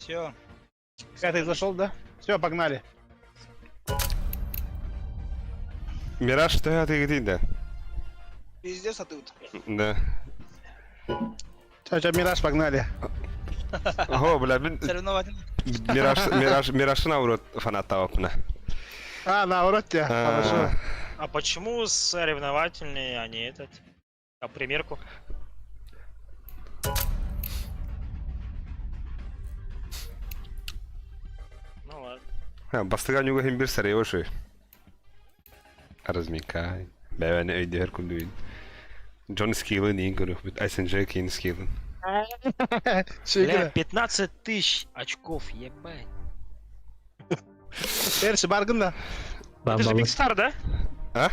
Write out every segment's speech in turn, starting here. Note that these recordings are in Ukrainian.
Все. Пятый зашел, да? Все, погнали. Мираж, что ты где? Пиздец, а ты вот. Да. Все, Мираж, погнали. Ого, бля, блин. Соревновательный. Мираж на урод фаната опна. А, наоборот тебя. Хорошо. А почему соревновательный, а не этот? А примерку? Ну ладно. Бастыган юга хим bir sarı yoşu. Arazmika. Ben öyle her kulluğun. John Skill'ın iyi görüyor. SNJ King Skill'ın. Бля, Шикарно. 15 тысяч очков, ебать. Перши баргын да. Это же Big Star, да? А?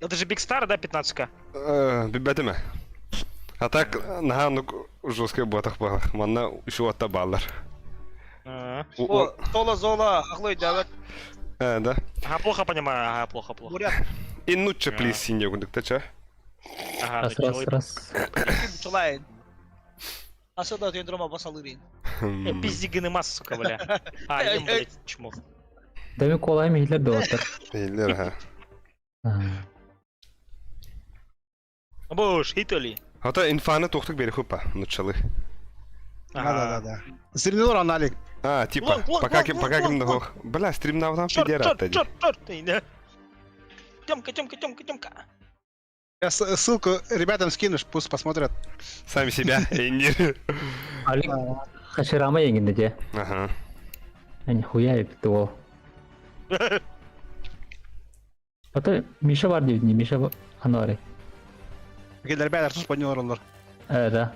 Это же Big Star, да, 15к? Bilmedim mi? Atak nahanlık жесткий ботах bağlı. Manna şu atta bağlar. О, Тола Зола, Ахлой Давид. Да. Ага, плохо понимаю, ага, плохо. Бурят. И нучча плис синьо гундукта ча. Ага, Раз, ну раз, делай. раз. Чулайн. Асада ты дрома басалырин. Пизди генемас, сука, бля. А, ем, блядь, чмо. Demek kolay mı Hitler de otur. Değiller ha. Бош, Итали. Hatta infana tohtuk beri huppa nutçalı. Да. Соревновал Аналик. А, типа, Лонг, лонг, пока лонг, кем лонг, на хох. Бля, стрим на там Черт, пидерат черт, тади. черт. Тёмка. Я ссылку ребятам скинешь, пусть посмотрят. Сами себя, Эндир. Ali kaçırama yenginde ce. Ага. Yani huya yaptı o. Hatta Mişa var diyor ne Mişa Hanare. Какие ребята тут поднёрлар. Evet.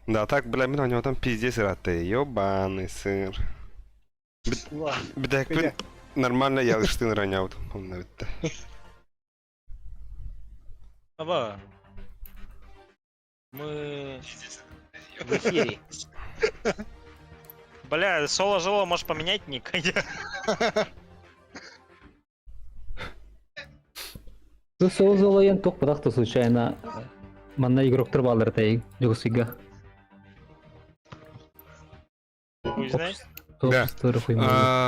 Да, так, бля, мен у него там пиздец раты. Ёбаный сыр. Бля, Бля. нормально я штын ронял. Помню, это. Аба. Мы в эфире. Бля, Соло Жило можешь поменять ник? Bu soğuz olayan tok bırak da случайно. Manna игроктор балар тей. Жогсига. Хуй знает. Да.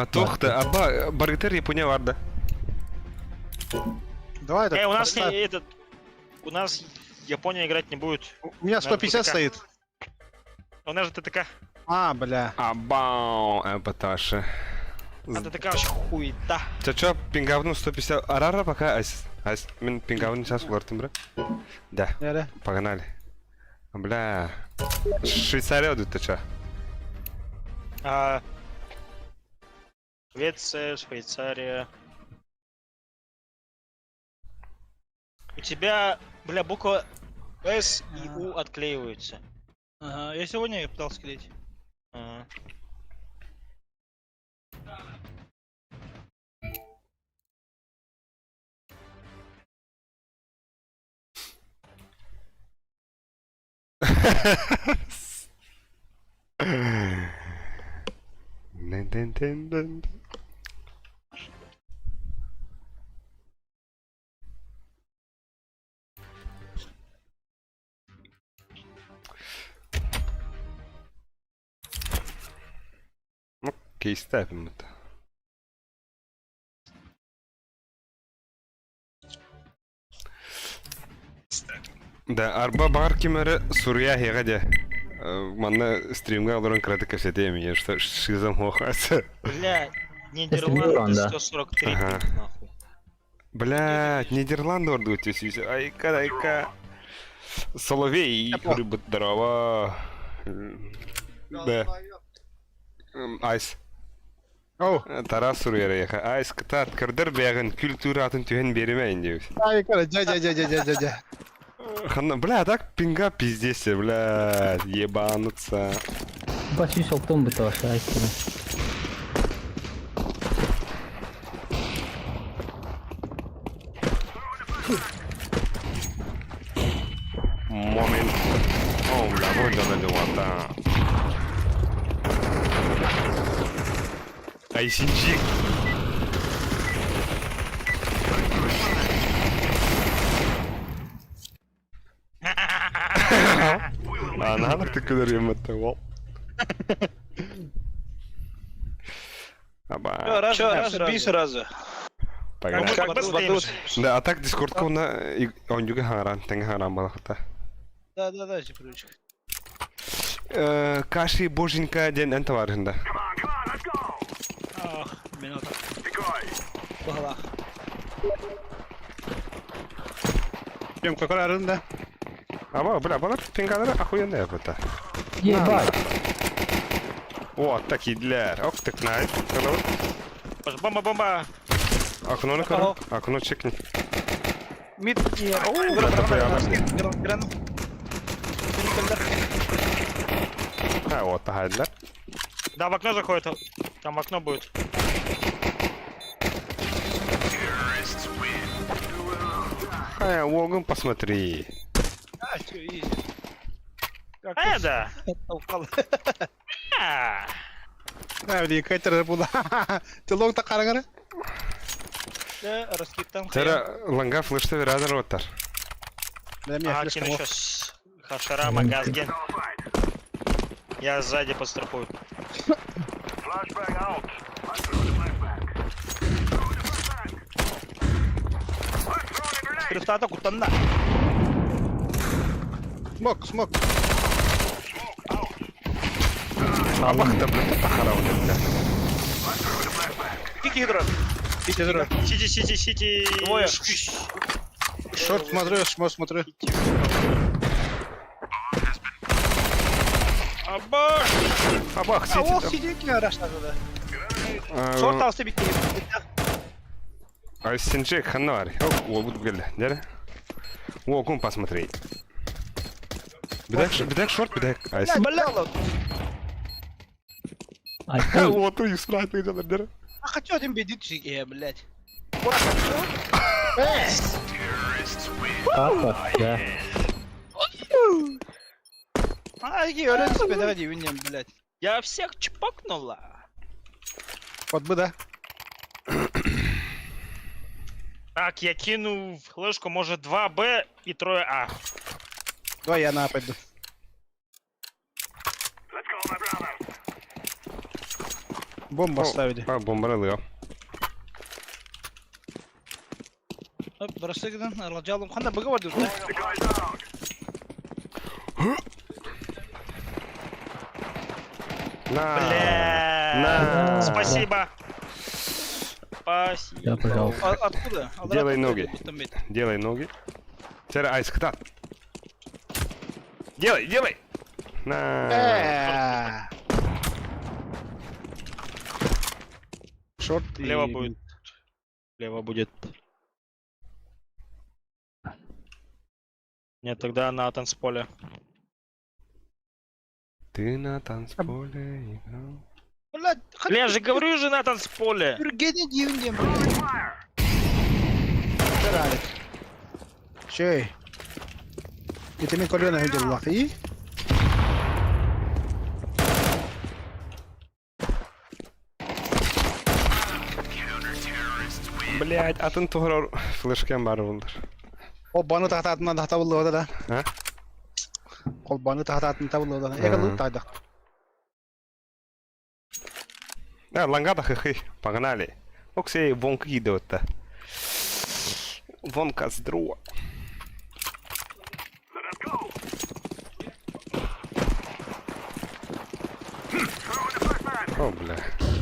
Топ Тохта, аба, баргатер Япония варда. Давай так. У нас поставь. этот... У нас Япония играть не будет. У меня 150 ТТК. стоит. У нас же ТТК. А, бля. Абау, эпаташа. А ТТК вообще хуета. Чачо, пингавну 150. Арара пока айс. Айс, мен пингавну сейчас угортим, бра. Да, Нере. погнали. Бля. Швейцария ты чё? Швеция, Швейцария. У тебя, бля, буква С и У отклеиваются. Ага, я сегодня пытался клеить. Ага. Дын-дын-дын-дын. Ну, окей, ставим это. Да, арба бар кимері Сурия хегаде. Манна стримга алырын краты кассетеем, я что шизам хохасы. Бля, Нидерланды, Нидерланды да. 143, Ага. нахуй. Блядь, Нидерланды орду тюсись. Айка. Соловей, рыба дрова. Да. Айс. Оу. Тарас Сурия яха. Айс катат кырдыр бягын культуратын түйен беремейін деуіз. Ай, кара, дядя. Ханна, бля, так пинга пиздец, бля, ебануться. Başı soktum bu taşı aykırı. Момент. О, бля, вот да левата. Айсинчик. Анаханар тыккылар еметті, ол. Аба, Бей сразу. погнали. Как бы стоимся. Да, а так дискордка уна онюга хаңаран, тәңі хаңаран балақта. Да, привычка. Каши боженька ден әнті бар хында. Ах, мен отак. Бахала. Ем какарарында. Аба, бля, балар пингалары охуенный это. Ебать! О, такидлер. Ок, так найт. Бомба. Окно кыр. Окно чекни. Мид. О, бля, такой ана. Гран. А, вот, тахайдлер. Да, в окно заходит. Там окно будет. Логом посмотри. А, чё, изи. Да. Толкал. А. Навди кайтер була. Ты лог та карагара? Да, раскиптан. Тера ланга флешта верадер оттар. Да мне Ага, флешка. кину сейчас. Хашарама, газген. Я сзади подстрахую. Криптата кутанна. Смок. Абахта, бля, тахара вот это. Кики гидро. Сити. Двое. Шорт смотрю. Абаш! Абах, А ол сидит. сидит не арашнады да. Шорт алсы битти. А синчек ханнар. О, вот гель. Дера. Логом посмотри. Бедак шорт, бедак. Айс. Баляло. Ай, Вот у Юсрат выйдет, дера. А хочу один бедит шиге, блядь. папа, да. А, какие орён себе давай винем, блядь. Я всех чпокнула. Вот бы да. Так, я кину флешку, может 2Б и 3А. Давай я на пойду. Бомба ставили. А, бомба лыга. Burası gidin, alacağım. Kanda bug'a vardı usta. На. Бля. На. Спасибо. Да, Спасибо. пожалуйста. Откуда? Делай ноги. Делай ноги. Тера айс кта. Делай. На. Шорт. Лево будет. Лево будет. Нет, тогда на танцполе. Ты на танцполе играл. Блядь, Бля, я же говорю же на танцполе. Türkiye'de diyeyim. Карали. Чей? И ты мне колено видел лахи? Блять, атын тугрор флешкем бар булдыр. Колбаны тахтатынан тахта булды да. А? Колбаны тахтатын табылды да. Ягылы тайда. Лангада хы-хы, погнали. Оксей, вонка идет-то. Вонка с друга. О, бля.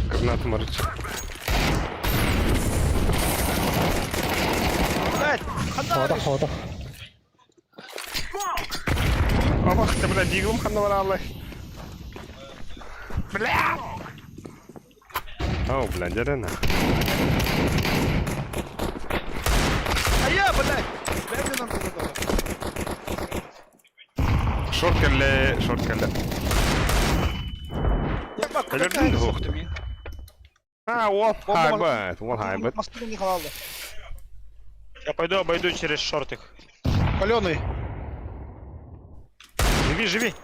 Гранат морч. Блядь, Хода. Абах, ты, бля, дигум ханаваралы. Бля! О, бля, дядя. А я, блядь. Блядь, нам туда. Шорт келле. Я бak, Öldürdün какая mü? сохта мен. А, ол хайбет. Москву не халалды. Я пойду обойду через шорт их. Каленый. Живи. Живи,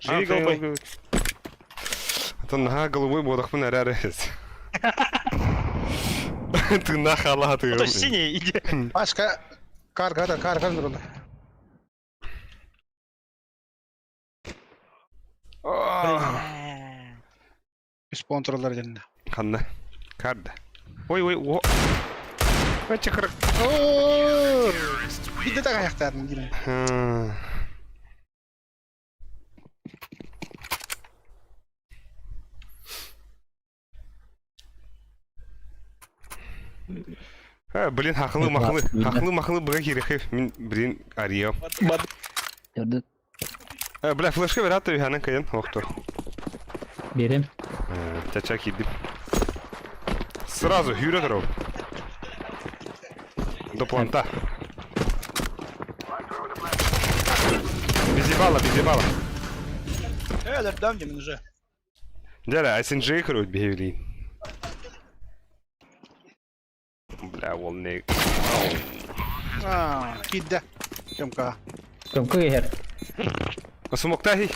А, голубой. Это на голубой бодах мы нарярез. Ты на халаты. То синий, иди. Пашка. Кар. Sponsorlar geldi. Kanna. Karda. Ой, о. Ой, чакыр. Oo! Bir de ayaklarını girin. Блин, хақлы бұға керек. Мен блин ария. Gördü. Бля, флешка бер атты ханан кайын. Оқтор. Берем. Чача кидdim. Сразу hüre дорог. До планта. Без ебала. Дам тебе уже. Дядя, SNG крут бегали. Бля, ол не. Kidde. Jomka. Cầm cứ hết. Смокта хи.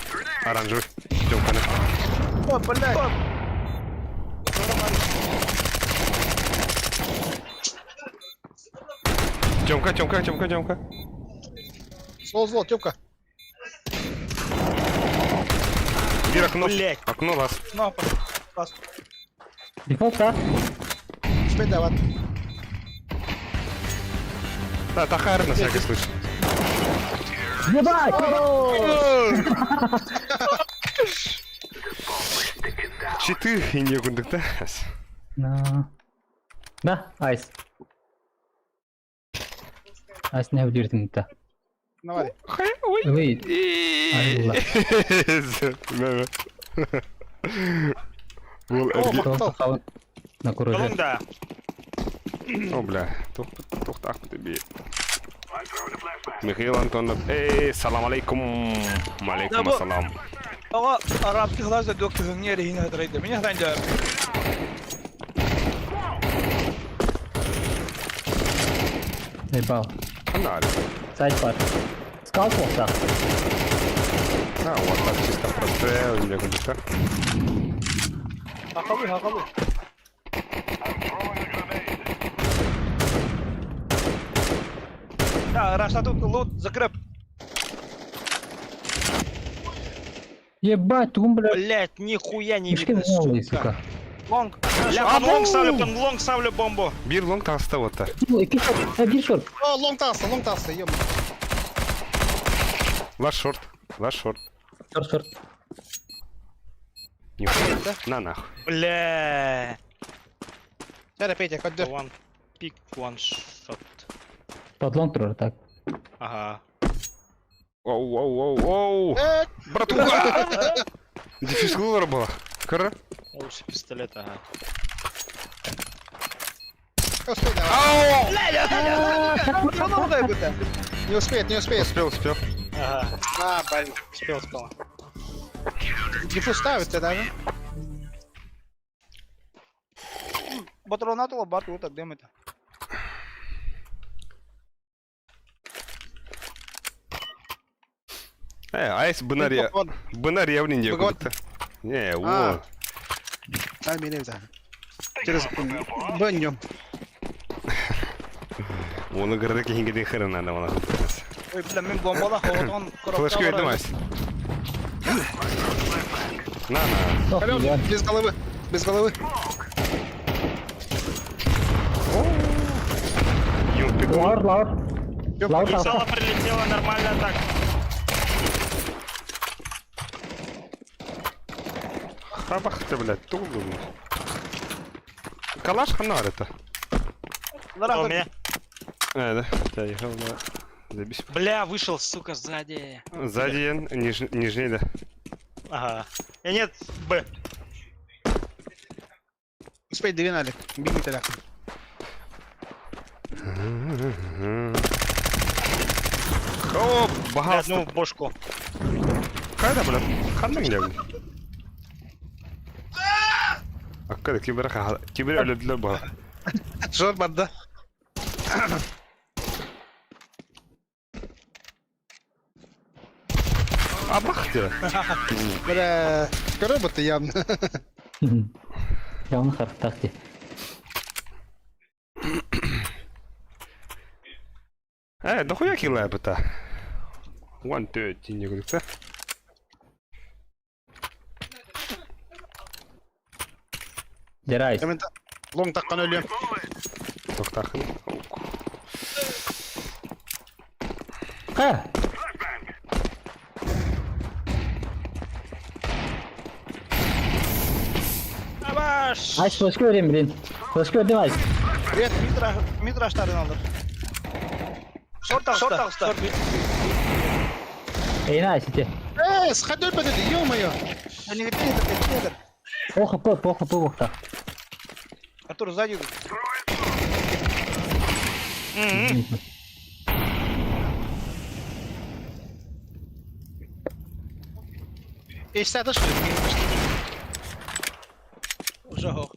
Оранжевый. Жомканы. О, блядь. Тёмка. Зол, Тёмка. Бир окно. Блядь. Окно вас. Ну, пас. Default да? Спей дават. Да, тахар на всякий случай. Ебать! Читы и не кундукта. Да, айс. Айс не вдирдin та. Давай. Ой. Айла. Бұл Тоқтау. На кураже. Колунда. О, бля. Тоқтақ тебе. Михаил Антонов. Салам алейкум. Алейкум ассалам. Ага, арабский глаз док тыгыңне рейне адрайды. Меня хранды. Ебал. Канали. Сайт пар. Скал тоқта. Вот так чисто прострел. Не кундукта. Хакалы. Да, Раша тут лут закреп. Ебать, тум, бля. Блять, нихуя не Мешки видно, малые, сука. сука. Лонг. Бля, под лонг ставлю бомбу. Бир лонг таста вот так. İki short. Bir short. О, лонг тасса, ём. Лаш шорт. Short. Нихуя. На нахуй. Бля. Nerede Петя, хоть One pick, one shot. Под long тұрыр, так. Ага. Оу. Братуха. Дефис глувара была. Кара. Лучше пистолет, ага. Успей, давай. Не успеет. Успел. Ага. Блин. Успел. Диффуз ставит тебя, да? Батронатула бату вот так демета. Айс бына ревнин де кундукта. Не, о. Дай меня взял. Через баню. Оны кырдык хингеден хырын анда мана. Ой, бля, мен бомбала хаватон Флешка вердім айс. На. Без головы. Юмпик. Лаур. Сало прилетело нормально так. Хабах ты, блядь, тугу. Калаш ханар это. Кто у меня? Да. Я ехал на... Забись. Бля, вышел, сука, сзади. Сзади нижний, да. Ага. Нет, Б. Успей, двинули. Беги тогда. О, Бля, багал. одну в бошку. Кайда, блядь? Ханның дәбін. Аккада, кибер өлөділер баға. Жор бадда. Абах ты. Бля, роботы явно. Явно хартахти. Дохуя килла быта. 130 не говорится. Жарайс. Hemen long takkan ölüyorum. Тоқтақын. Ха! Абаш! Айс флешка vereyim bilin. Flash verdim Айс. Evet mid rush'lardan alır. Short usta. Eyna Айс ite. Sıkat ölme dedi. Ё-моё. Они неdir. Ох, пох та. Артур, сзади идут. Ещё отошли. Уже го.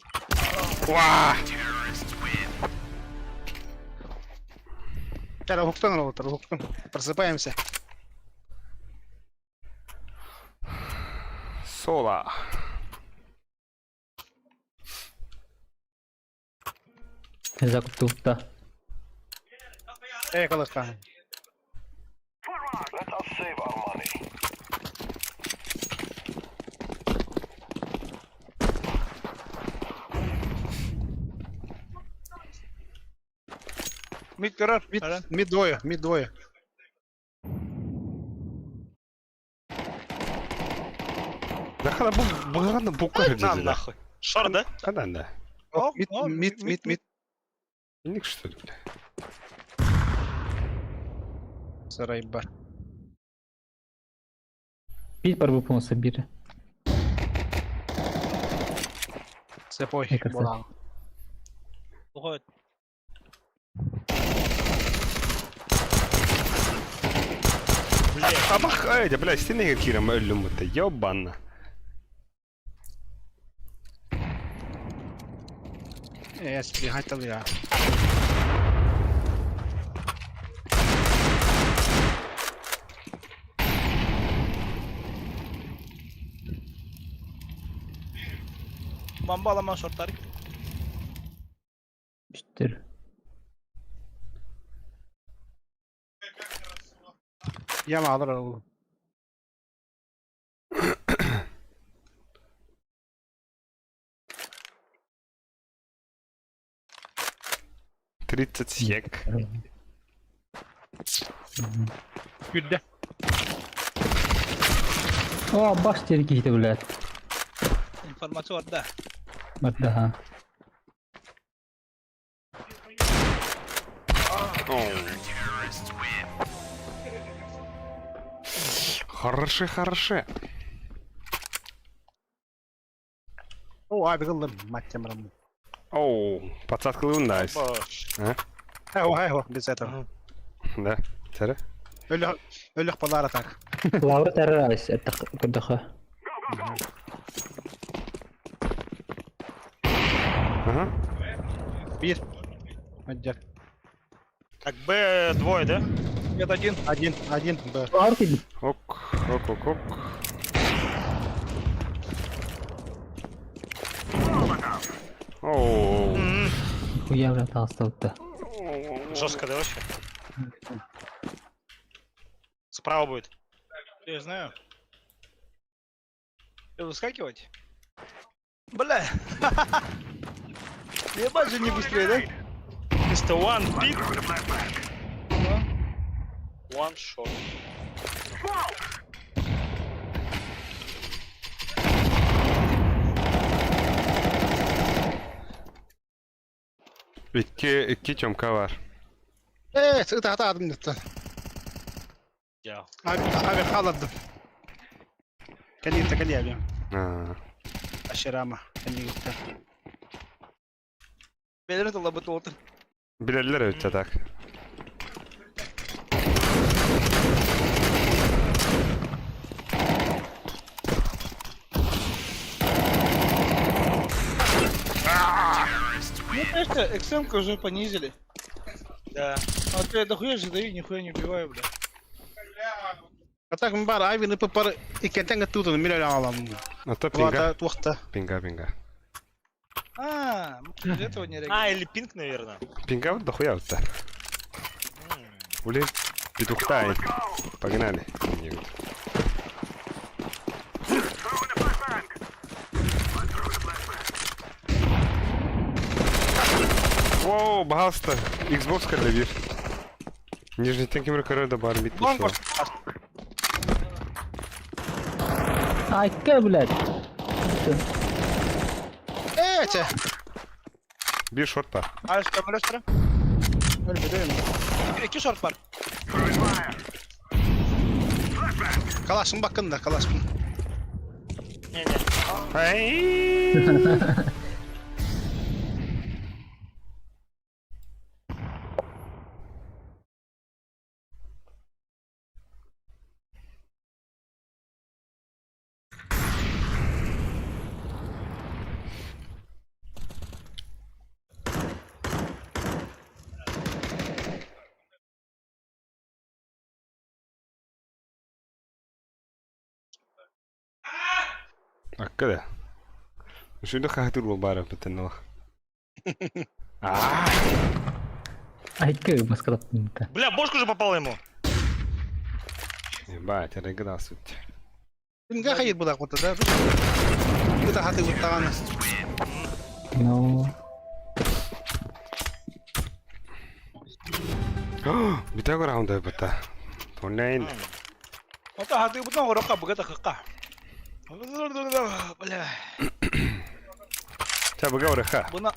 Уа! Сейчас Хуктон роутер, Хуктон. Просыпаемся. Сола. Закуп тупта. Yakaladık. Mid karar. Mid двое. Да хана бұғаны бұққы На, нахуй. Шорт, да? Қадан да? Mid. Ник что ли, бля? Сарай бар. Пить бар bu biri. Сепой. Мне кажется. Болан. Уходит. Абах, айда, бля, стене кирам өлім бұтты, ёбанна. Я спрягател я. Bomba alamam shortlar. Üstür. Yama alır oğlum. Тридцать сек. Gülle. О, баш терки gitti блядь. Informasi var da. Бадда ха. Хороши. O abi kıldım maçım ramı. Оу, подсадка лундайс. Бош. He o biz этого. Да, тәрі? Ölü balar atak. Лавра террор Айс. Это курдаха. Ага. Bir. Отдел. Так, Б двое, да? Нет, один. Один. Б. Лавра килdi. Ок. Оу. Хуя, блядь, остался. Жестко, да, вообще? Справа будет. Я знаю. И выскакивать? Бля. Ебать же не быстрее, да? Mr. One Pit. One shot. İki çomka var. Sıkıntı hata adım gitti. Ya. Abi kaladım. Kendi abi. Ha. Aşağı ama. Kendi gitti. Belerin dolabı doldu. Bilirler ötse tak. Мне кажется, XM-ка уже понизили. Да. А то я дохуя же даю, нихуя не убиваю, бля. Atak mı var abi ne papar ikenten tutun milyon alalım. Ата Vada пинга. tuğta. Пинга. А, мы из этого не реагируем. А, или пинг, наверное. Пинга вот дохуя вот так. Ули, петухтай. Погнали. О, пожалуйста. Xbox кірді бір. Нижний тенкімір көреді бар бит. Лонг бар. Айка, блядь. Це. Bir short var. Айс, камерастра. Öyle değil mi? 2 short var. Kalaşın bakın da kalaşın. Не-не. Hey. Akkada. Şurada kahtır bu bara betenler. Айка, маскалап. Бля, бошку же попал ему. Ебать, это игра суть. Enggak kayak budak kota dah. Kita hati utangan. Ну, Bir tane round da bata. Tonlayn. Ото хаты бутан орока богата хакка. Бля. Ta bu gavra ha. Буна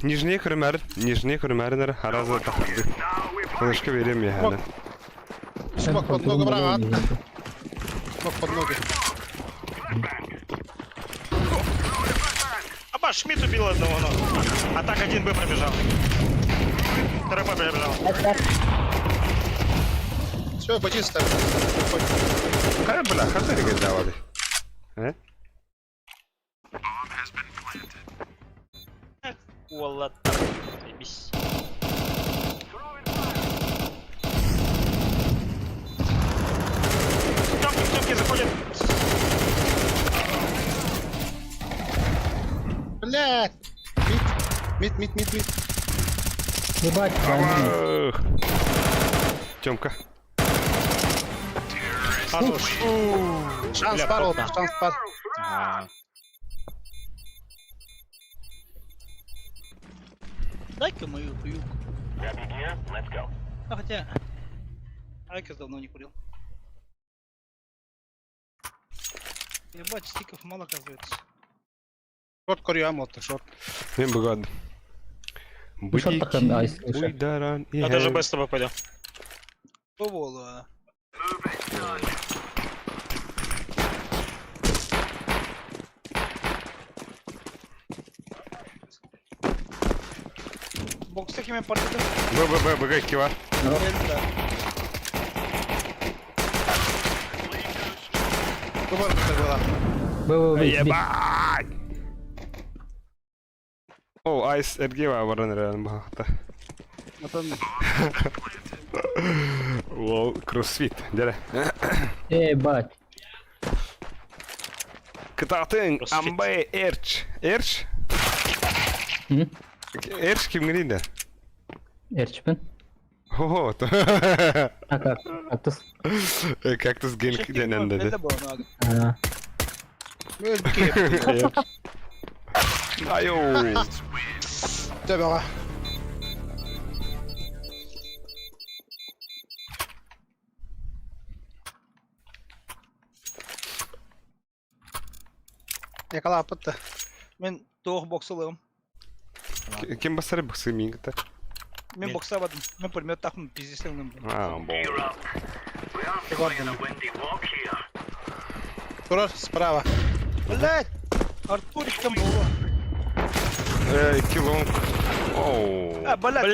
Нижний хрумер хараза тахты. Флешка vereyim ya hala. Смог под ногу брага. Смог под ноги. Опа, Шмидт убил одного, но. А так 1Б пробежал. Второй Б пробежал. Все, почисто. Kaya bula, hadi gel davadi. He? Wallah. Заебись. Тёмки заходят. Блядь. Мид. ебать, правильно. Тёмка. Хорош. Шанс Бля, пар попа. oldu. Шанс пар. дай-ка мою хуюку. А хотя... Айкос давно не курил. Ебать, стиков мало оказывается. Шорт koruyor ama orta short. Ben bu kadar. Bu short takım, ay, слушай. Uydaran. Я даже Б с тобой пойду. Поволу. Bokstaki men partide. Bu iki var. Duvar kırdılar. Б. Ебать! О, Айс Эрги var var реально bu hafta. Atan Wow, crossfit. Dere. Ебать. Kıtatın Crossfit. Ambaye Erç. Erç? Hı? Erç kim girdi? Эрчпен. Ho. А как? Кактус. Кактус Genk denen dedi. Это было надо. А, böyle bir kere yapıyor. Ayo. Tabii aga. Yakala apıttı. Мен тоох боксылыгым. Kim basar bu sığmayın gıta? Мен боксавадым. Мен пулемет тахмын пиздесеңнен. Aa, bu. Durur справа. Блять! Артурик там было. İki long. Oo. А, блять,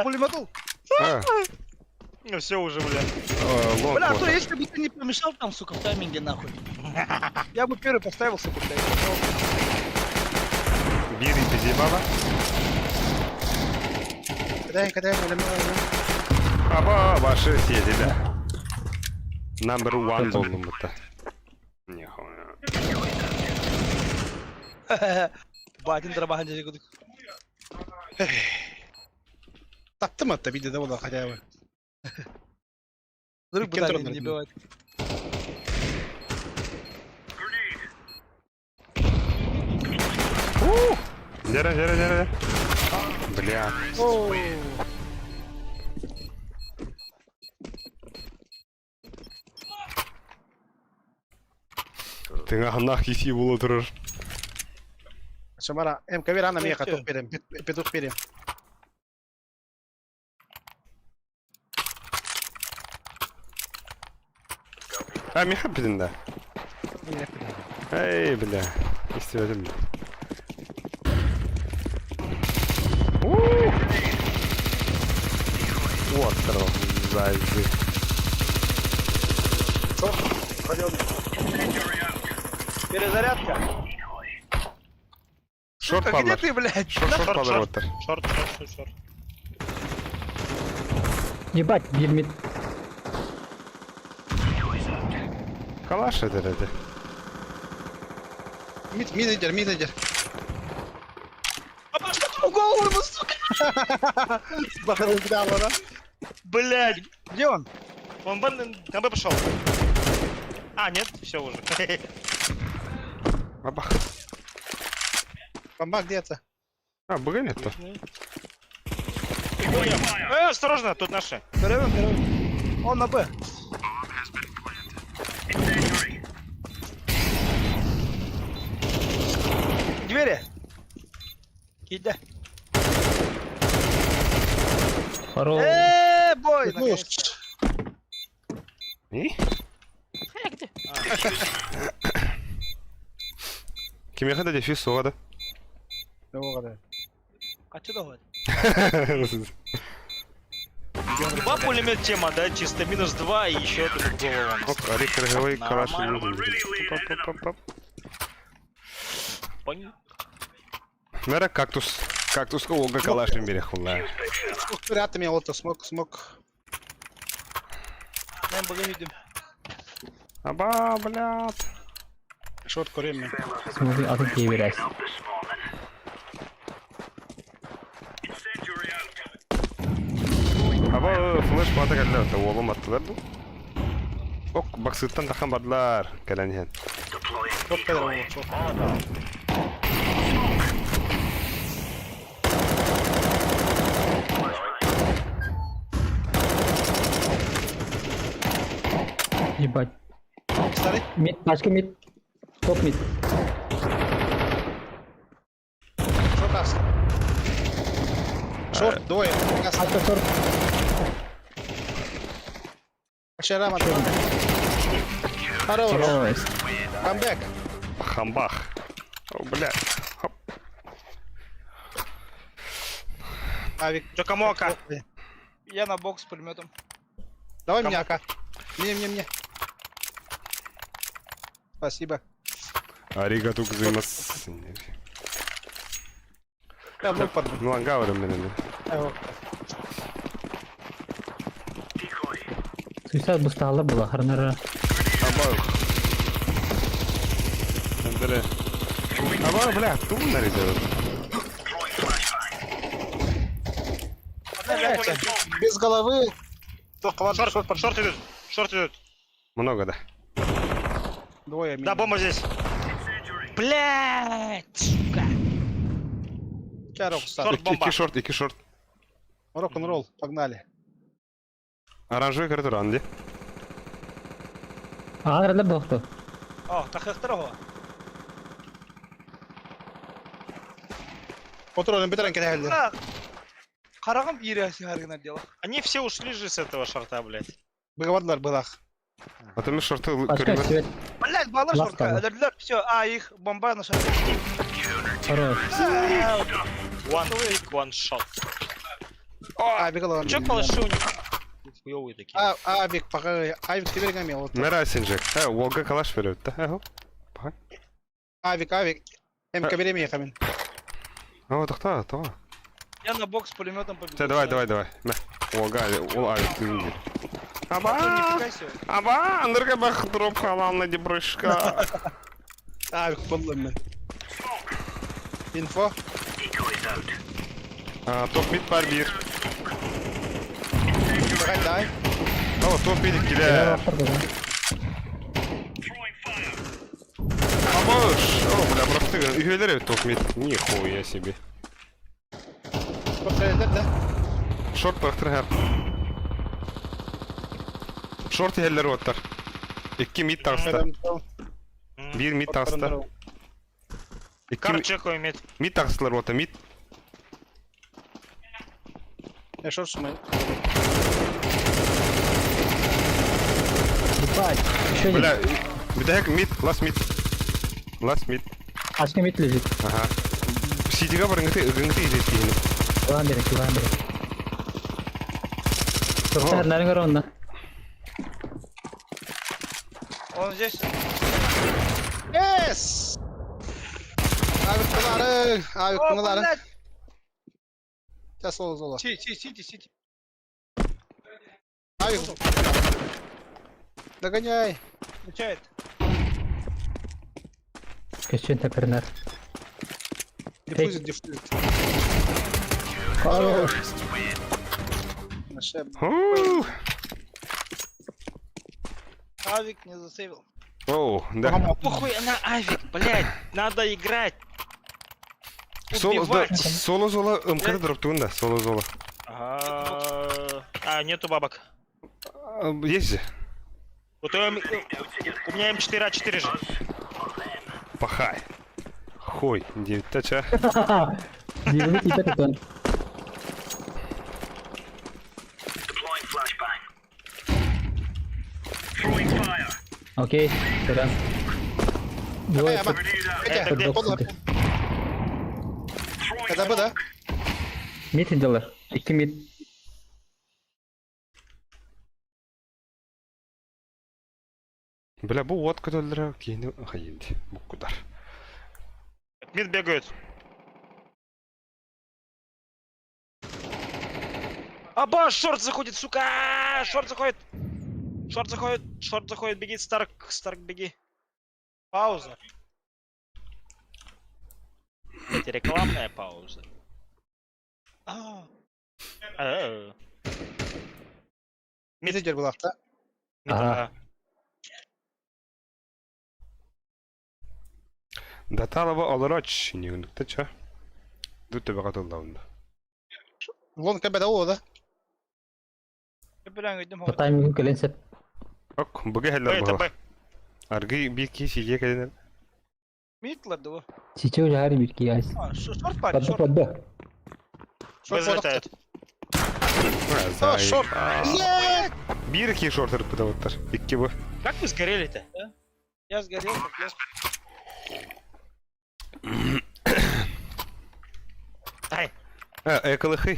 пулемет. Ha. Все уже, бля. Long. Бля, Артур, если бы ты не помешал там, сука, в тайминге нахуй. Я бы первый поставил, сука, блядь. Biri bizi baba. Kadeh ölümü var. Aba başı yedi de. Number one oldum burada. Батин драбахан дядя гудук. Tattı mı hatta videoda bu da kadeh var. Вдруг Кем бы трудно не это бывает. Dere. Бля. Оу. Ты нах хиси было трош. Шамара, МК рано меха, Всё. тут перем. Петух перем. А, меха беден, Эй, бля. Истеватель. Вот, здорово. Зайцы. Перезарядка. Шорт Сука, где падлар. ты, блядь? Шорт падлар шорт. оттар. Шорт. Ебать, бирмит. Калаш это. Мидер. А что ты в голову ему, сука? Бахару да? Блядь, Где он? он на Б пошел. А, нет, все уже. Бабах. Бомба где-то. А, бога нету. Осторожно, тут наши. Берем. Он на Б. Двери. Иди. Хорош. Бой! Ну, наконец-то. И? Где? Кем я хотел дефис сода? А что давай? Два пулемет тема, да, чисто -2 и еще тут в голову. Ок, Арик Роговой калаш. Понял. Мера кактус. Кактус колога калаш бере хула. Ряд меня вот смог. Нам бога видим. Аба, блядь. Шорт курим. Смотри, а тут верясь. Аба, флеш бата калла та олом аттылар бу. Ок, баксыттан тахан бардылар. Каланен. Шорт кадр шорт. Ебать. Старый. Мид, пачка мид. Топ мид. Шорт ас. Шорт, двое. Пачка шорт. Вчера матч. Хорош. Хорош. Камбэк. Хамбах. О, блядь. Хоп. Авик. Че, кому ака? Я на бокс с пулеметом. Давай мне ака. Мне. Спасибо. Аригату гзимас. Я блок под. Ну, ангаура менен. Suicide bustağlar bula. Harnara. Аба. Андре. Аба, блядь, кто нарезал? Без головы. Только Шорт идет. Много, да. Двое. Да, бомба здесь. Блять! Сука! Рок старый. Шорт. Бомба. Ики шорт. Рок-н-ролл. Погнали. Оранжевый картур, Анди. Ağırlı doktor. О, тахехтарого. Контролем бедрен келди. Карагым иряси харгына дело. Они все ушли же с этого шорта, блядь. Быгаварлар былах. Потом шорты Пачка көрүнөт. свет. Блять, балар Ласка, шорка. да. Öldürdüler. Все, а их бомба на шорте. Хорош. One hit, one shot. Авик алар. Че калаши у них? Хуёвые такие. Авик пага. Авик тебе гамел. Вот. Мера синжек. Волга калаш берет, да? Авик. МК берем я камин. А вот кто? Я на бокс с пулеметом побегу. Все, давай. Мә. Волга, ол ай, ты видишь. Аба! Нифига себе. Аба! Андырга бах дроп халам на дебрышка. Авик подлым мен. Инфо. Топ мид бар бир. Дай. О, топ мид келе. Абаш! О, бля, братты, үйелер топ мид. Нихуя себе. Bakaylar da. Short bıraktır her. Short yerleri otar. 2 mid tağısta. Bir mid tağısta. 2 Кар чекаю мид. mid tağıstılar otar. Mid. Я шорт сумаю. Ебать, еще один. Бля, bir de hack mid. Last mid. Last mid. Ашка мид лежит. Ага. Сидига бар ыңгыты изет дейін. Килан берем, килан берем. Тоқтар, нәрің бар онда? Он здесь. Yes! Abi kumaların. Abi О, kumaların. блядь! Ya sola sola. Сити. Abi. Догоняй. Включает. Көшчен тәкірінер. Диффузит, диффузит. Хорош. Нашеб. Ху. Авик не засейвил. Оу, да. Похуй на авик, блядь. Надо играть. Соло, да, Убивать. соло МК дроптуын да, соло. А, нету бабок. Есть же. Вот у меня М4А4 же. Пахай. Хуй, 9 тача. Дивилік итә көтен. Окей, серен. Двое Ama. Это где? Podlar. Kada bu da. мид инделер. 2 мид. Бля, bu от көтөлдөрө кийини хайынды. Бу кудар. Мид бегают. Аба, шорт заходит, сука! Шорт заходит, беги, Старк, беги. Пауза. Это рекламная пауза. А, Messenger bulakta. Ага. Даталова олороч, нигундук тача. Дутте бага толдаунда. Лон кабада о да. Bilen gittim. Тайминг келенсеп. Ок, буга хеллер Это бага. Б. Аргы bir kişi ye kadar. Митлерді о. Чичеу жари бирки айс. А, шорт парень, Подды, шорт. подды. Б залетает. О, шорт. Нет! Bir iki shorter pıdavatlar. İki bu. Как вы сгорели-то? Я сгорел, как лес. Ай, Ekılıhı.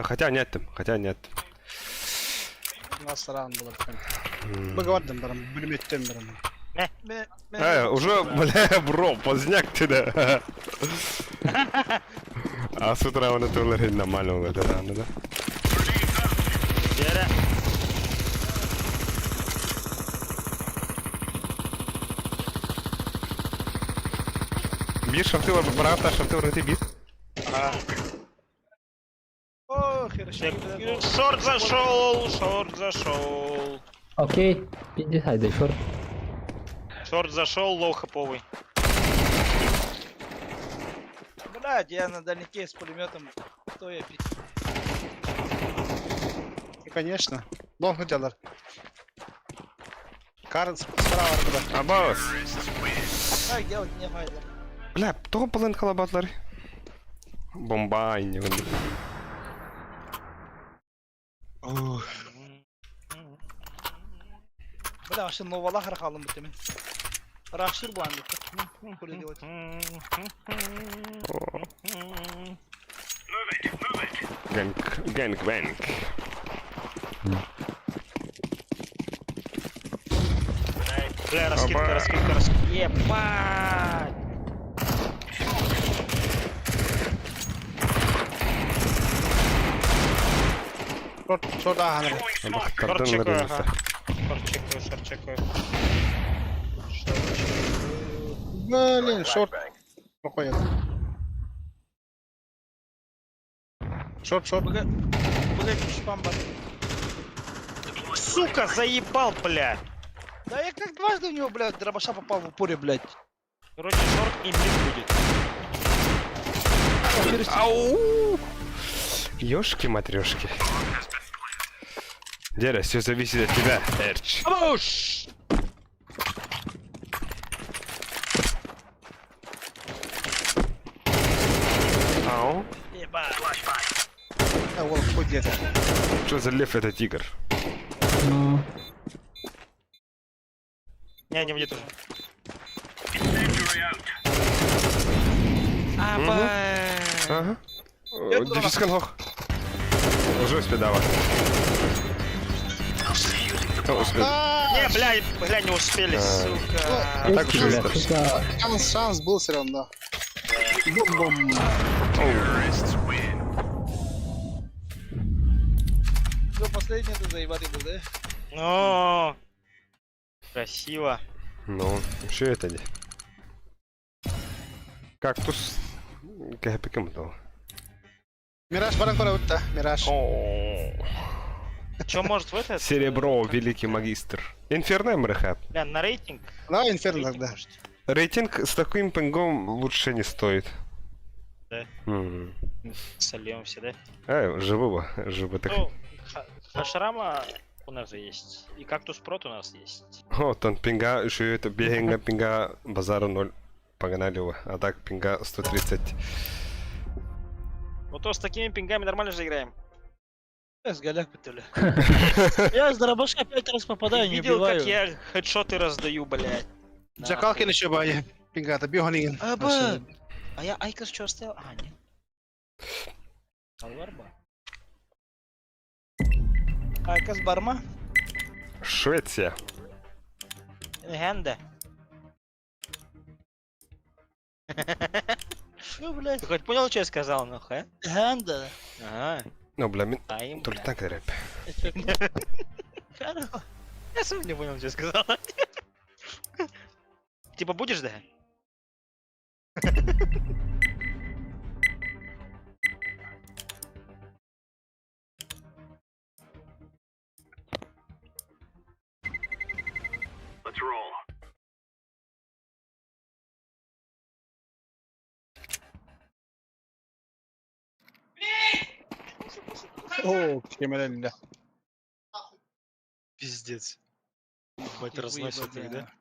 Хотя не attım. Nasran bulak. Bagardım barım. Bölümetten barım. Уже, бля, бро, поздняк ты да. А с утра он это уже нормально было, да? Вера. Bir şaftı var, brata şaftı var, ты бит. О, хорошо. Шорт зашел. Окей, пинди хайда, шорт. Шорт зашел, лоу хаповый. Блядь, я на дальнике с пулеметом. Что я пить? И конечно. Лонг делар. Карн справа arkada. Абас. Так делать не файда. Бля, кто полын халабатлар? Бомбай, не вон. Бля, вообще новала харахалым бітімен. Рашир bu anda. Кули делать. Гэнг. Бля, раскидка. Ебать! Şurada hanım. Бахтардан чекаю, нарезался. ага. Шорт чекаю. Блин, шорт. Проходит. Шорт. Бля, шпам бар. Сука, заебал, бля! Да я как дважды в него, блядь, дробаша попал в упоре, блядь. Короче, шорт и мид будет. Ау! Ёшки-матрёшки. Деда, все зависит от тебя, Эрч. Абуш! Ау. Ебать. А, вот, хоть где-то. Что за лев это тигр? Ну, Не, не мне тоже. Ага. Дефискан хох. Уже успедава. Успел. Не, бля, не успели, сука. А так уж бля, быстро. сука. Шанс был все равно. Бум-бум. Ну, последний ты заебатый был, да? Ну, красиво. Ну, что это не? Кактус. Кэпиком дал. Мираж, баран пора вот, да, Мираж. Что может в это? Серебро, великий магистр. Инферно МРХ. Бля, на рейтинг? Давай инферно Рейтинг, тогда. может? Рейтинг с таким пингом лучше не стоит. Да. М. Сольемся, да? Живого так. Ну, Хашрама у нас же есть. И Кактус Прот у нас есть. Вот он пинга, еще это бегенга пинга, базара 0. Погнали его. А так пинга 130. Ну то с такими пингами нормально же играем. Я с голяк пытали. Я с дробашка 5 раз попадаю, не Видел, как убиваю. я хедшоты раздаю, блядь. Джакалкин еще бая. Пингата, Бьоганин. Аба! А я Айкос что оставил? А, нет. Алварба. Айкас Барма? Швеция. Легенда. Ну, блядь, Ты хоть понял, что я сказал, нахуй, а? Ханда. Ага. Ну, бля, А им, только бля. так рэп. Хорошо. Я сам не понял, что я сказал. Типа будешь, да? О, кемеля. Пиздец. Ебать, Ты разносит их, выебанная.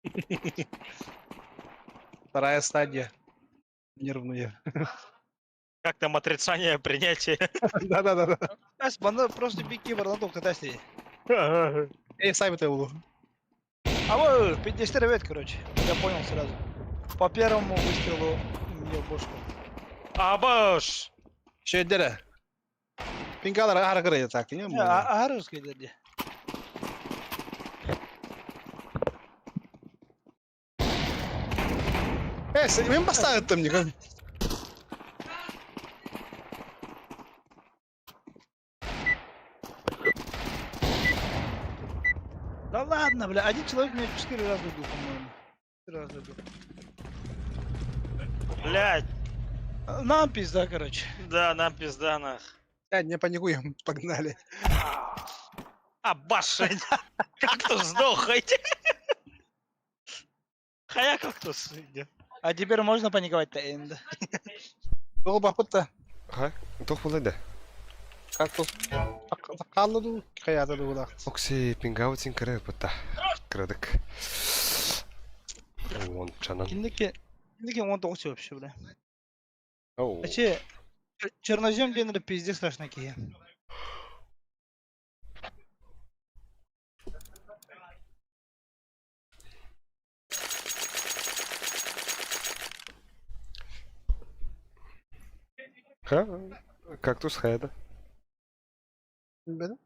да? Вторая стадия. Нервная. Как там отрицание, принятие? Да-да-да. Ас, банда просто беги барнаток катайся. Эй, сами ты был. А вот, 59, короче. Я понял сразу. По первому выстрелу мне в бошку. Абаш! Şey dere. Pingalar hareket tak ya. Арусский дядя. Sen ben basta ettim ni. Да ладно, бля, один человек меня 4 раза убил, по-моему. 4 раза убил. Блядь, Нам пизда, короче. да, нам пизда, нах. Не паникуем, погнали. Абашень! Кактус сдохайте! Хая кактус. А теперь можно паниковать-то, Энд. Doğu bakıp Ха? Тох булай да. kaktus kaldı hayata doğu. Окси пинга утин кре пата. Кредик. Вон чанан. Киндики 19 вообще, бля. Оу. Вообще, чернозем деньги пиздец страшно кие. Ха? Кактус хайда. Benim.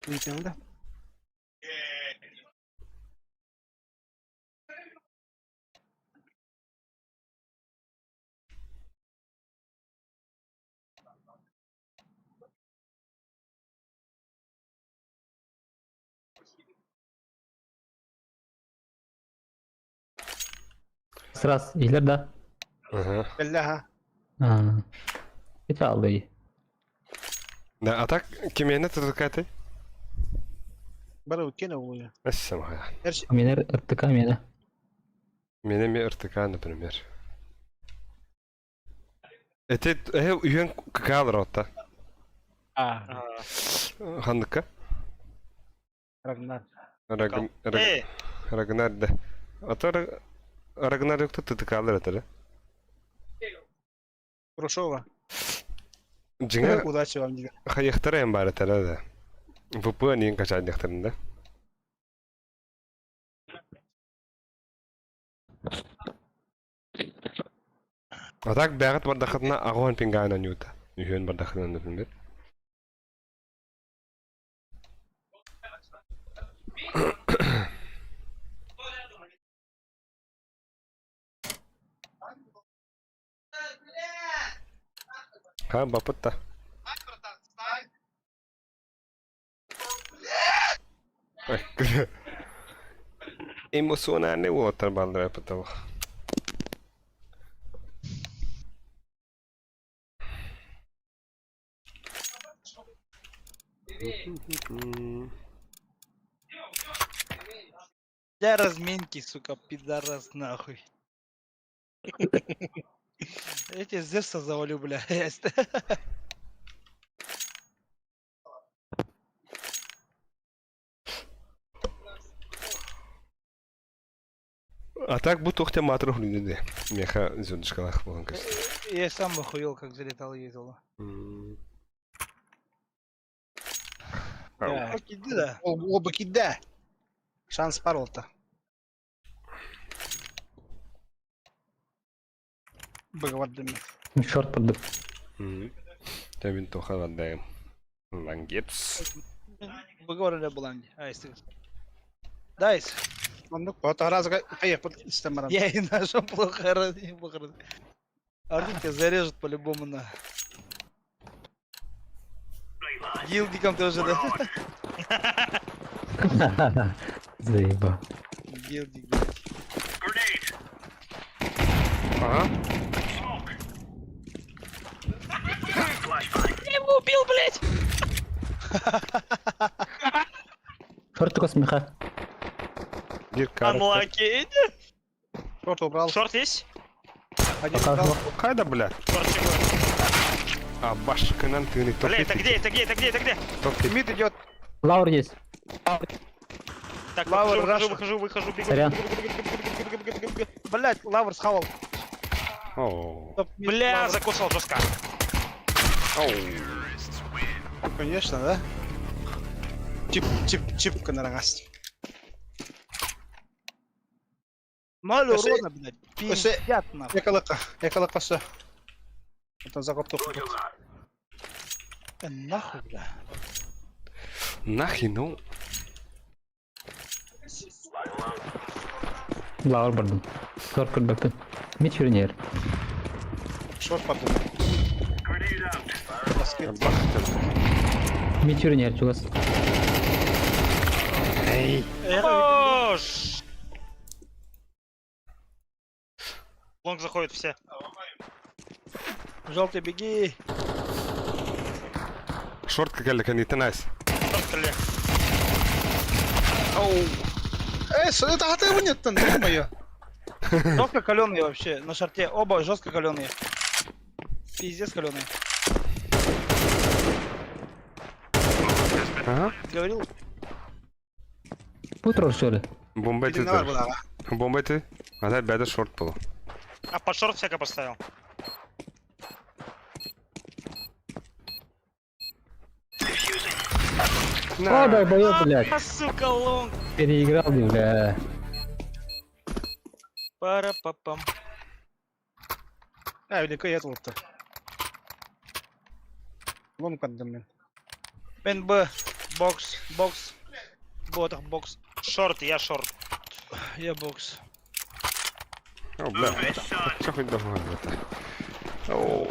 Bilmiyorum da. Сраз, ийлер да. Ага. Bella ha. А. Hiç aldı iyi. Да, а так кемена ты такая ты? Bara ülke ne oluyor? Ассам хая. Her şey Каменер РТК мені. Менеме РТК, например. үйен какалар отта. А, Хандыка? Рагнар. Эй, Рагнар да. Ата Рагнар юкта тытыкалар атары. Хрущова. Жиңа Удачи вам, Дигер. хаяқтары ең бары тәрі да. VPN ең қачан яқтарында. Атак бәғіт бардақытына ағуан пингайна нюта. Үйен бардақытына нүпінбет. Ха, бапытта. Эмоциональный уотер балдыр потому. Для разминки, сука, пидорас нахуй. Я тебе Зевса завалю, бля. А так будто ухте матрох люди. Меха зюдышкалах болған кәс. Я сам охуел, как залетал и ездил. Иди, да. Ол бакиде. Шанс бар олта. Быгаваддым. Шорт подып. Тәбин тоха ваддаем. Лангетс. Вы говорили, Буланди. Айс. Дайс. Ондук, вот разга каяп истемарам. Я и нашел плохо ради. Арди тебя зарежут по-любому на. Гилдиком тоже, да? Заеба. Гилдик, блядь. Ага. Я его убил, блядь! Шорт только смеха. Bir karı. unlucky. Шорт убрал. Шорт есть? Один Пока убрал. Кайда, блядь? Шорт чего? А башкынан тыны Бля, это где, это где, это где, это где? Мид идет. Лаур есть. Так, Лавр, выхожу, бегу. Сорян. Блядь, Лавр схавал. Оу. Топ-мид, Бля, Лавр. закусал жестко. Конечно, да? Чипка на рогасти. Ноль Если- урона, блядь. Пиздят нахуй. Эколока все. Это закоптук. Нахуй, бля. Нахи, ну. Лаур бардым. Шорт кырбакты. Мид ширинер. Шорт потом. Баскет. Мид ширинер чугас. Ош! Лонг заходит все. Желтый, беги. Шорт какая-то канитанайс. Шорт стреляй. Это хата его нет, там, ё-моё. Жестко каленые вообще. На шарте. Оба жестко каленые. Пиздец каленые. Ага. Говорил? Путро что ли? Бомбай ты. Иди на бар, Бомбай ты. А да, беда шорт был. А под шорт всяко поставил. О, дай боёт, блядь. А, сука, лонг. Переиграл, бля. Пара-па-пам. велико етылыпты. Лом каддым. Мен Б. Бокс. Бокс. Ботах бокс. Шорт, я шорт. Я бокс. О, бля. Что хоть давай, блядь. Оу.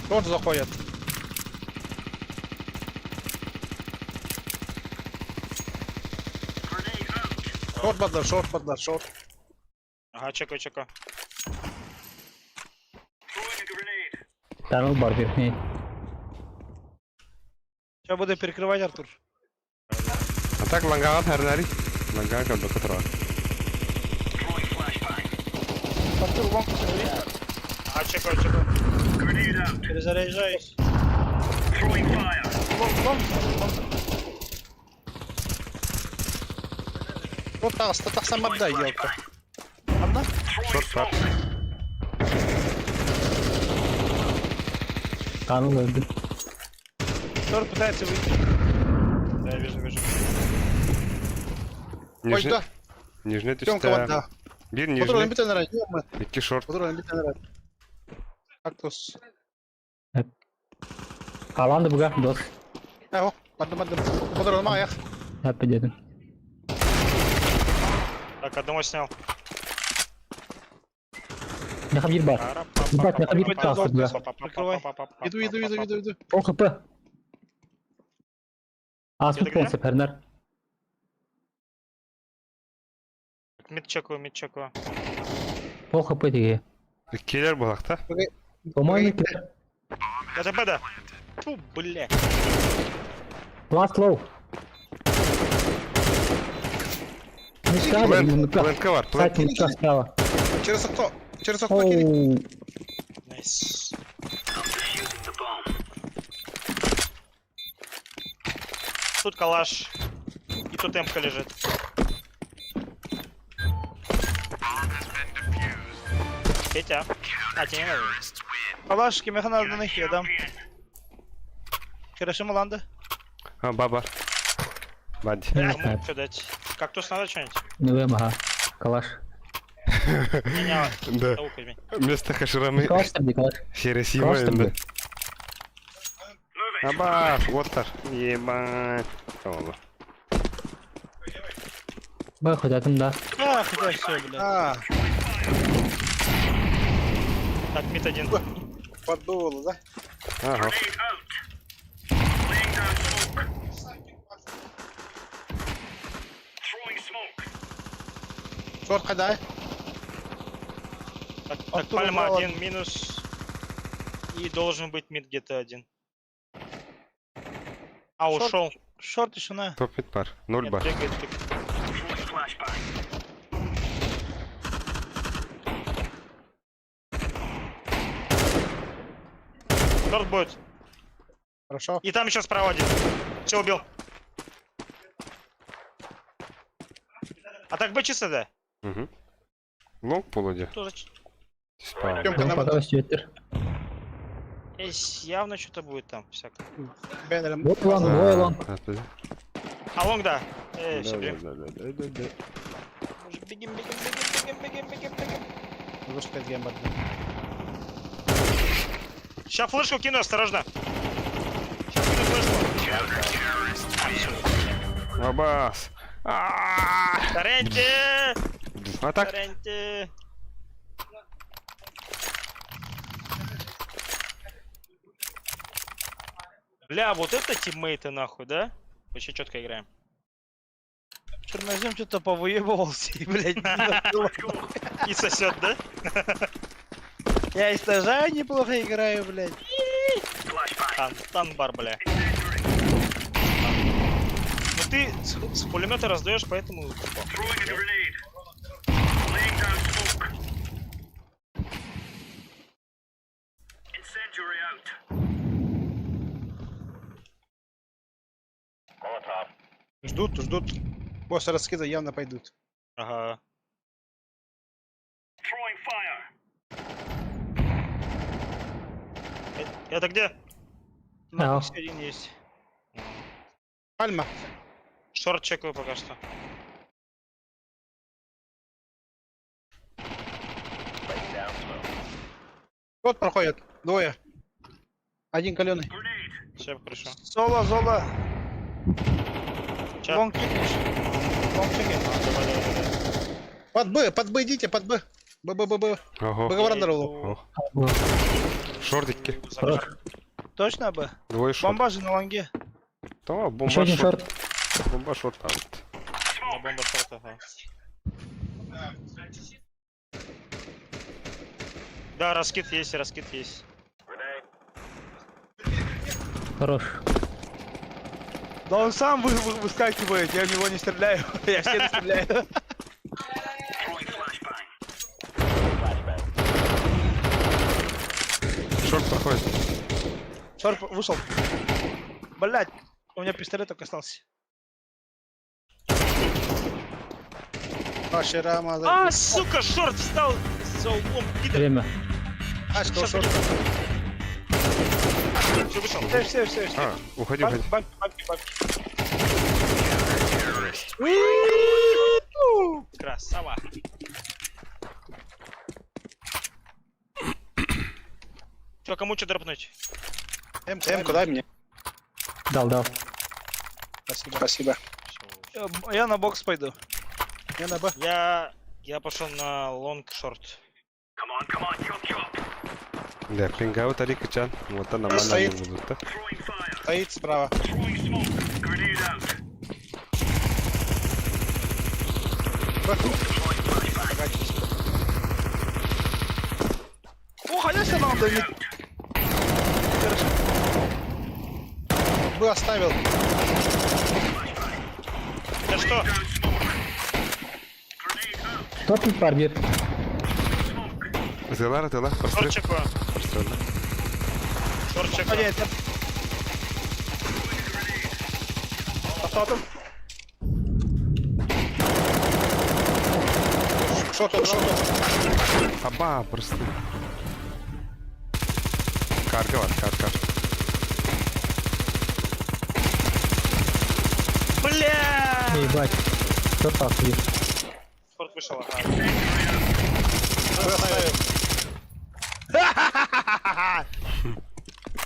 Шорт заходит. Шорт поддар. Ага, чекаю. Танул бар верхний. Сейчас буду перекрывать, Артур. А так лангават харнари. Нога до котра. Артур, лонг сорви. А, чекаю. Перезаряжаюсь. Лонг. Вот так сам отдай, елка. Одна? Шорт пар. Канул öldü. Шорт пытается выйти. Да, вижу. Ой, да. Нижня Тёмка, тісте. вот да. Bir Подруга, нижня. bir tane ara. Yok, İki short. Подруга, bir tane ara. Kaktus. Kalandı bu kadar dost. Evo, madem. Подруга, мая. Hep dedim. Так, одного снял. Ne kadar bir bar. Bak, ne kadar bir kalsın bu. Иду. O kapı. Az Yedi futbol gel. seferler. Мид чекаю. O kapı diye. İkiler bulakta. По-моему, кидер. Это беда. Фу, бля. Last low. Мешка, мешка. Пленка var. Сайт мешка справа. Через окно кинь. Оу. Найс. Тут калаш. И тут эмка лежит. Петя. А, тебе не надо. Kalaş kime kanalda ne ki adam? Хорошо Маланда. Ha baba. Hadi. Кому что дать? Кактус надо что-нибудь? Ne bileyim ha. Kalaş. Меня Да. науками. Вместо хаширами Kalaş tabii kalaş. Хиросима Kalaş tabii. енді. Абаш, оттар. Ебать. Tamam. Bak hüdadım da. А, хотя все, блядь. А, Так, мид один. поддуло, да? Ага. Шорт хадай. Так, пальма один минус. И должен быть мид где-то один. А, Шорт. ушел. Шорт еще на. Topit var. 0 Нет, bar. бегает. Торт будет. Хорошо. И там еще справа один. Все, убил. А так бы чисто, да? Hı hı. Long полуде. Тоже Спал. Тёмка, Ben нам fotoğraf istiyordur. явно что-то будет там всякое. бенером. Boy lan, boy lan. А лонг, да. Да, Все, да, да, да, да, да. Бегим. Нужно сказать геймбот. Сейчас флешку кину, осторожно. Сейчас кину флешку. Абас. Таренте! А так? Таренте! Бля, вот это тиммейты нахуй, да? Вообще четко играем. Чернозем что-то повыебывался, и, блядь, И сосет, да? я и стажаю неплохо играю, блядь. Танбар, бля. Ну ты с пулемета раздаешь, поэтому. Ждут. После раскида явно пойдут. Ага. Это где? На А. боксе один есть. Пальма. Шорт чекаю пока что. Вот проходит. Двое. Один каленый. Сейчас пришел. Зола. Ча. Лонг кикнешь. Лонг чекай. Под Б идите, под Б. Б. Ого. Договор дорогу. Ох. Bu. Шортики. Хорош. Точно бы? Двое шорт. Бомба же на лонге. То, Еще бомба один шорт. шорт. Бомба шорт аут. Да, бомба шорт, ага. Да, раскид есть. Хорош. Да он сам выскакивает, я в него не стреляю. Я все стреляю. Шорт проходит. Шорт вышел. Блять, у меня пистолет только остался. Ваші рама. А, сука, шорт встал за углом. Пидор. Время. Ачка, шорт. Все, вышел. Все. А, уходи, уходи. Бабки. Красава. Че, кому что дропнуть? М-ку дай мне. Дал. Спасибо. Я на бокс пойду. Я на Б. Я пошел на лонг шорт. Да, пингаут ари качан. Вот это нормально Стоит. не будут, да? Стоит справа. Ох, а я себя надо давить. Б оставил. Да что? Кто тут парбит? Зелара, Шорт прострел. чекаю. Шорт чекаю. Понять. Автотом. Шорт. Аба, прострел. Карга var, kar. Бля! Ебать. Кто так сидит? Шорт вышел, ага. Б оставил.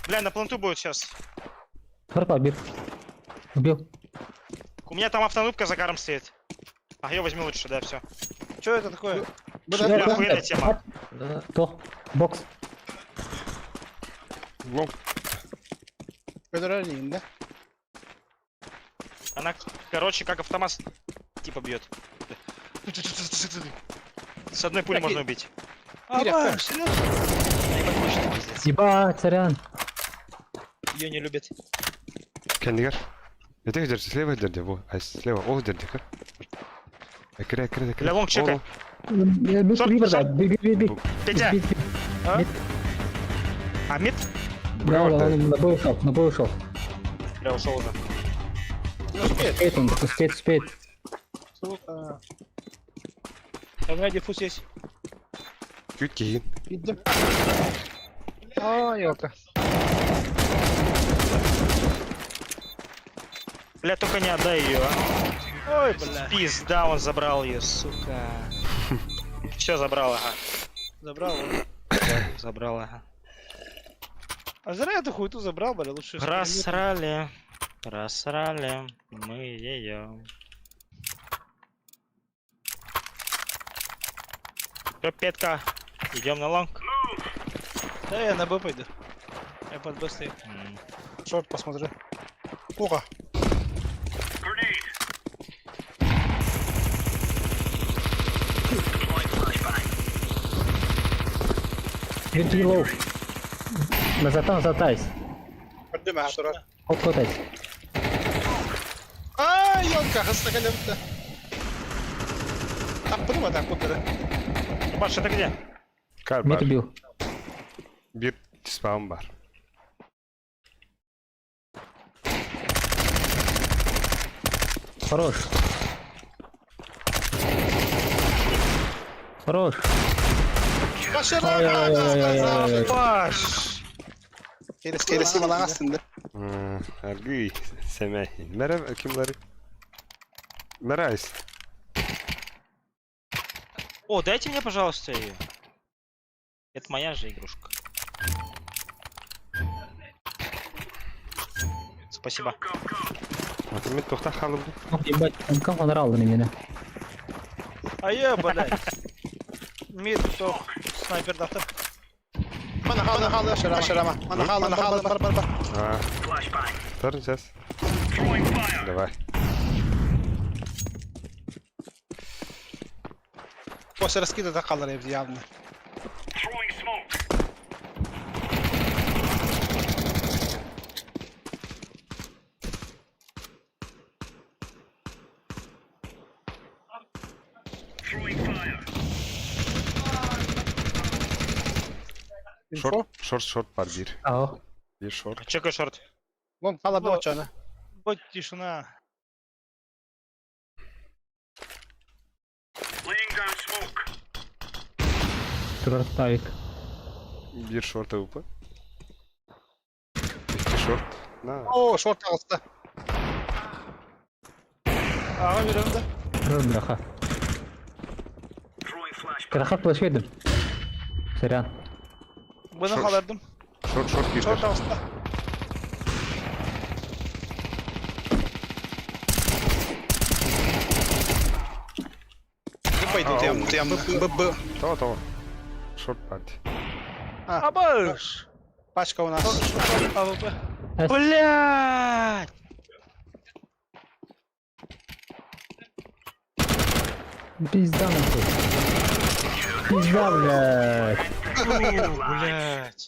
Бля, на планту будет сейчас. Шорт подбит. Убил. У меня там автонутка за каром стоит. А ее возьми лучше, да, все. Что это такое? Бля, охуенная тема. Кто? Бокс. Ну, Федеральный, да? Она, короче, как автомат типа бьет. С одной пули можно убить. А, серьезно? Ебать, царян. Ее не любят. kendigar. Это где? Слева где? Во, а слева. Ол где? Экре. Бля, лонг чекай. Бит, Шорт, бит, шорт. бит. Петя! А? А мид? Да, он на бой ушел. Бля, ушел уже. Успеет он, успеет. Сука. У меня диффуз есть. Чуть кейін. Идем. А, елка. Бля, только не отдай ее, а. Ой, бля. Пизда, он забрал ее, сука. Все забрал, ага. Забрал. Забрал, ага. А зря я эту хуету забрал, бля, лучше. Просрали. Мы ее. Всё, Петка, идем на лонг. Да, я на Б пойду. Я под Б стою. Шорт посмотри. Плохо. Винти лоу. Назад, Поднимай, Артура. Отходить. А, елка, гастагалемта. Так, подумай, так, куда? Баш, это где? Kar Мид var. убил. Bir spam var. Хорош. Ваши Ай-яй-яй-яй-яй-яй. Баш. Kelesi bana aslında. Ergüy. Semih. Merhaba kimleri? Мерайс. О, дайте мне, пожалуйста, ее. Это моя же игрушка. Спасибо. Атымет тоқта қалым. Ебать, он кого надрал на меня. А я, блядь. Мид, кто? Снайпер дафтер. Bana halı aşırama. Bana halı bar. А. Второй сейчас. Давай. После раскида такалар evde явно. Інфо? Шорт, пар, бір. Ао. Бір шорт. Чекай шорт. Вон, хала бачана. Будь тишина. Турартавик. Бір шорт АВП. İki short. Na. О, шорт алыста. Ağa veriyorum da. Kırıldı Raha. Raha flash verdim. Seryan. Bunu Şort. kalırdım. Short bir. Short house'da. Пойду, тем, ББ. Tamam. Short party. Абаш! Пачка у нас. АВП. Эс. Блядь! Пизда нахуй. Пизда, блядь. Блядь.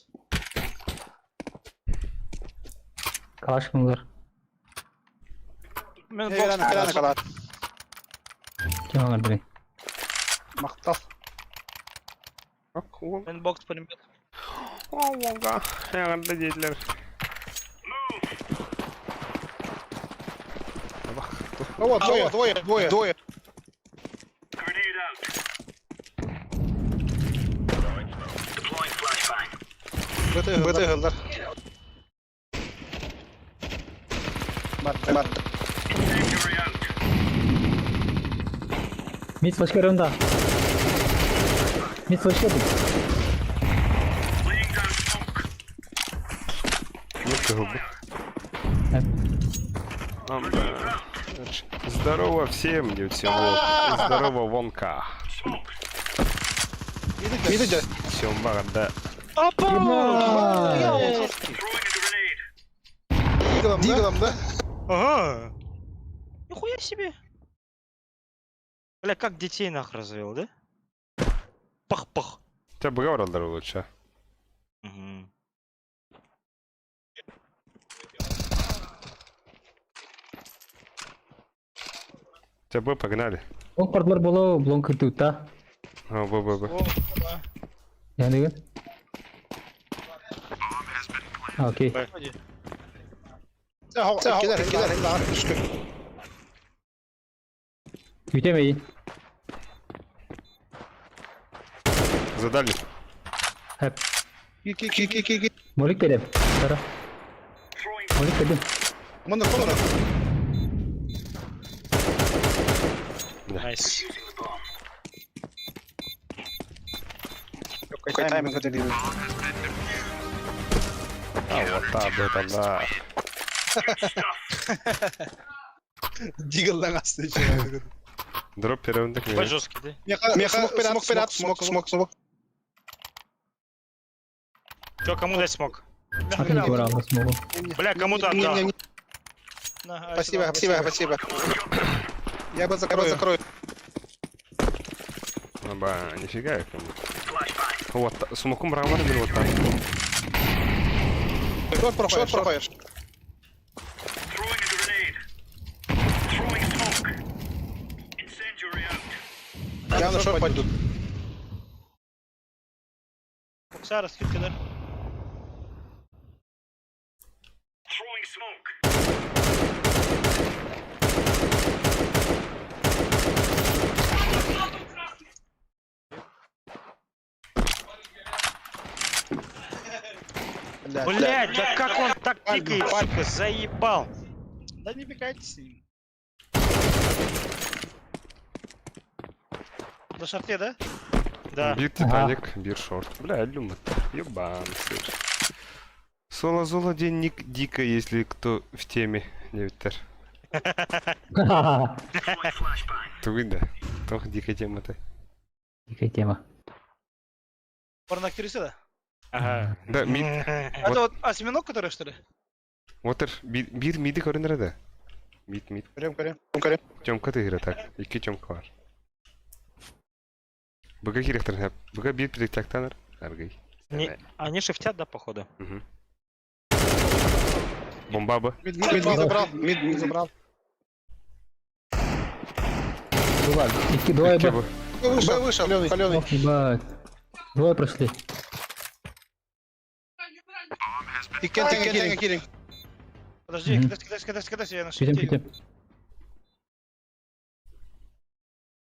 Калаш bunlar. Мен Гелені бокс қалады. Kim alır beni? Мақтал. Bak oğlum. Мен бокс пулемет. Allah'a. Yanında değiller. Bak. О, двоє. Бити гилдар. Бат. Mid flash önde. Mid flash verdim. Yok губи. Hep. Здорово всем, девчонок. Здорово, Вонка. Мидиде. Всем багада. Опа! Дигелом, да? Ага. Нихуя себе! Бля, как детей нах развел, да? Пах-пах. Тебя быга вралдар лучше. Мгм. Тебя бы погнали. Long partlar bolo, long kırdı utta. Б. О, да. Yani gün. Ha, okey. Ходи. Це гілдар. Büyütemeyin. Задали. Hep. Кі. Molik dedim. Tara. Molik dedim. Мона колора. Найс. Какой тайминг это делает? Вот так, это да. Дигелдан астı. Дроп перевернутых Бай не. жесткий, да? Смок пират. Чё, кому дать смог? Atın var abi smoke'u. Бля, кому-то отдал. На, а Спасибо. Я бы закрою. Ба, нифига я кому. Вот, смоком равно или вот так. Шорт проходишь. Я на шорт пойду. Бокса раскидки, Блять, да как он так пикает, сука, заебал. Да не пикайтесь с ним. На шарте, да? Да. Бир Титаник, бир шорт. Бля, люмат. Ёбан, сыр. Соло день ник дико, если кто в теме, не ветер. Ты да. Тох дикая тема-то. Dikkat tema. Порно актриса, да? Ага. Да, мид. Это вот осьминог, который, что ли? Отыр, бир миди көрінер еді. Мид. Көрем. Тёмка тегірі так. Екі тёмка бар. Бұға керектір хәп. Бұға бир предіктактаныр. Аргай. Они шифтят, да, походу? Бомба бы. Мид забрал. Duvar. İki duvar İki bu. bu. Вышел, каленый. Ох, ебать. Двое прошли. И киллинг. Подожди, Мгм. кидайся, я на Пидем, шифте. пидем.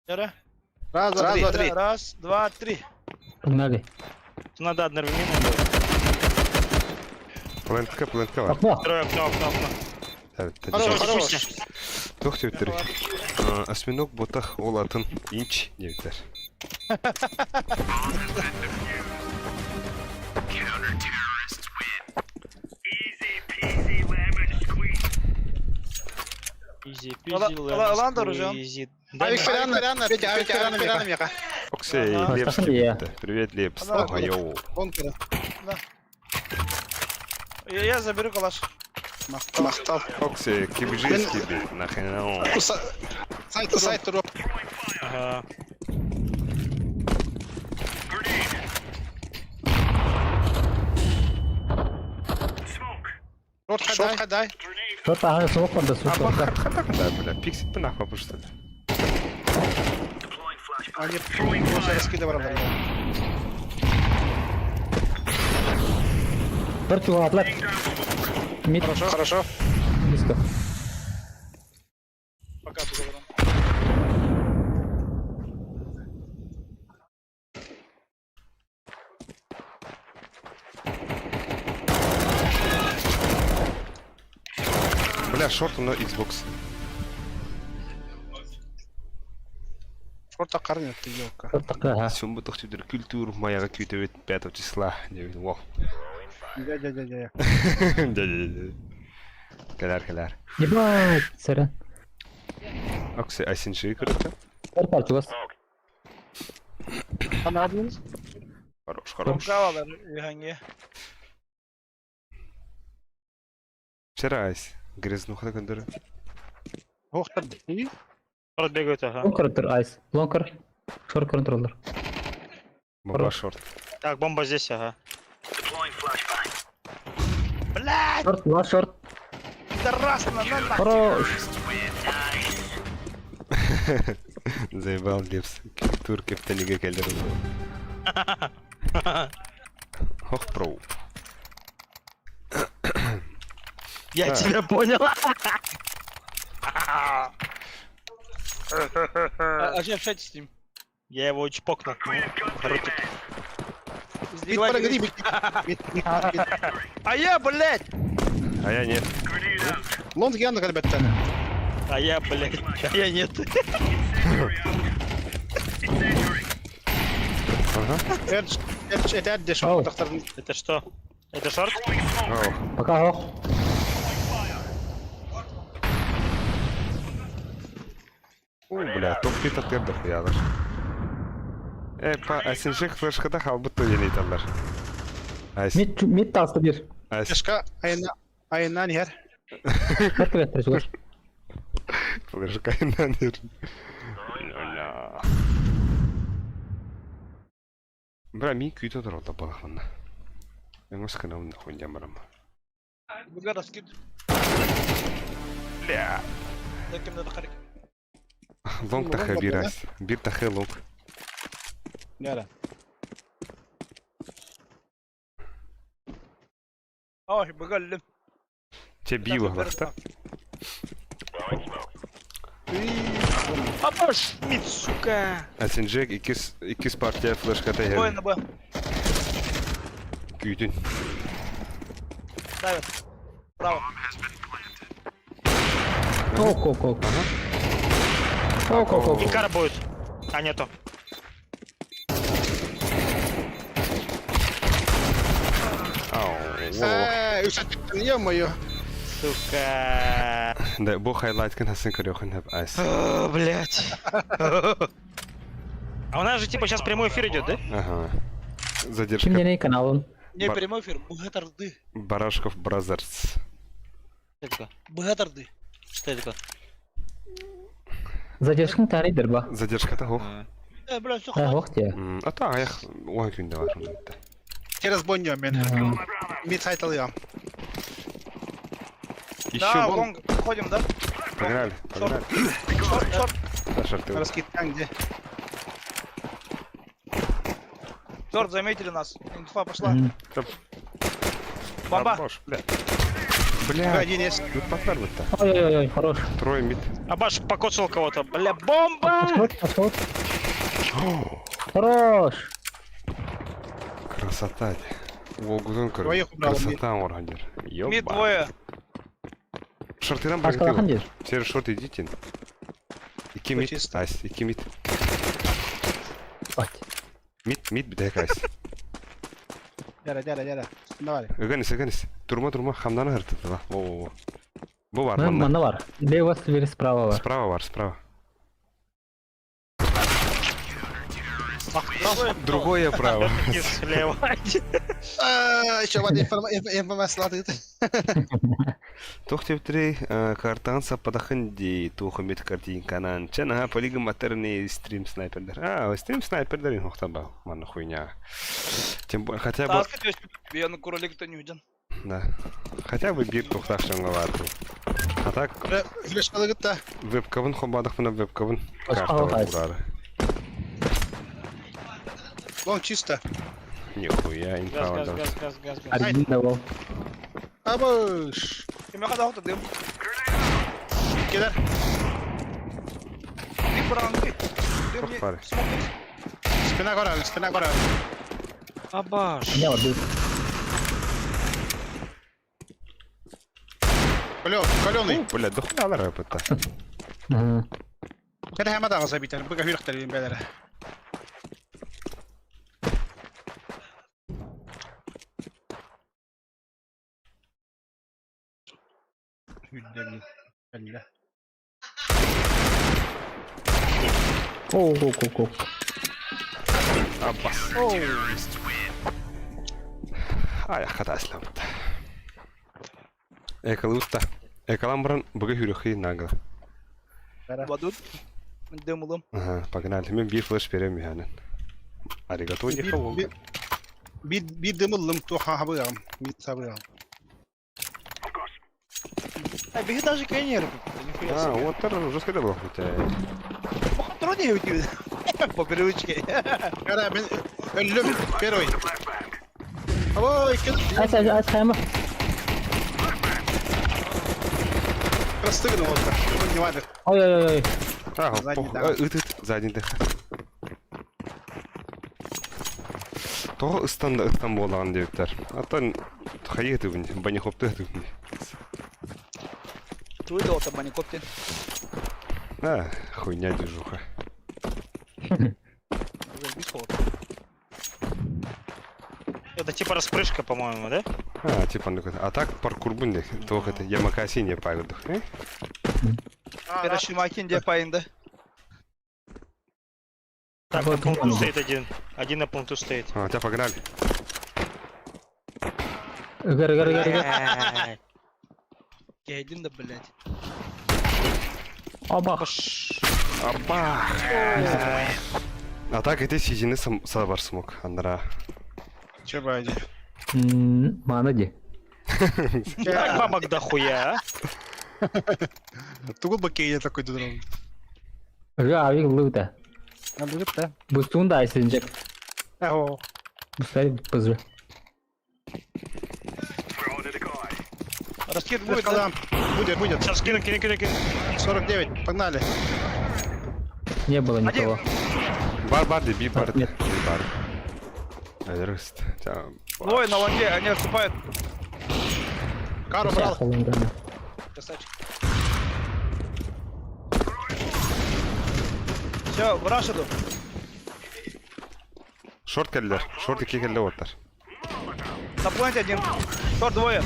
Яра. Раз, два, три. Раз, два, три. Погнали. Надо одновременно было. Плентка var. Окно. Второе окно. Хорош. Тох дептер. Осьминог ботах олатын инч дептер. Изи, Ландор уже. изи. Викториана, Петя, меха. Оксей, Ага. Лепский. Я. Привет, Лепс. Ага. Ага, йоу. Бункера. Я заберу калаш. Махтал. Оксей, кибжийский бит. Нахрена. Сайт туроп. Ага. Рот хадай. Что-то ага, смог он до супер. Да, бля, пиксит нахуй просто. Они уже раскидывали. Торчу, атлет. Мид. Хорошо. Близко. Пока ты заберу. Бля, шорт на Xbox. Шорта карнет, ты елка. Вот такая, ага. Сьом бы тохти дер культур моя квитовит 5 числа. Во. Дядя. Дядя. Каляр. Ебать, сорян. Оксей, асинши короче. Торпальчик у вас. Понадобилось? Хорош. Калалар ганге. Вчера айс. Грязнуха такой. Ох, ты. Рот бегает, ага. Лонкер, айс. Лонкер. Шорт контроллер. Бомба шорт. Так, бомба здесь, ага. Блядь, Шорт, два шорт. пидорас, на нахуй. Хорош. Заебал Лепс. Культур кепталига келдер. Ох, проу. Я Так. тебя понял. А что общайтесь с ним? Я его чпокнул. Ротик. Бит прогри, бит. А я, блядь! А я нет. Лонг Яна, ребята. А я, блядь. А я нет. Ага. Это дешево, Ау. доктор. Это что? Это шорт? Ау. Пока, ох. Бля, топ-пит атыр дохуялар. Па, асинши флешкада халбытты енейталар. Айс. Мид тасты bir. Айс. Дешка, айна нер. Торпы ветрі жүгір. Флешка инанер. Бля, ми күйті тұр олда балақманна. Мен осы каналын нахуй ямарам. Бага раскид. Бля. Даким надо харик. Лонг тахы bir айс. Bir тахы лонг. Нера. Ой, бага Че бива гласта. Апаш, мид, сука. Асинжек икис партия флешкада Бой хер. на Б. Күйтін. Давит. Право. Ок. Ок. Икара будет. А, нету. Ау. Ё-моё. Сука. Да, бо хайлайт kan хасын көрөхін хеп айс. Блять. А у нас же типа сейчас прямой эфир идет, да? Ага. Kim Задержка. deney kanalın? Не Бар- прямой эфир, богатарды. Барашков Бразерс. Что это такое? Богатарды. Что это такое? Задержкың таридер ба? Задержката хох. Блядь, все Ha, ох те. Ата аяқ оған күнде бар. Через боньо, мен. Мид сайтал я. Еще Да, вон. лонг, ходим, да? Погнали. Шорт. Да, шорты. Раскид там, где. Торт, заметили нас. Инфа пошла. Мгм. Бомба. Абаш, бля. Бля, Один есть. тут подперлы-то. Ой-ой-ой, хорош. Трое мид. Абаш покоцал кого-то. Бля, бомба! Пошел. Хорош. Красота. Волгудон, Двоих убрал, красота, Органдер. Мид Ёба. двое. Шортирам Başka bakın diyor. Через шорт идите. İki mid. Чисто. Айс, iki mid. Bak. Mid bir de guys. Дяра. Давай. Öganis. Durma. Hamdan'ı hırtıdı la. Во. Bu var Benim bunda. mana var. Leva biri sprava var. Справа. Другой. Другое право. И слева. Еще один информация латыт. Тохтептри картанса подахынди тухмит картинканан. Чана полигон матерный стрим снайпердер. Стрим снайпердер ин хохтаба. Манна хуйня. Тем более хотя бы Таскать весь. Я на куролик-то не виден. да. Хотя бы бир тухташыңга бар. А так Флешка да. вебкабын хобадык мына вебкабын. Başka Карта bakar. урары. Вон чисто. Нихуя инфа. Газ. Один давал. Абыш. Кем я ходил, то дым. Кидер. Дым бранки. Дым не. Пары. Смотри. Спина гора. Абаш. Ne var? Dur. Каленый. Бля, дохуя алар опыта. Hı. Kada hem adamı zabiter. Bıga hürükleri beler. Hüdderli. Bella. Oh. Abbas. Ayakka taslamda. Экалуста. Экаламбран бага хүрөхи нагла. Вадут. Дым улым. Ага, погнали. Мен bir флеш берем яханын. Аригато диха ол. Bir dımıllım tuha habıram. Bir sabıram. А, беги даже коньеры. Нихуя себе. Вот это уже сказал был хотя. Труднее уйти. По привычке. Kara ben öldüm. Первый. Ой, Aç hemen. простыгнул вот так. Внимание. Ой. Задний, да. Задний дых. То ыстан болған дептер. Аттан хайыты бин, бани хопты бин. Ты выдал там маникоптер. Хуйня движуха. Это типа распрыжка, по-моему, да? Типа, а так паркур бин, то это Ямакаси не пагадых. Перешимакин где паинда. Так, на пункту стоит один. Один на пункту стоит. Тебя погнали. Gır. Гейдин да, блядь. Aba. Абба. А так это сижины сабар смог, Андра. Че байди? Mana di. Так бабок дохуя, а? Тугу бакейя такой дудрон. Abi luta. Надо да. Bu sunda isinecek. О. Bu sayı pızı. Раскид будет, да? Калам. Будет. Сейчас кину. 49. Погнали. Не было никого. Бар, деби, бар. Нет. Бар. Рыст. Двое на лонге, они отступают. Кару брал. Красавчик. Все, в раш иду. Шорт келдер. Шорт 2 келде оттар. На планете один. Торт двое.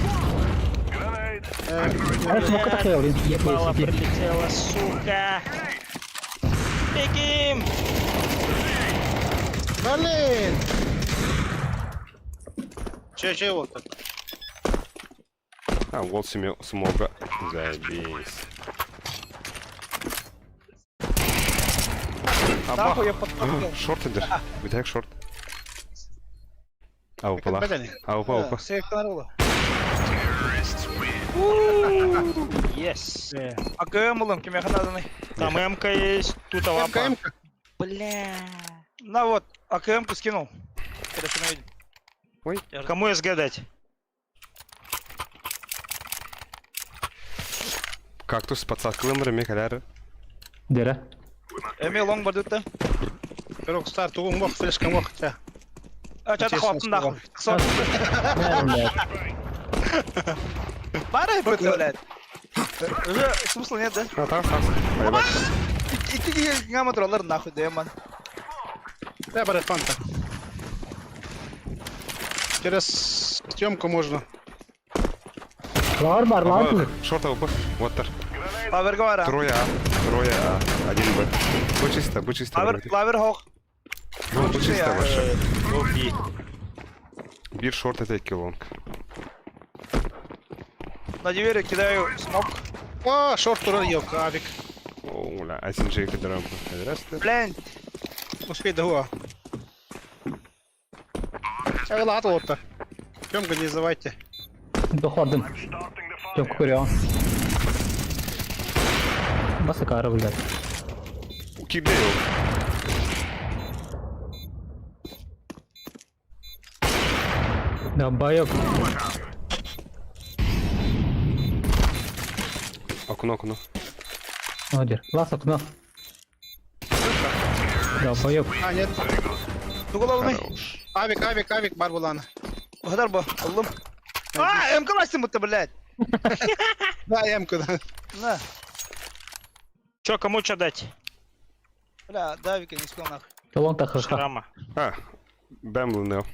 Смока такая, блин. Ебало прилетела, сука. Бегим! Блин. Че вот так? Вот смога. Заебись. Нахуй я подпрыгнул. Шорт идешь. Витаек шорт. Аупала. Аупа. Селекционировала. Yes. АКМ улым, кем я ханаданный. Там МК есть, тут лапа. МК. Бля. На вот, АКМ-ку скинул. Когда ты наведен. Ой. Кому СГ дать? Кактус с подсадкалым время, каляры. Дере. Эми лонг бардык да. Пирог стар, тугун вақ, флешкам вақ, ча. А, чё ты Честно хватын нахуй. Бәрін бәр. Барай быты, блядь. Уже смысла нет, да? А, так. Поебать. Иди гамма троллер нахуй, да, ман. Да, брат, фанта. Через съемку можно. Лар бар, лар бар. Шорта упы. Вот так. Лавер говора. Трое А. Один Б. Будь чисто. Лавер хох. Будь чисто вообще. Лоу-пи. Бир шорт это килонг. На двери кидаю смок. О, шорт турар yok, авик. О, бля, один же их дорогу. Здравствуйте. Блин. Успей до хуа. Ча, ладно, вот-то. Съемка не забывайте. Доходым. Çok kuruyor. Bası karı блядь. Кидаю. Да, байок. Окно. Одер. Лас окно. Да, байок. А, нет. Тугул алмай. Хорош. Авик, бар буланы. Угадар ба, аллым. А, МК бастым будто, блядь. Да, ямку, да. На. Чё, кому чё дать? Бля, Давика не успел нахуй. Талон та ха. Шрама. А, Бэмл нел.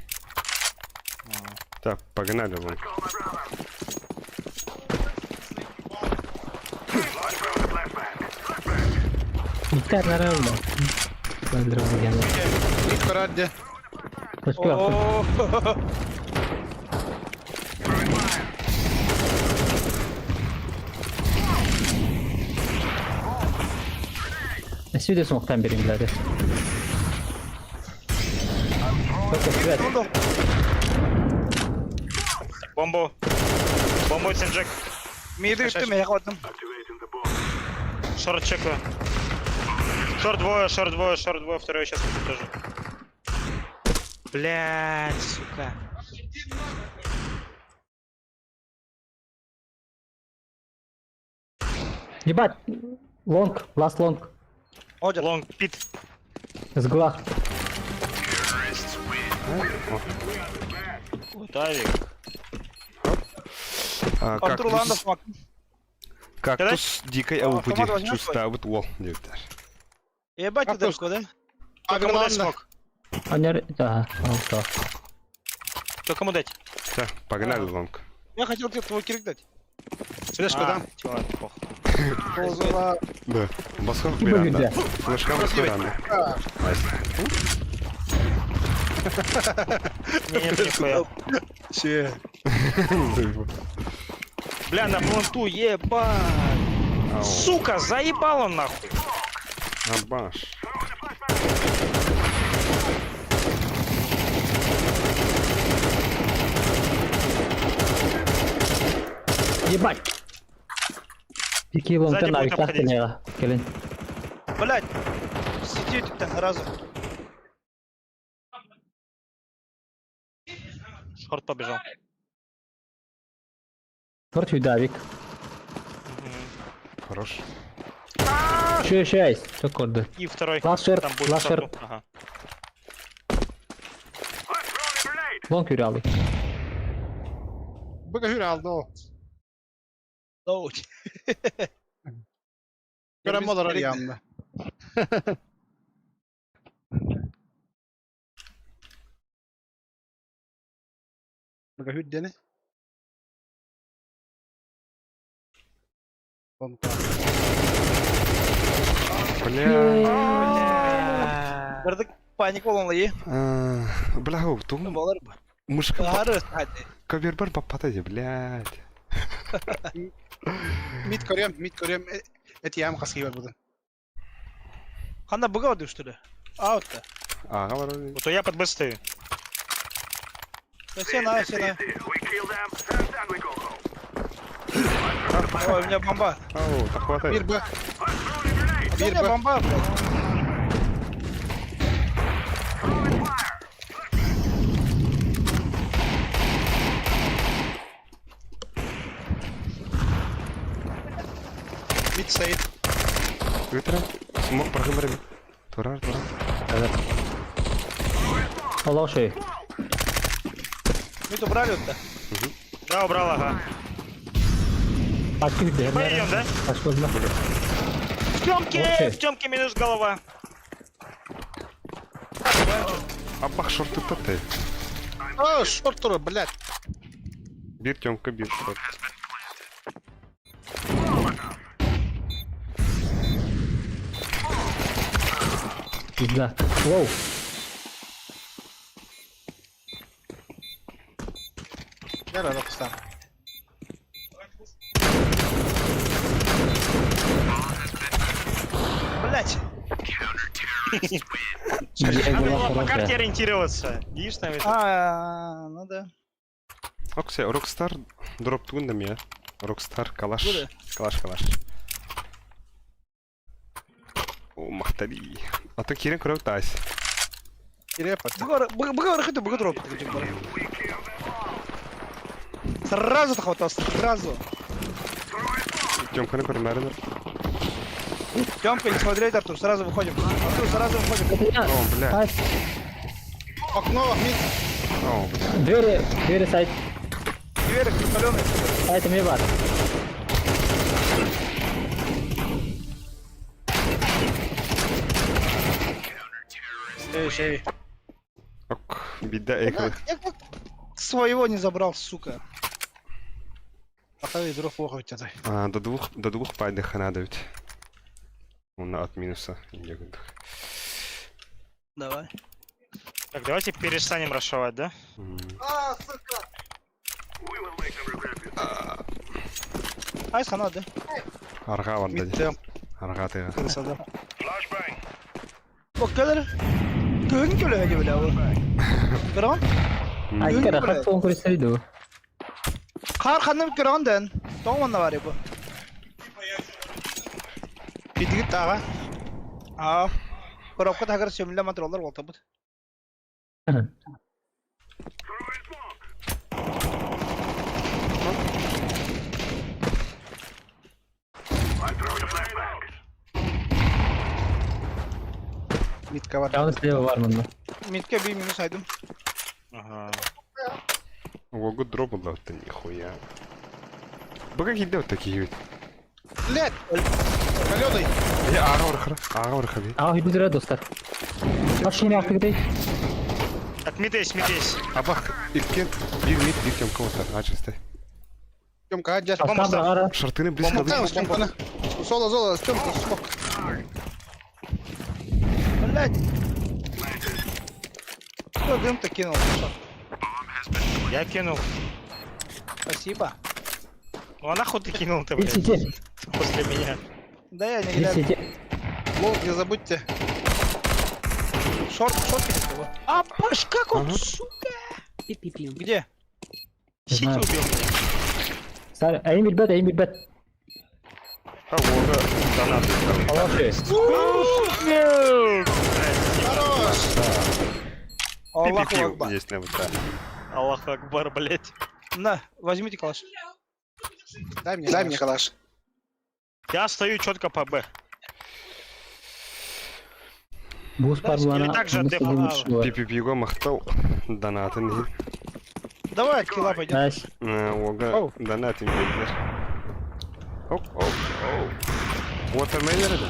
Так, погнали вон. Битер нормально. Öldürüm yani. Мид парадде. Başka yaptım. О, Сюда смоктан берем, блядь. Только привет. ну, Бомбу. Бомбу Синджек. миды üstüme yakaladım. Шорт чекаю. Шорт двое, второй сейчас тоже. Блять, сука. Ебать. Лонг, ласт лонг. Одер. Лонг пит. С глаз. Тавик. Антурлanda смок. Кактус дикой Автомат аупуди. возьмёшь Чувствую вот вол. Диктор. Ебать ты далеко, да? Авик Кому дать ланда. смог? Анер... Да, алто. Чё, кому дать? Так, погнали лонг. Я хотел тебе твой кирик дать. Флешку дам. Чё, похуй. Ползала. Да. Басхов Киба Миранда. где? Флешка Миранда. Нет, нихуя. Че? Бля, на фронту, ебать. Сука, заебал он нахуй. Абаш. Ебать. Какие лонг Сзади на будет виках обходить. не Келин. Блять. Сидит там разу. Шорт побежал. Торчу Давик. Хорош. Еще есть. Çok orada. И второй. Last short, Там будет last шорту. short. Ага. Лонг yürü aldık. Быка hür aldı o. Доуч. Göremolar yanında. Bıka hür dene. Бля. Бардык паник болонла е. Бля, тум. Болар ба. Мышка Ары, hadi. кавербар попадает, блядь. Mid koruyorum. Et yağım kaskı var burada. Ханда быга düştü. Аутта. Ага, вроде. Вот я под Б стою. Сена. Ой, у меня бомба. Ау, так хватает. Bir bu. У меня бомба, блядь. Мид стоит. Витра. Смог программировать. Турар. Evet. Allah şey. Мид убрали вот-то. Да, убрал, ага. Açtı gitti. Мы идем, да? Aç gözüne. В Тёмке! Окей. В Тёмке минус голова. Абах шорты ты. А, шортер, блядь. Бир Тёмка, бир шорт. Пизда. Воу. Я рад Рокстар. Блять. Где Надо была было по карте хорошая. ориентироваться. Видишь, там это? Ну да. Оксе, Рокстар дроп тугunda mı ya? Rockstar kalaş. Burada. Kalaş. О, махтали. А то Кирин крок тайс. Репорт. Быгор хоть быгор дроп. Сразу хватал, сразу. Тёмка не көрмәрдер. Тёмка, не смотреть, Артур, сразу выходим. Артур, сразу выходим. Это я. О, бля. Ай, Окно, мид. О, бля. Двери сайт. Дверь распаленный. Сайт мне var. Эй. Ок, бида эквы. Я как своего не забрал, сука. Походи, дров плохо у тебя. До двух пайдах надавить. Он от минуса. Давай. Так, давайте перестанем рашевать, да? Айс ханат, да? Арга ванда. Мид тем. Арга тыга. Красота. Bak gelir. Gün geliyor hadi böyle bu. Kıran? Ay, Yürü kara buraya. hat konkursaydı. Kar kanım kıran den. Doğum var ya bu. Мид гит ага. Aa. Koropka takar sömürle matroller oldu bu. Мид ковар. Yalnız слева var bunda. Mitke bir minus aydım. Ага. Ого, дропу дал-то нихуя. Вы как идет такие ведь? Блядь. Калёный. Я Агавр хаби. Aa, hüdü lira dostlar. Baş yine aklı değil. Так, мид есть. Абах, иркен, бир мид, бир Тёмка вот так, ачистай. Тёмка, адjust. Aslan da ara. Шартыны близко Бомба там, дышат. Тёмка. Зола, Тёмка, смог. Блять. Кто дым-то кинул? Я кинул. Спасибо. Ну а нахуй ты кинул-то, Bir блядь, siti. после меня? Да я не Bir гляну. siti. Лоуд, не забудьте. Шорт кинул его. А, баш, как он, Ага. сука? Пи-пи-пи. Где? Сити знаю. убил меня. Sar, aim bir bet. А Вога, донаты. Allah şey. Аллаху Пи-пи-пи Акбар. есть на вот так. Аллах Акбар, блядь. На, возьмите калаш. Дай мне калаш. Я стою четко по Б. Bu spar Или bana так же nasıl defol bir abi. şey var. Пи-пи-пиго махтал, донаты не. Давай, килла пойдем. Aş. Вога, Оу. донаты не бейдер. Оп. Watermelon это?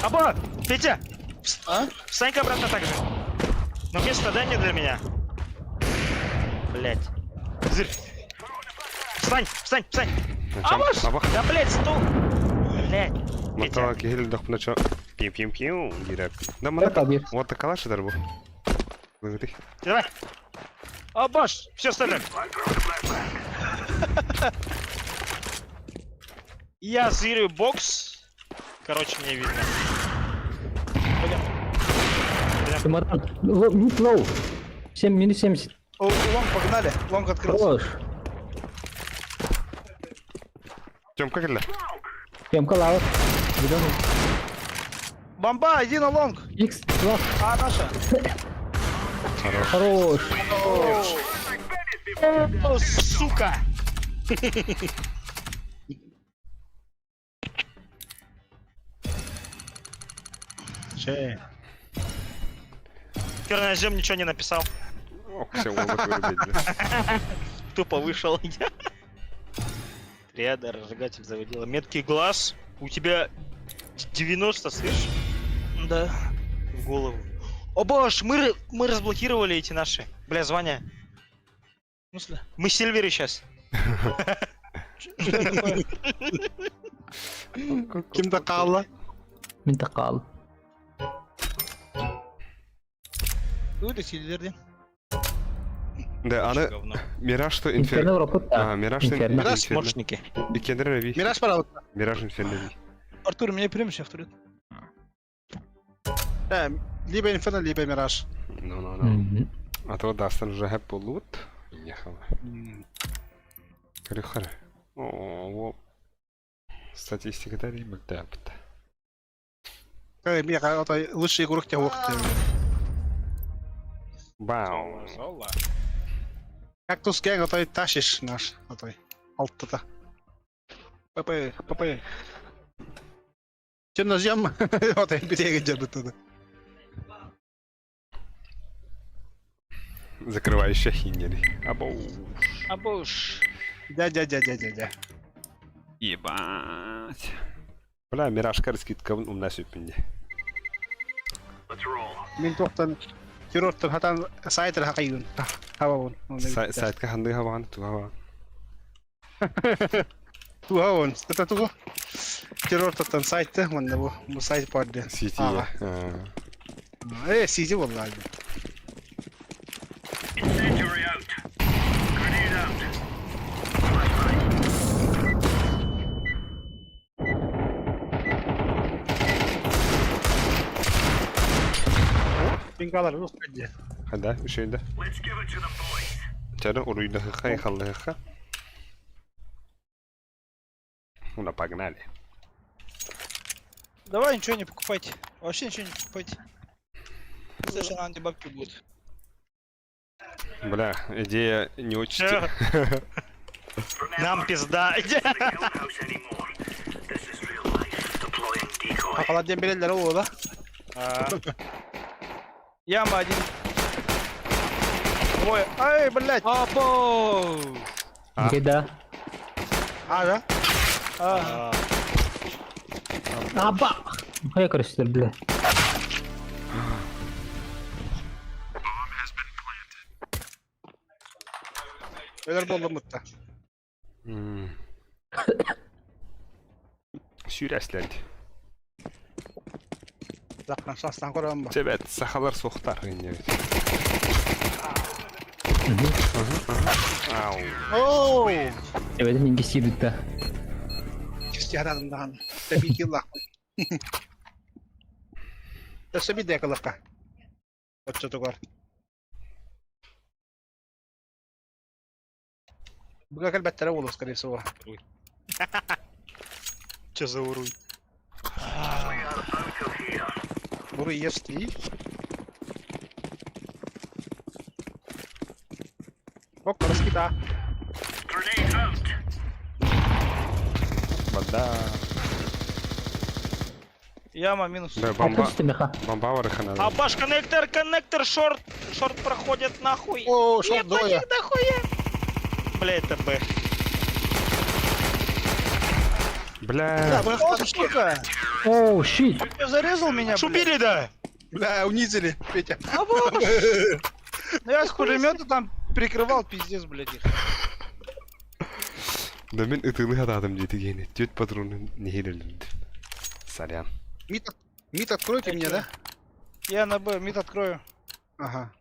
Аба! Петя! А? Встань-ка обратно так же. Но место дай мне для меня. Блять. Зырь. Встань! Абах, Да, блять, стул! Блять. матала Петя. кихил дох начо. Пим-пим-пим, дирек. Да Yok abi. вот так калаш дарбу. Выгоди. Давай. Абаш! Все, стой так. Я зырю бокс. Короче, мне видно. Тимаран. Mid low. Minus 70. О, лонг погнали. Лонг открылся. Хорош. Тём, как это? Темка лава. Gidiyorum. Бомба, иди на лонг. X. Два. А, наша. Хорош. О, сука! Şey. Чернозем ничего не написал. Ох, все олдық өрбеді. Тупо вышел. Ряда, разжигатель заводила. Меткий глаз. У тебя 90, слышь? Да. В голову. О боже, мы разблокировали эти наши. Бля, звания. В смысле? Мы сильверы сейчас. Что это такое? Kimde kaldı? Mintakal. Öyle sildirdi. Да, аны Говно. Мираж что Инферно Инферно. Европа, да. А, Мираж что Инферно. Мираж, Моршники. Икендер Рави. Miraç para bu. Мираж Инферно. Артур, меня примешь авторит? He, Libe Inferno, Libe Miraç. Ну. Мгм. А то Дастан уже хэп лут. Ехала. Крыхар. О, статистика да рибок дапт. Hey, Mira, o da лучший игрок тебя вокт. Бау. Cactus Gang, o da taşış nаш, o da altta da. Папа. Чернозем, o da bir yere gidiyor da. Закрывающая хинери. Абоу. Абуш. Дя. Ебать. Бля, Мираж скидка у нас үпінде. Min tohtan Kirortan hatan Сайдер хакайгын. Хава вон. Сайтка ханды хаван тугава. Туга вон. Это туга. Kirortan Сайдте вон bu сайт падде. Сити. Сизи vallahi. Pingalar yok bence. Hada şeyde. Çara orayı da хай халлыха. Ну, погнали. Давай ничего не покупайте. Вообще ничего не покупайте. Слушай, нам бабки будет. Бля, идея не очень... Чё? Нам пизда. Hakalardan birileri o da. Яма один. Ой, ай, блядь. Або! Где? Abi. А, Аба! Какая красота, бля. Öyle buldum mutta. Sürəsləndi. Zaklan şahstan koran bak. Cəbət, saxalar soxtar indi. Au. Oo! Evet, İngilizce bitti. Çiftçi adamdan. Tabii ki Allah. Tässä bir dakika. Otça tukar. Бога кальбаттара болу, скорее всего. Чё за уруй? Буру есть и... Оп, раскита. Бада. яма минус. Бля, бомба. Опусти меха. Бомба варыхана. Абаш, коннектор, шорт проходит нахуй. О, шорт Ебать двое. их дохуя. Бля, это Б. Бля. О, сука! Оу, щит. Ты зарезал меня, блядь. Шубили, да? Бля, унизили, Петя. Ну я с пулемета там прикрывал, пиздец, блядь, их. Да мен ытылы атадым деди гени. Төт патронун нехелелерди. Сорян. Мид откройте мне, да? Я на Б, мид открою. Ага.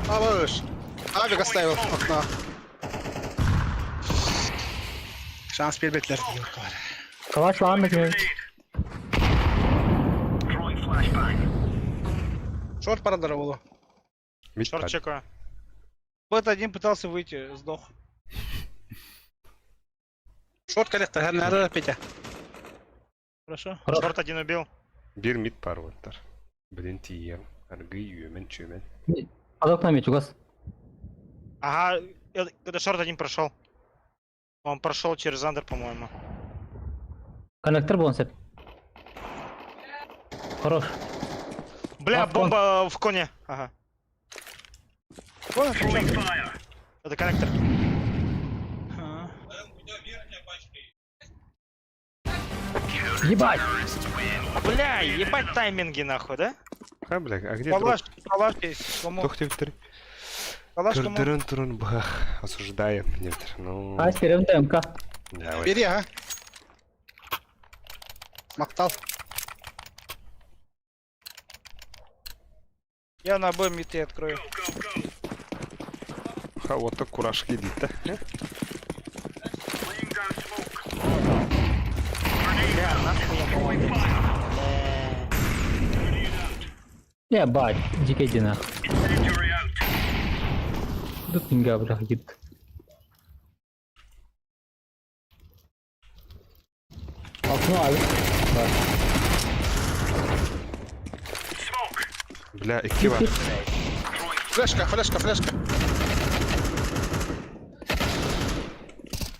Алыш. Авик оставил окно. Шанс перебетler. Kavaş lan mı ki? Шорт парадара было. Мид Шорт пад. чекаю. Бэт-1 пытался выйти, сдох. Шорт коллектор, надо, Петя. Хорошо? Шорт один убил. Бир мид пар ваттар. Блин тием. Аргы юмен чөмен. Под окнами, Чугас. Ага, это шорт один прошел. Он прошел через андер, по-моему. Коннектор был он сет. Хорош. Бля, Кон. бомба в коне. Ага. Понял, причем? Это коннектор. А. Ебать! Бля, ебать тайминги нахуй, да? А, бля, а где Калаш, друг? калаш есть. Кому? Тух тевтер. Калаш кому? Кырдырын турын бах. Осуждаем. Нет, ну... Ай, берем ТМК. Давай. Бери, а. Мактал. Я на Б миты открою. Ха, вот так кураж едит, да? Бля, нахуй я по-моему. Ебать, дикий нахуй. Тут пинга, бля, гид. Окно, abi. Bak. Бля, iki var. Флешка, флешка, флешка.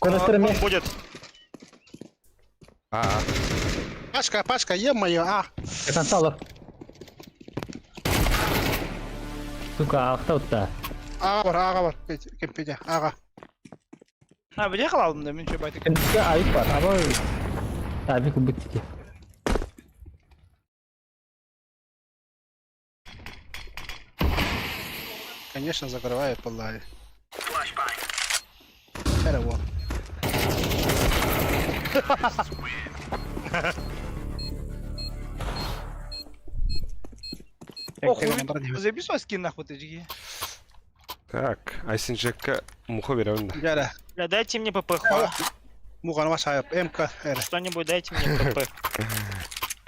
Коннектор мне. Он будет. А, Пашка, Пашка, е-мое, а. Консолов. Сука, ақтаутта. Аға бар, кемпеде, аға. Ha bir yakal aldım demin şu baytık. Kendisi ayıp var ama tabii ki bitti. Конечно, закрывает полай. Перево. Ох, заебись свой скин нахуй ты джиги. так. Айсин Джекка мухо берем. Геля, Бля, дайте мне ПП, хуа. муган ваша МК, эре. Что-нибудь дайте мне ПП.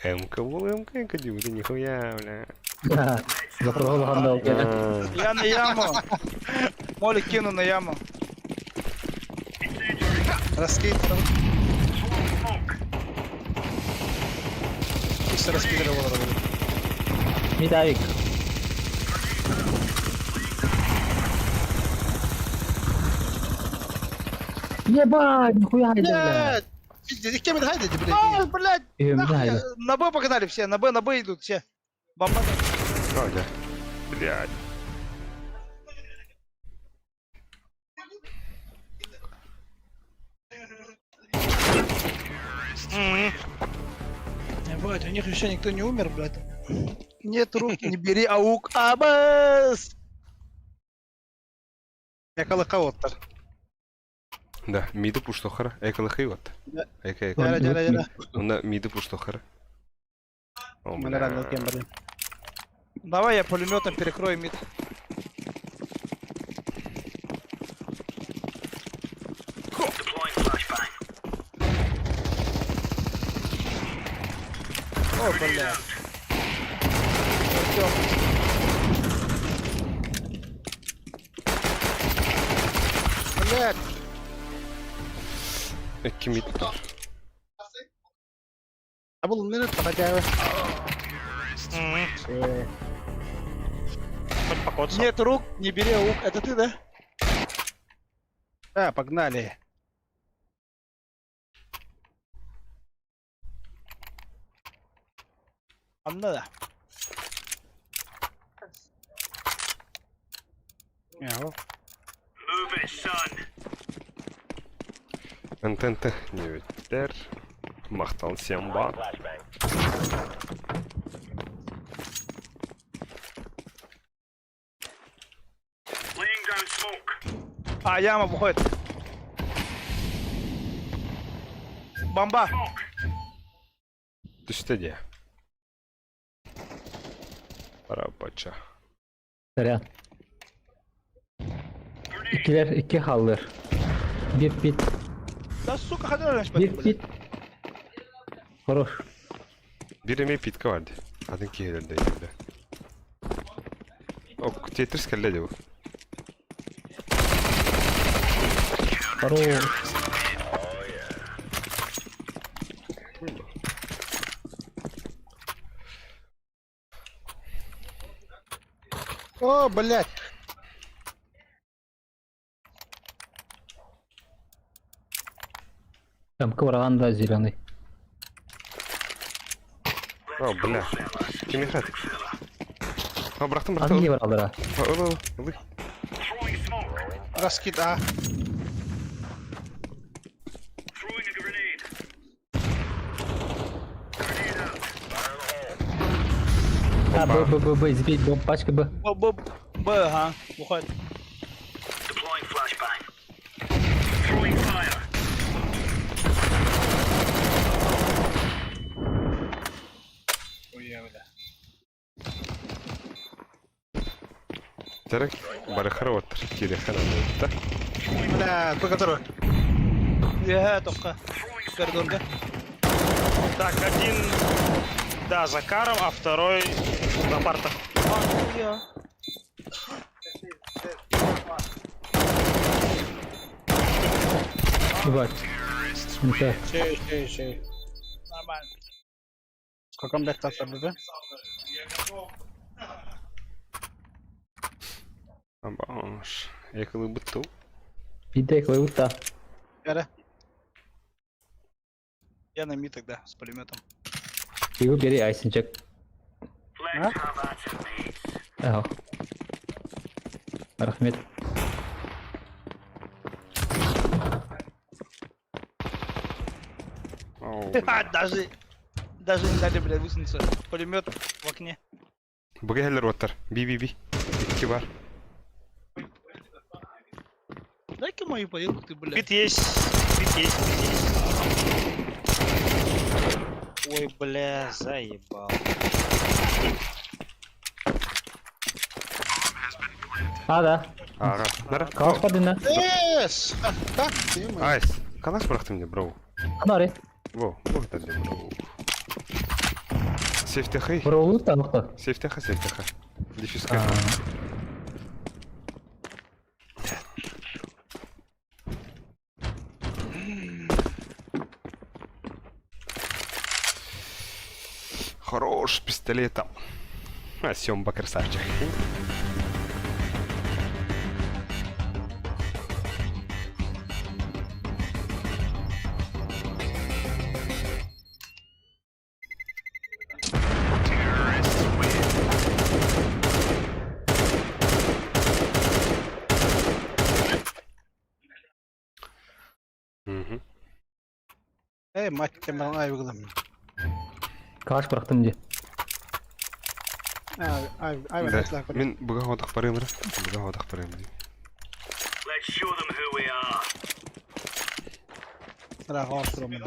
МК, МК, кадюли, нихуя, бля. Запрогал гандал. А, Я на яму. Молик кину на яму. Раскид. Чисто раскидывал. Медовик. Ебать, нихуя не Нет! Кем это хайдете, блядь? А, блядь. Нахуй, блядь. на Б погнали все, на Б идут все. Бомба. Правда. Блядь. Ебать, у них еще никто не умер, блядь. Нет рук, не бери аук. Абас! Якалыкавоттар. Да, миды пуштохара. Экалахи вот. Да. Эка. Жара. Уна миды пуштохара. О, Минеральный бля. кембер. Давай я пулеметом перекрою мид. О, бля. Артём. Блядь! Эки мид. А был минут хозяева. Хоть покоцал. Нет рук, не бери аук. Это ты, да? Да, погнали. Анна. Мяу. Антенте не ветер. Махтал Сямба. А, яма выходит. Бомба. Düştü diye. Arapça. Сорян. İki haldır. Bir bit. Да сука, ходи раньше, Bir bit. Хорош. Bir emeği pitka vardı. Adın ki herhalde yerde. Ok, Tetris kelle bu. Хорош. О, блядь! Ямка враган да зеленый. О, бля. Кем играть? О, брахтым, Аны не брахтым. вралдыра. Ылы. Раскид А. А, Б, избить, Б, пачка Б. Б, ага, уходит. Ой, бля. Терек, барахароват, кире харанта. Бля, Б который? Я только коридорга. Так, один, да, за каром, а второй за партом. Я. Ебать. МТ. Şey. Нормально. Сколько блядь так да? Абаш. Якалы быту. Идей кваюта. Яра. Я на ми тогда с пулеметом. Его бери айсенчек. Ага. Рахмет. Оу. Даже не дали, блядь, высунуться. Пулемет в окне. Бгайлер ватар. Би. Кибар. Дай-ка мою поилку, ты, блядь. Бит есть. Ой, бля, заебал. А, да. Ага. Нара. Калаш падина. Yes! Так, ты мой. Айс. Калаш брахтым мне, броу. Анари. Во, вот это броу. Сефтехай. Броулута нухта. Сефтеха. Дефиска. А. Хорош пистолетом. А, Сёмба красавчик. Мгм. Эй, мать, камера айвгдам. Калаш бырактым ди. Ай, Да. Мен буга одак барайым да. Буга одак барайым. Ра, гостро мен.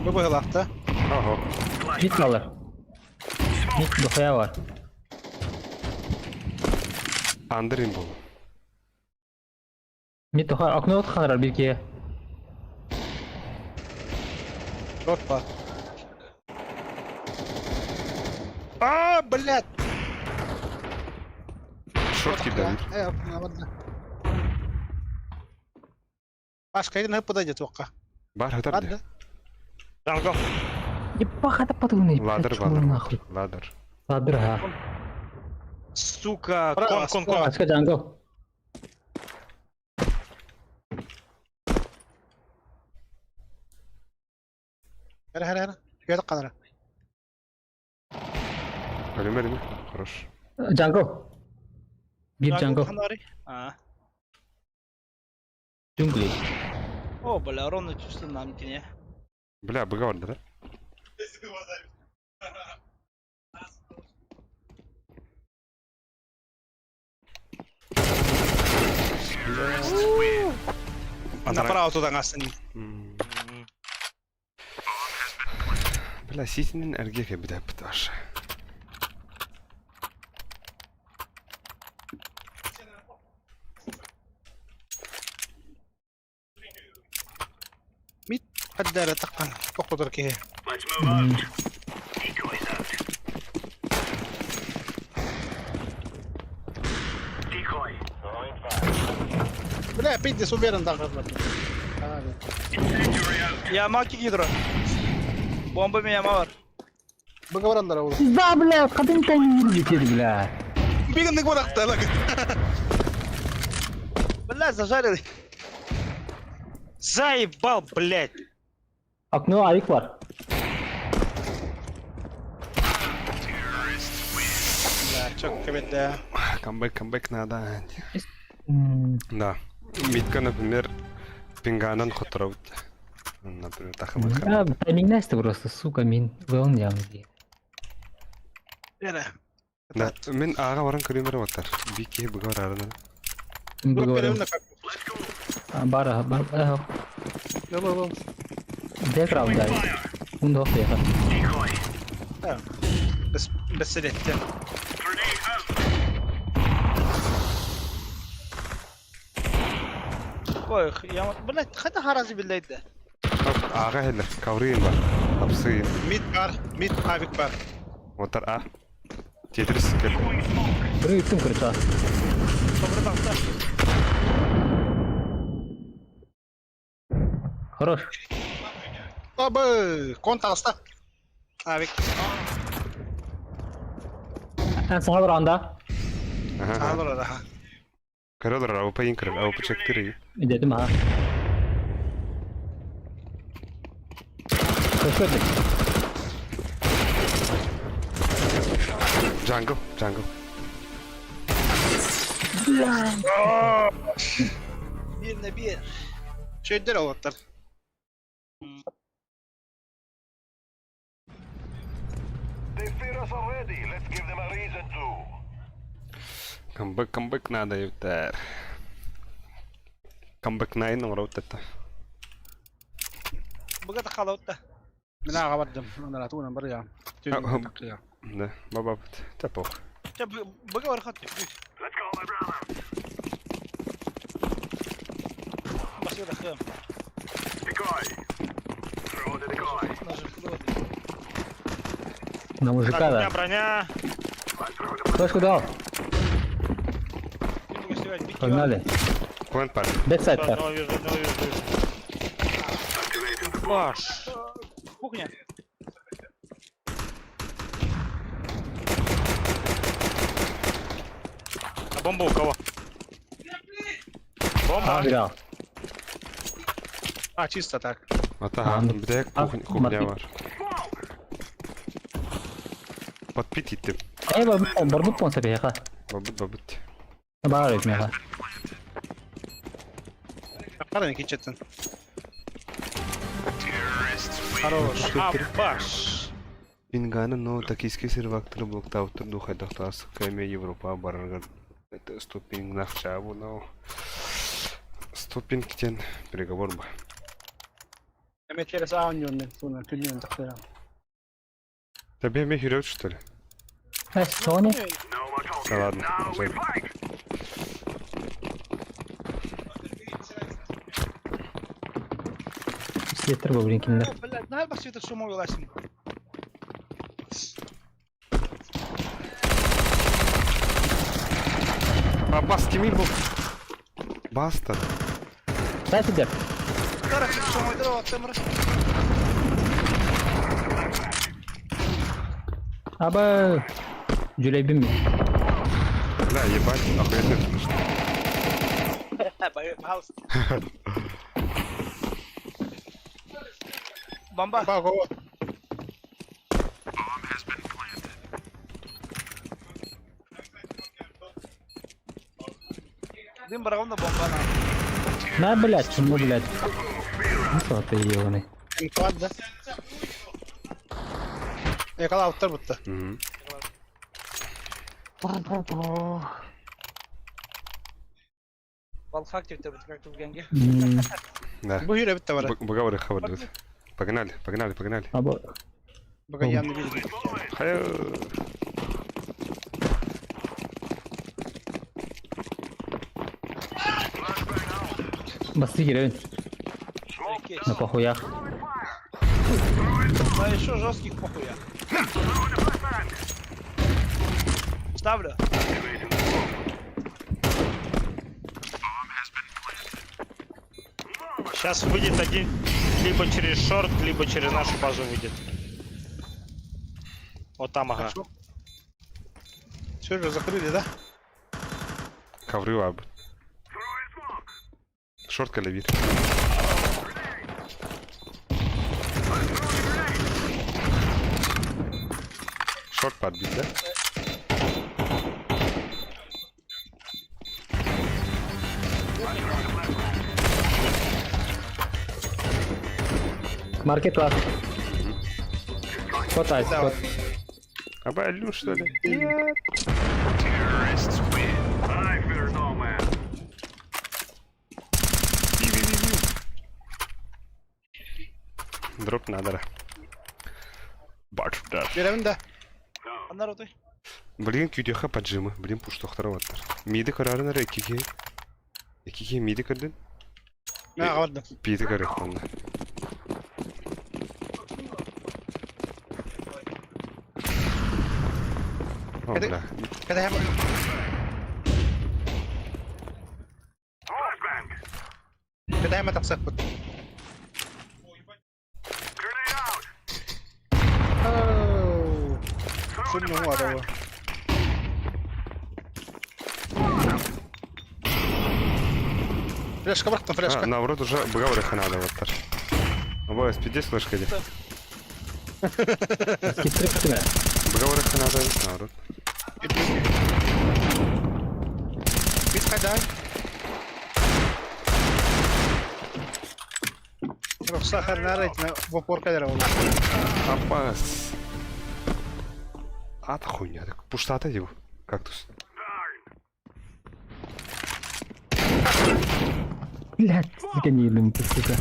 Б лахта. Ого. Мит калар. Мит дохая var. Андерин был. Мит дохая окно отханар бирке. Ротпа. А, блядь! Шотки дают. Ладно. Пашка, иди на подойдет окка. Бар хатар. Ладно. Джангл. Ебах это патруны. Ладер, нахуй. ладер. Ладер, ага. Сука, Право, кон. Ачка джангл. هلا في القناة Ölüm. Хорош. Джангл. Бир джангл. Ханари. А. Джунгли. О, бля, ровно чувство на антенне. Бля, быга var да? направо туда гастын. Бля, ситинин эргеге бидап биташ. Мит قدر تقن فقدر كيه. بلا بيدي سوبيرن داخل. Яма гидро. Бомба яма var. Б-говорандар ауыл. Да, бля, kadın tane летит, бля. Бигінді қорақта, лак. Бля, зажарили. Заебал, блядь. Окно Авик var. Бля, çok кебетті. Камбэк надо. Hmm. Да. Митка, например, пинганан хотровт. Например, тахам. Ya timing nasty просто, сука, мен выполняем. Yine. Да, мен ага баран көрөмөр батар. Бики бугар арана. Bu Grup говорим. benim de kalk. Bara, Yol yol. Dek round guys. Bunda hoş ya. Bes sedetti. Ой, я... Бля, хата харази билейді. Ага хелер, каврин бар. Апсыйын. Mid avik var. Отар А. Тетрис кел. Biri yıktım kırıça. Добрый бақта. Хорош. Abi, kontasta. Avik. En sona bir anda. Ага. Alır ara. Körөлөр авпа инкрел, авпа чектири. Dedim ha. Hoş gördük. Jungle. Birine bir. Şeyler olatlar. They fear us already. Let's give them a reason to. Камбэк надо юптар. Камбэк найн оротта. Бага тахалаутта. Ben ağa vardım. Onlara tuğuna bir ya. Да, баба, тапох. Çab bага var hattı. Let's go, my brother. Başka da kıyam. Decoy. Throw the decoy. Нажив. На Так, мужика, у меня да. броня. Точку дал. Не могу стрелять. Бики. Погнали. Квант пар. Бэксайд пар. Одного вижу. Баш. Кухня. А бомба у кого? Бомба. Bir al. Ha, чисто так. Ата, Anladım. bir de Market. кухня var. Подпит иттим. Барбут пон себе яха. Бабыт. Бар etme yaha. Karın iki çetin. Хорош. А, баш. Пинганы, но токийский сервактор блоктауттар духайдактаас кайме Европа бараргар. Это 100 пинг нахчабу, но 100 пингтен переговор ба. Demet kere sağ oynuyorsun. Sonra tülüyorsun taktıra. Тебе ме хирет, что ли? Что не? Да ладно. жаль. Сеттер bu blinkinde. Бля, на бах света шумой ласим. Бас кими был? Баста. Дай сидер. Тарах шумой дрова, темраш. Аба. Jülebim mi? Бля, ебать, охуенно слышно. Хаус. Бомба. Bak o. Дым барагонда бомба на. На, блядь, чему, блядь? Ну что ты ебаный? Enquad da. Yakala avutlar butta. Мгм. Балхак тебе как-то в генге. Да. Bu hile bitti var. Богавары хавар. Погнали. Аба. Bakın yanını bildi. Хайо. Басты героин. На похуях. Да еще жестких похуя. Ставлю. Сейчас выйдет один либо через шорт, либо через нашу базу выйдет. Вот там, ага. Все же закрыли, да? Ковры ваб. Шорт калибир. Шорт подбит, да? Маркет ласт. Скот айс, скот. Обалю, что ли? Terrorists win. I fear no man. Дроп надо. Бачу, да. Берем, да. Анар отой. Блин, кюдеха поджимы. Блин, пуш тохтараваттар. Миди карарынар экиге. Экиге миди кырдын. На, ладно. Пиди карыхтанна. О, Это- бля. Когда я... Когда я так сахпут. Grenade out. Шумно ладово. Флешка, братан, А, флешка. наоборот, уже бгаврыха надо вот так. Обои, спиди слышка де. Китрик ме. Бгаврыха надо, наоборот. Бит кайда. Сахар нарыть в упор кадра. Апас. А, та хуйня, так пуштата его. Кактус. Блядь, сгонили, ты, сука.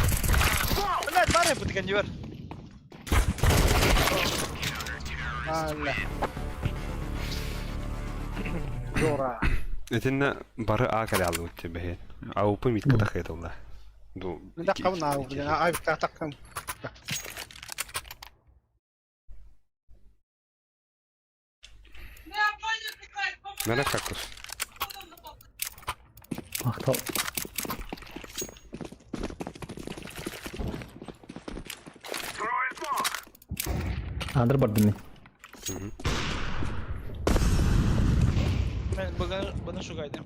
Блядь, барай потыканди бар. Алла. Жора. Этинна бары А калялы вот тебе хет. А упы митка тахет олда. Ду. Да кавна, блин, ай так. Нана кактус. Мақтал. Throwing smoke. Андыр барды мен. Мен бұны шугайдым.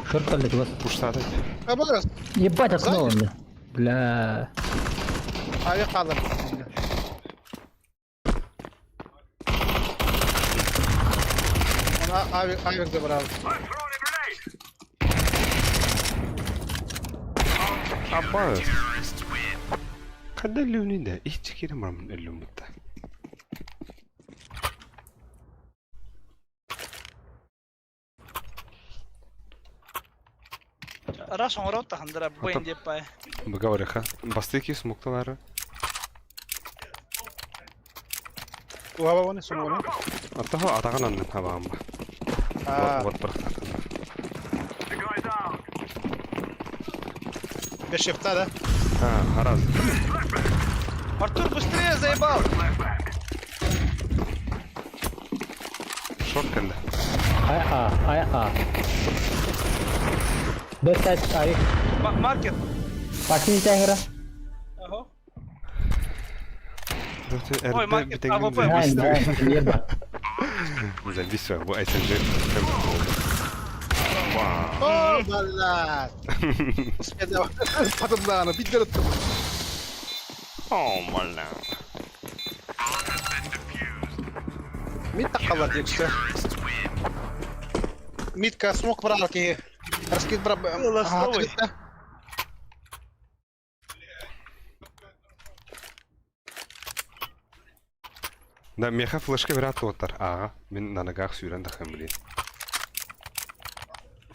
Шорт талит вас. Пуштата. А бос. Ебать, окно он, бля. Бля. Ай калыр. Она авик забрал. I'm throwing a grenade. Апас. Када люнинде? Ич кирем рам люмутта. Раш оңырау тахандыра бойын деп бай. Бгаврыха. Бастыки смокталары. Уава вон сумоны. Аттахо атаган аннан хабаамба. А, Вот брахтата. The guy down. без шифта, да? А, хараз. Артур, быстрее заебал! Left back. Шорт кенде. Ай А. Бэк сайд, ай. Маркет. Пакин тянгера. Ага. Ой, маркет, АВП. Найн, ебать. Зависла, bu SMG. Вау. О, блядь. Успел. Потом да, на бит берет. О, мальна. Мид так калыр деп все. Мидка смог брал ки. Раскид брал. Ластовый. Да, меха флешка верат отар. Ага, мен на ногах сүйрен дахам билин.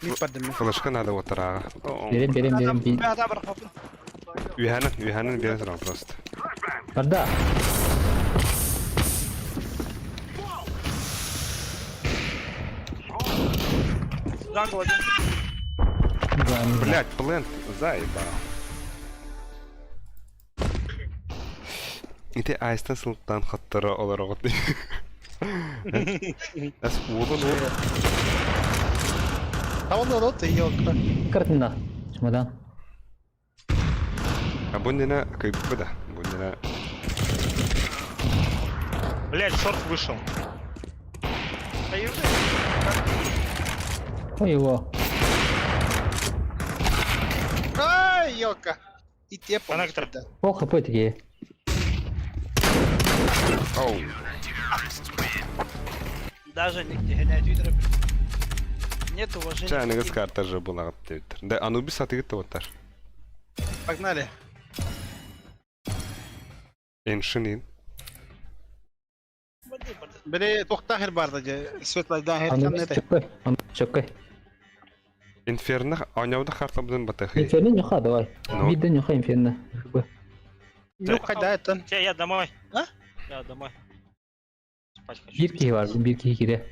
Мид подым. Флешка надо отар ага. Берем. Мен ата бір қапын. Үйханын бере тұрам просто. Барда. Джангл один. Блять, плент, заебал. Ите айстан сылттан хаттара олар оғыт. Әс уылын ол. Таван да ты ёлка. Картина. Чемодан. А бұндена кайбы да. Бұндена Блять, шорт вышел. Да и уже. Ой, его. Ай, елка. И те Коннектор. да. О, хп такие. Оу. Даже нигде гонять Твиттера. Нет уважения. Чайныгыз карта же булагат дептер. Да Анубис атыгытты оттар. Погнали. Эншинин. Бери тохтахер барды же. Светлайдан хер Анубис камнете. чекай. Анубис чекай. Инферно аняуда харта будын батахи. Инферно нюха, давай. Ну. Видно нюха инферно. Ну, хайда это. Те, я домой. А? Я домой. Спать хочу. Bir kişi var, bir kişi gire.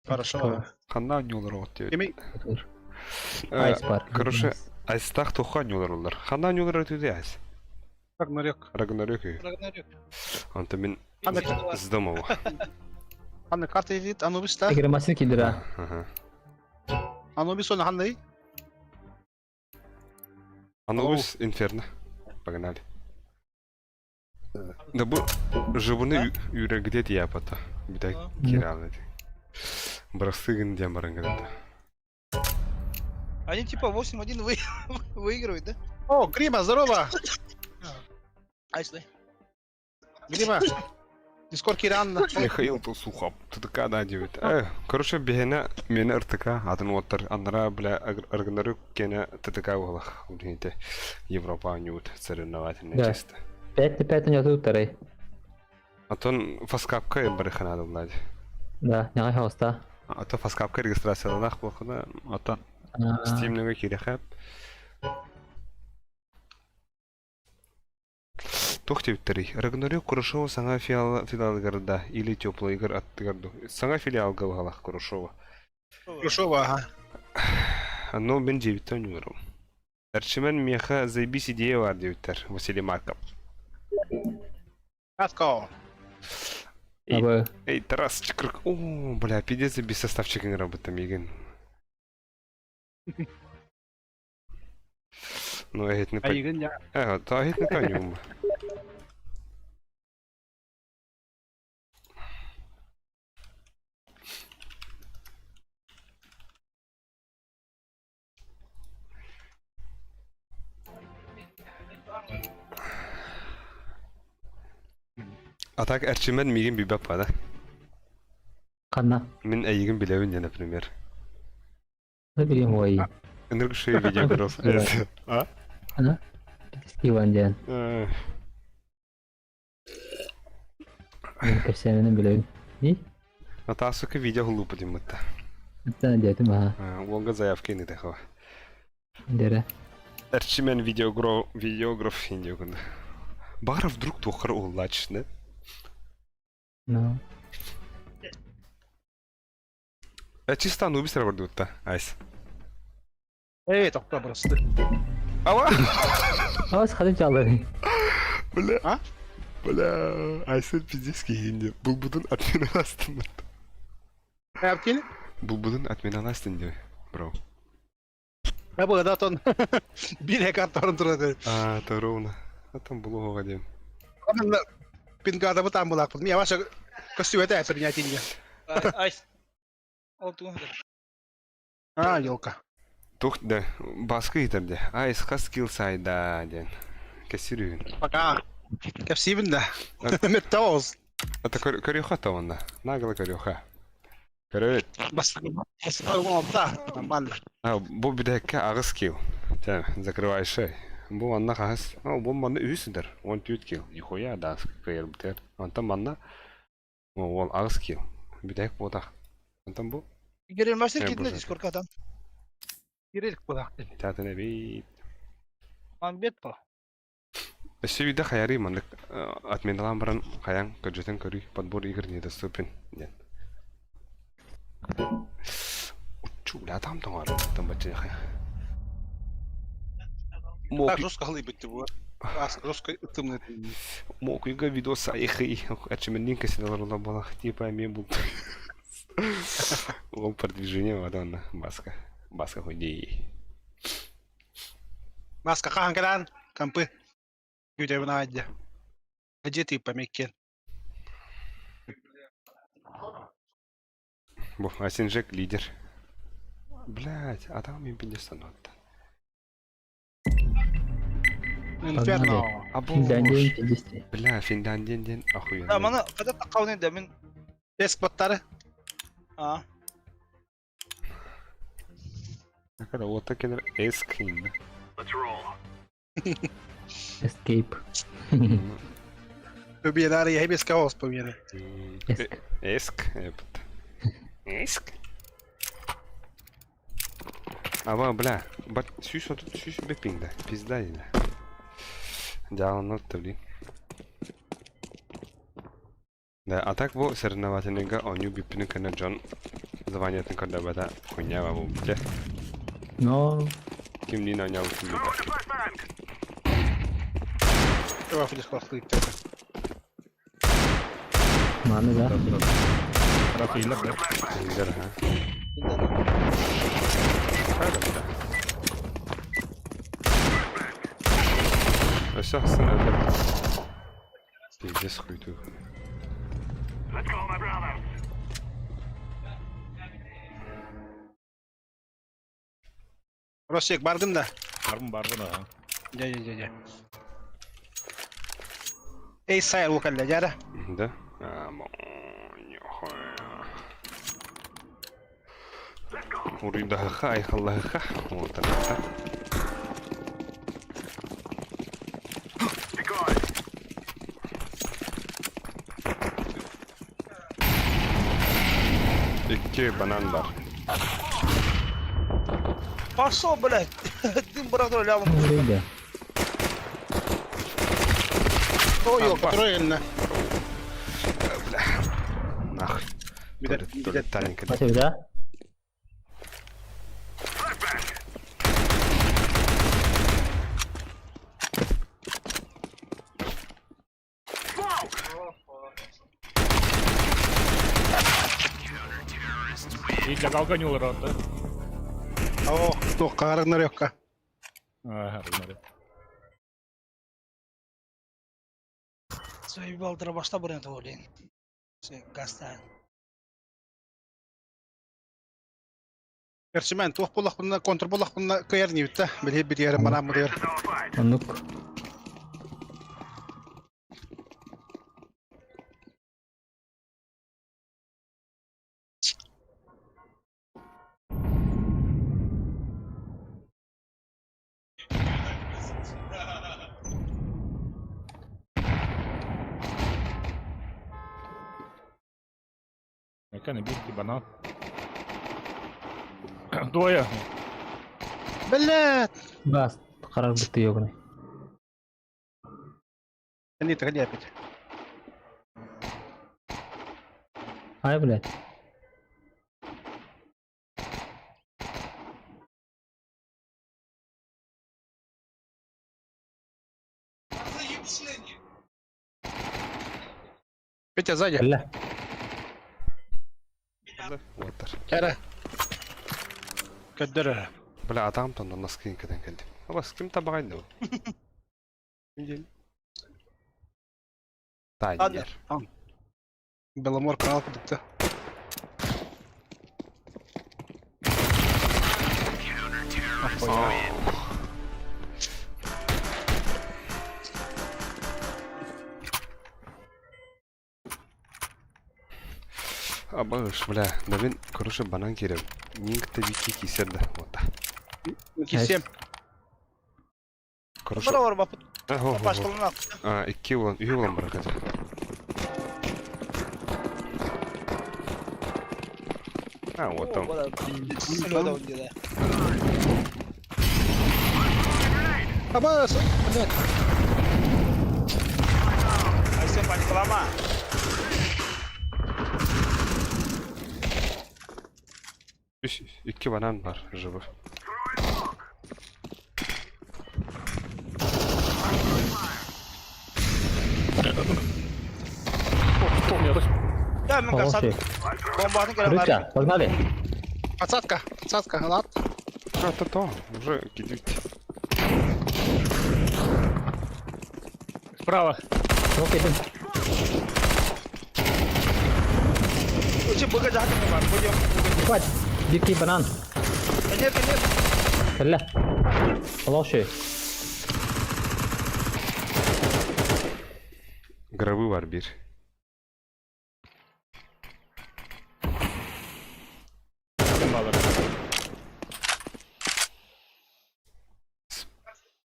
Хорошо. Ханна нюлар отты. Кеми, Айс бар. Короче, айстах туха нюлар улар. Ханна нюлар өтүдө айс. Рагнарёк. Рагнарёк. Рагнарёк. Анта мен Аны сдамал. Аны карта едит, Анубис та. Tekrar masini kildira. Ага. Анубис он ханны. Анубис инферно. Погнали. Да бу живуны үйрегде тияпата. Бита киралы. Брастыгын демарынгада. Они типа 8-1 выигрывают, да? О, Грима, здорово. Айсли. Грима. Дискорд Киран. Михаил Тусухов. Тутка да девит. Короче, бегена мен РТК атын оттар анра бля Рагнарёк кене ТТК волах. Удите Европа нют соревновательный Да. чисто. 5-5 yatıyor taray. Атон фаскапка барыхана дулады. Да, не хаоста. Ато фаскапка регистрацияланах болхуна. Атон Steam'неге кирехеп. Тохтевтери. Рагнарёк Курушова саңа филиалгарда или теплый игр аттыгарду. Саңа филиал галгалах Курушова. Крушова, ага. Но мен 9 нюру. Арчимен меха заебись идея var девтер. Василий Марков. Катко. Abi, Эй, Тарас Чикрык. О, бля, пиздец, без составчика не работает, Миган. Ну, я не понял. Айгын я. То я не понял. А так, Арчимен Миган бибапа, да? kanna. Мен Айган Белевин, например. Ne bileyim o ayı. Энергоши видеограф. А? Ana? Eski vancan. Benim kaçlarının bile. İyi. А та, сука, видео глупо, Димата. Hatta dedim ha. Волга заявки не дехала. Dere. Арчимен видеограф индиогunda. Бара вдруг тохар улач, да? No. Чисто Анубис работает-то, Айс. Эй, тохта просто. Ава! Ama sıkıntı çaldı. Бля. А? Бля. Айсен пиздецкий инди. Булбудун отмена астын. Япкин? Булбудун отмена астын диyor. Бро. Я бы да тон. Бире карторын турады. А, это ровно. А там былоогодим. Онда пингада бу там булак. Мен ваша костюмете принять инде. Айс. Алтын. А, ёлка. Тух, да. Баскы итерде. Айс хаскил сайда, ден. Кассирюн. Пока. Кепсибин да. Метоз. Это корюха то он, да. Нагло корюха. Корюет. Бас. Да, нормально. А, бу бидекка агыс кил. Та, закрываешь шею. Бу анна хас. А, бу манна үсүдер. Он түйт кил. Нихуя да, кайыр битер. Антан манна. Ол агыс кил. Бидек бода. Антан бу. Girilmezse Ya, gidin burada. Discord'dan. Кирилл куда? Татына бит. Манбет по. Сүйді қаяри мандық отменалан баран қаян көджетен көрі подбор игр недоступен. Нет. Учу, бля, там тоңар. Там бачы қая. Так жестко голы быть ты вот. Жестко тымный. Мог ига видос айхи. Ачименнин кесидаларында бала. Типа мен бұл. Ол продвижение ваданна. Баска. Баска ходи. Маска хаан кадан. Кампы. Гюде бна адя. Где ты, помекен? Бу, Асинжек лидер. Блять, а там им пиндестан отта. Инферно. Финляндия 50. Бля, Финляндиян охуенно. Да, мана kada тақауны да мен. Эск боттары. А. Когда вот такие эскин, да? Escape. Победары, я без кого вспомнили. Эск. Эск, эск. Ава, бля, бат, сюш вот тут сюш бепинг, да, пизда или. Диалонот, блин. Да, а так во соревновательника оню бипины кана Джон звонят на когда бата хуйня во бля. Но Ким не нанял ким не. Чего флиш классный? mana да? Рафаилов, да? Лидер, ха. Все, сын, пиздец хуй тут. Росик бардым да. Бар да. Де. Эй, сайр лукалда, жара. Да? А, нихуя. Урида хай халаха. Вот это. İki banan var. Пошел, блядь. Дым брату лялом. Öyle. О, ёлка, правильно. Нахуй. Видать, Таленько. Спасибо, да? И для кого не урод, да? О, что, Рагнарёкка. Ага, Рагнарёк. Заебал дробашта бренд олин. Се гастан. Персимен, тух булах bunna контр булах bunna көйер нивтта. Биле bir yerim bana mı der. Anlık. Яка бігти банан. Двоє. Блядь. Бас. Karar bitti yok ne. Ходи опять. Ay блядь. Петя сзади. Gel. Water. Кара. Көддөрө. Бля, адам тонда наскин кеден келди. Абас ким табагайды бу? Ким Тайнер. Беломор канал кудукта. Абаш, бля, да мен, короче, банан керем. Ниңкте вики кисерді. Вот да. Кисем. Короче, Бара бар бапыт. Ого, Паштылына. икки улан, үй улан бар қазір. Вот там. Слёда он где. Абас. Блядь. Ай sen paniklama. İki banan var, живых. Ya men kasat. Okey. Bombanı gelen var. Рыча, погнали. Подсадка, лад. То, уже кидать. Справа. Yok edin. Uçup bugün jahat mı var? Bugün. Hadi. Bir ki banan. Ener. Kelle. Allah şey. Grabı var bir. Kim bağlar?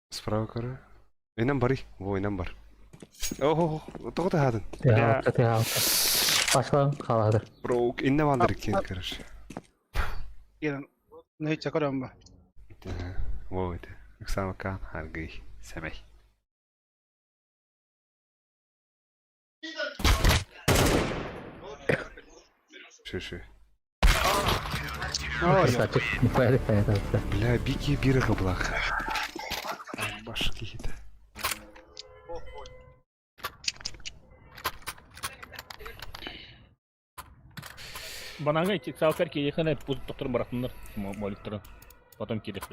Справа кара. Инам бари. Во инам бар. Ого, тоғыта хадын. Ya, ya. Başka kaladır. Bro, inne балдыр екен, короче. Gelin. Ne hiç çakarıyorum ben. Во это. Оксана Кан, Харгей, Семей. Şu. Açık. Mukayede kayada. Бля, бики биры каблак. Башки хит. Бананга идти, салферки ехали, пусть доктор братнер, молитвы. Потом кидать.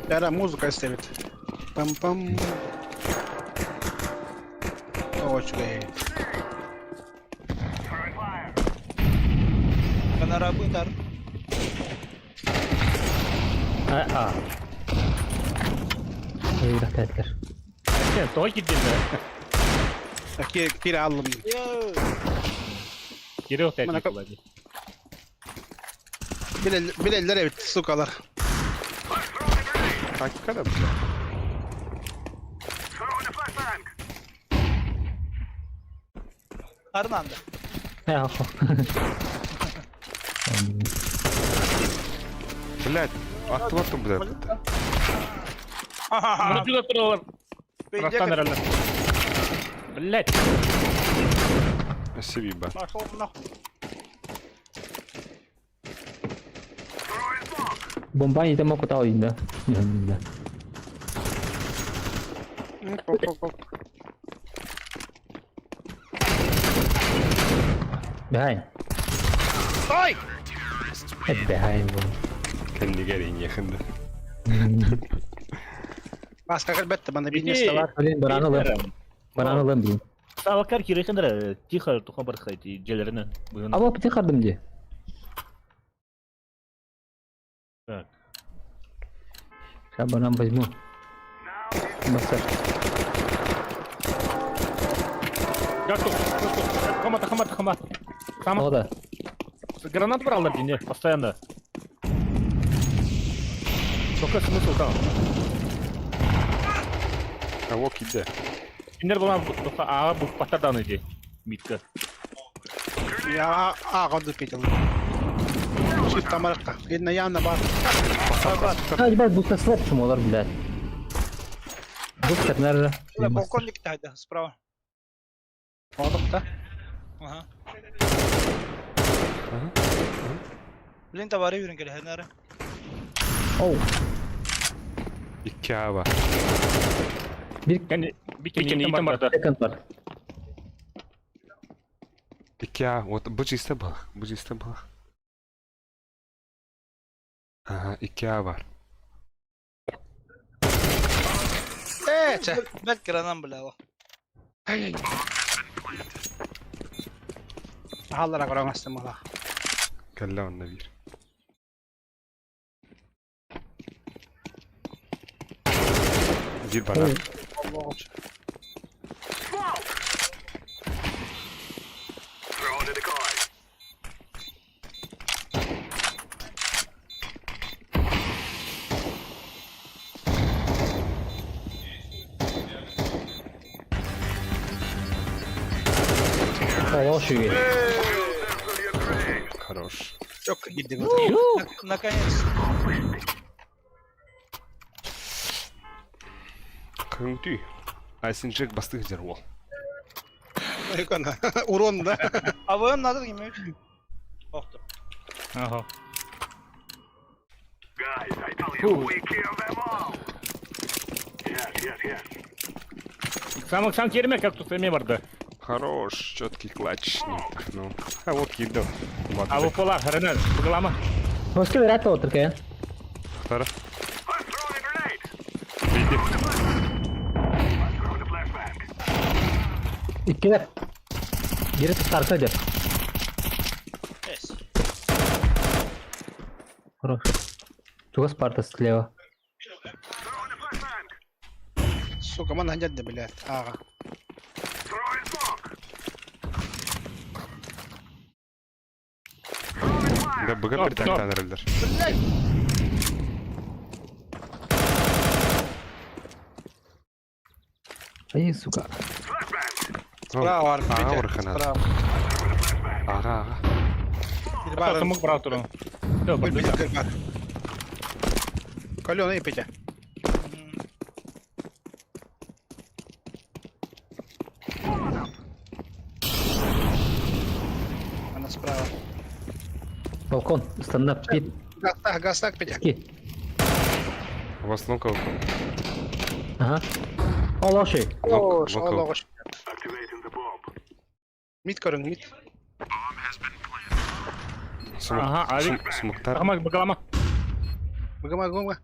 Bera muzika istemet. Pam pam. Okey. Kanara bu intar. Aa. İyi raketler. Sen toy gittin de. Kira aldım. Yo. Geri o Bana teknik kap- olaydı. Bileller evet sukalar. Hakikaten. Arnanda. Ya. Блядь, attım bu da. Bunu bir doktor olur. Bıraktan Bence herhalde. Блять. Seveyim ben. Pошел нахуй. Bomba yedi mi kota oyunda? Yanında. Behind. Ay! Hep behind bu. Kendi gelin yakında. Başka elbette bana bir nesne var. Ölün bananalım. Bananalım diyeyim. Savakar kiri kendere tihar tu haber khayti jelerine. Bugün. Ama piti kardım diye. Evet. Sen banan bazı mı? Basar. Готов. Хамат. O da. Гранат брал не, постоянно. Только смысл там. Ha o kilde. Инер бана bu patladan idi. Mitka. Ya ağadı petel. Çift tamarıkta. Yine yanına bak. Hadi bak bu taslar kim olur bilir. Bu katlar. Шла балконник тайда справа. Oldukta. Ага. Блин, товары yürün gel her Oh. 2A var. Yani bir kere vardı. Second var. 2A. Bu ciste bak. Bu ciste bak. Aha 2A var. Evet. Ben kıranan bile o. Hallara kuramazsın valla. Kelle onda bir. Bir bana. Allah olsun. О, şuyu. Хорош. Çok gittik. Наконец. Kırıntı. Aysincek bastık eder o. Ekana. Urun da. АВМ надо иметь. Ох ты. Ага. Guys, I tell you, we kill them all. Yes. Сам керме как тут сами vardı. Хорош. Четкий клатч. Ну. Ha o kilde. А bu polar herene. Bugulama. Başka bir hatta otur ki. Tara. I'm throwing a grenade. İkiler. Biri tutarsa diyor. Yes. Хорош. Чего Спарта слева? Сука, man هنجد блядь. Ага. Да быга Стоп, притактан эрелдер. Ай, сука. Справа var. Ага, Петя. урхана. Справа. Ага. Bir Просто var. мог брать туру. Все, Bir подбежал. bir var. Каленый Петя. Она справа. Балкон. Стендап. Пит. Гастак, Петя. Ски. В основном кого? Ага. Al şey. О, Лок- шалала локал. hoş. Mid körün mid. Ага, Алик. Смоктар. Ахмак, багалама. Быгама.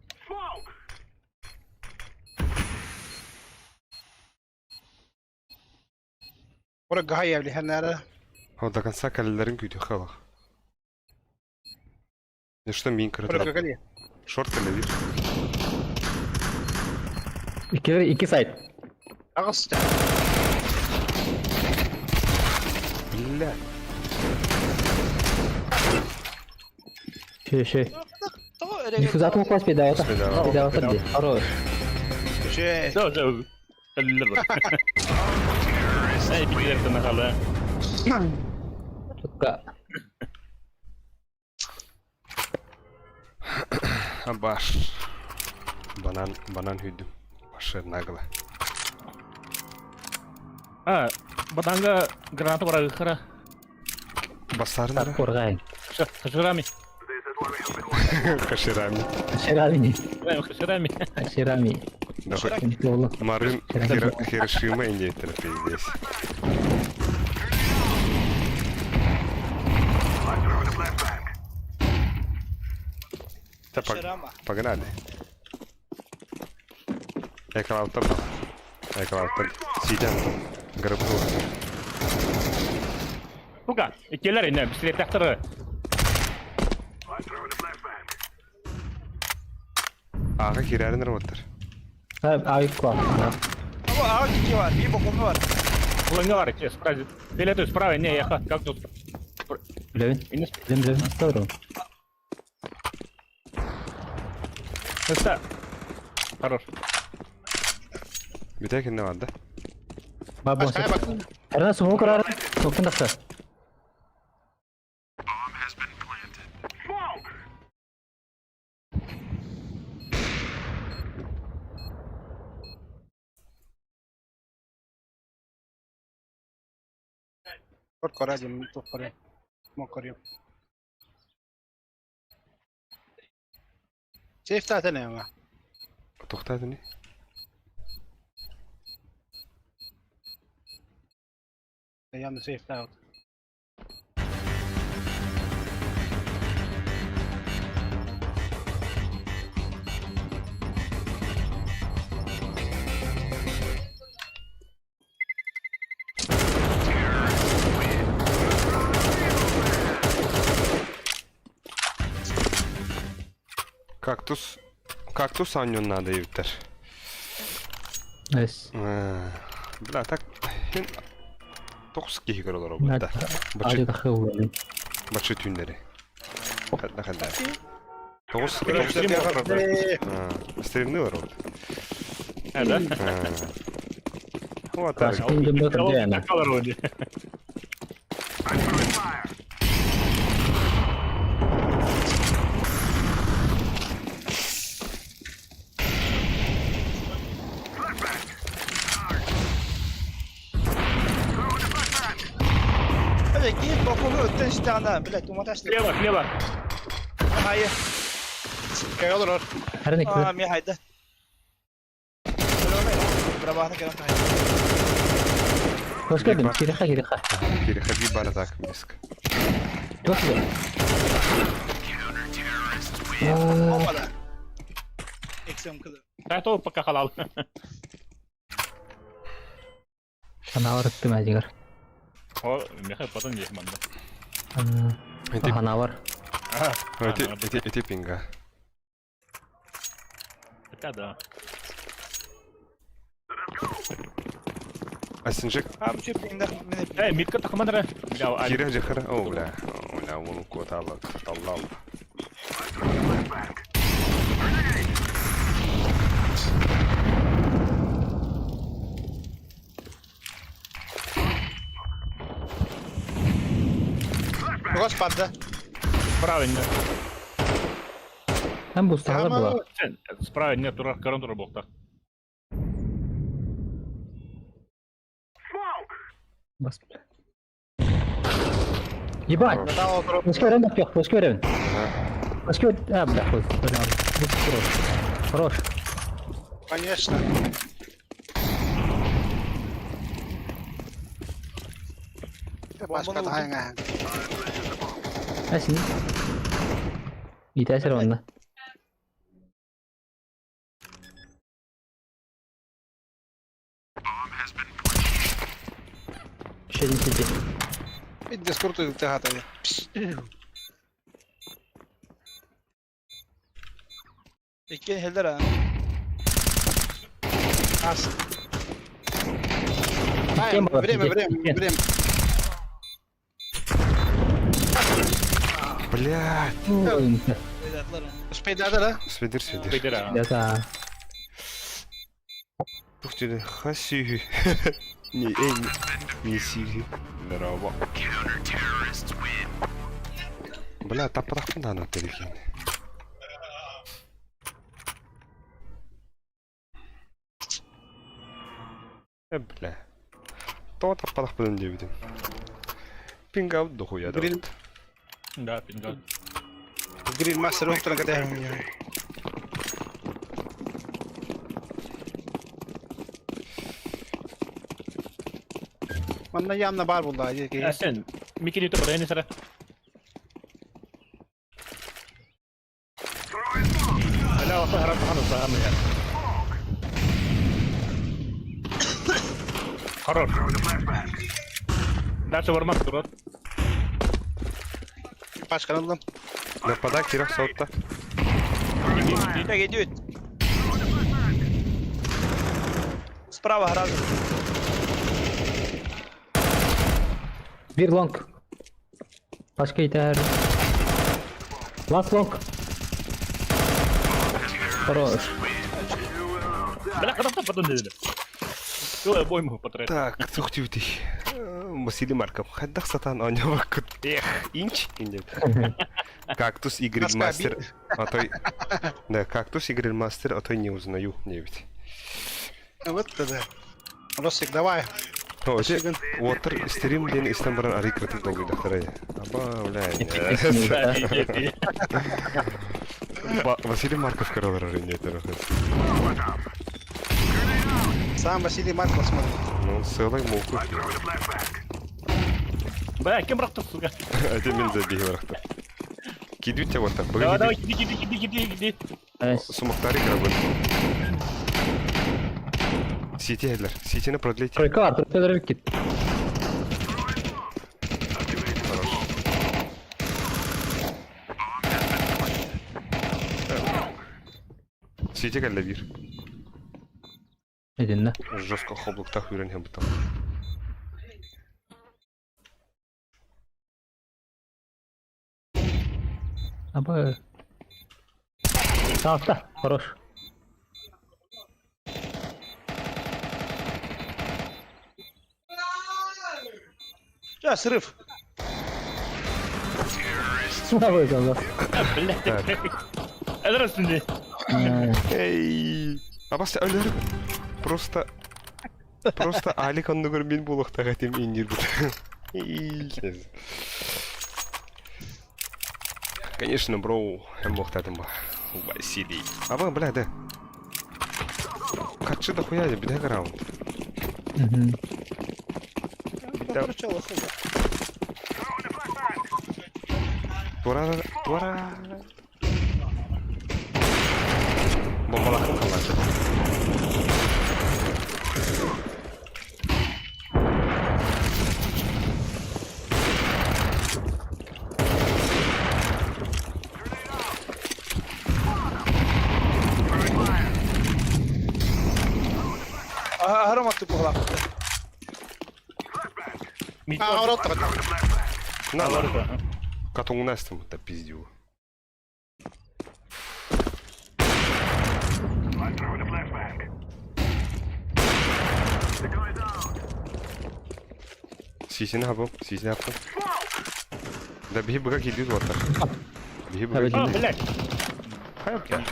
Orada gaha evli her nerede? О, до конца калилерин күйді халық. Не что мин Orada кырытыр. gagali. Шорт калилер. İki side. Ağız. Бля. Şey. Tamam öyle. Диффузатор упасть педалата. Педалата. Педалата где? Хорош. Şey. Все, все. Эй, пидор ты нахала. Сука. Баш. Банан хүйдім. Башы нагла. А, батанга граната бар хара. Басарын Так, қорғайын. Хаширами. Каширами. Шералини. Хаширами. Шерами. Жолы. Марын Хирошима индейтер пейдес. Ширама. Погнали. Экалаутар. Сиден. Грабу. Сука, икелер ине, бистрее тахтары. Ağa girerler otur. Ha, ayık var. Ama ağa iki var. Bir bokumu var. Планга бар, че, справа. Филету справа, не, я как тут. Bilevin. Инес. Bilevin. Doğru. Ыста. Хорош. Bir tek ne vardı? Bak bu. Aşağıya bak. Erna smoke karar. Smoke'un dakika. Kort koracım. Top koruyor. Mok koruyor. Safe zaten ama. Toxtadı ne? Yanında safe out. Кактус аньон надо юптер. Evet. Бля, так. Тоқс кихигер олар обылда. Acı dakika oldu. Бачы түйіндері. Қадда. Тоқс стримны бар ол. Да? Вот Kaç так. gün dönüyor tabii yani. Колор вроде. Öyle giyip bokumu ötten işte ana. Bilek domates. Слева. Hayır. Kaya olur. Her ne Aa kadar. mi haydi. Öyle olmayın. Brabahına gelen haydi. Hoş geldin. Kirika. Переходи бар так близко. Çok güzel. Olmadı. Eksiğim kılı. А то пока халал. Ханавар өттім әжігер. О, меха потом есть манда. Ханавар. Эти пинга. Это да. Асинжик. Abi şu pingden beni Эй, митка тахмандра. Киря жихара. О, бля. Бля, он кот Allah. Allah. Господа. Правильно. Hem bu sağda Ama- bular. Sen справа нет, тура карантура бокта. Bas. Ебать! Там oturup Пускай рядом пёх, пускай рядом. Пускай... А, бля, хуй. Хорош. Хорош. Конечно. Başka daha ne? Әсін. Ит әсір онда. Ще один сети. Bir Discord iltihat ediyor. İki helder ha. As. Кем бар? Время. Блядь. Helderler ha. Успей да? Сведер. Пидора. Яса. Ух ты, хасю. Не сири. Здорово. Бля, таппадах куда на перекинь. Бля. То таппадах білін деп едім. Пинга дохуя да. Гриль. Да, пинга. Гриль мастер оқтырын кәдәр мені. Манна ямна бар булда. Sen Mickey itu pada ini sana. Ada apa harap tahan ya. Horor. Дальше вармак турат. Başkan oldum. Нападай, Кирах, саутта. Так идет. Справа гроза. Bir long. Başka ит әр. Last long. Хорош. Бля, когда потом dedi. Tuh, обойму потратил. Так, тухтивдей. Василий Марков. Хаддах сатан анявакут. Эх, инч. Кактус и грильмастер. А той... Да, кактус и грильмастер, а той не узнаю. Не ведь. Вот это. Росик, давай. О, те... Water стрим ден истембран арикратик долгой дахтарай. Аба, блядь. Василий Марков королар аренетер. Сам Василий Марков смотрит. Ну, сылай муку. Бля, кем рахту, сука. А те мен забей варахта. Кидю тебя вот так. Давай, давай, Погоди. иди. Сумактари грабы. Сити Эдлер. Ситini продлить. Тройка var. Trойka bir git. Сити Галлавир. Edinle. Жестко хоблуктах үйренген бұтам. Ama... Sağda. Хорош. Ya sırf. Suna koyacağız. Бля, это üstünde. Эй! Абас өлер. Просто Алик онны көрмен болуқтақ әтем индер бұд. Конечно, бро, hem боқтадым ба. Василий. Аба, бля, да. Катшы да хуяды, бідағы раунд. Прочало хуже. Туара. Бомбалақын қалады. Mid Aa, var. orada da. На, Var на. da. Катуң настым, да пиздю. I'm throwing a flashbang. The guy's out. Сисini hapım, sisini yaptım. Da bir bırak gidiyor orta. Bir Tabii bırak. А, блядь. Hayır ya.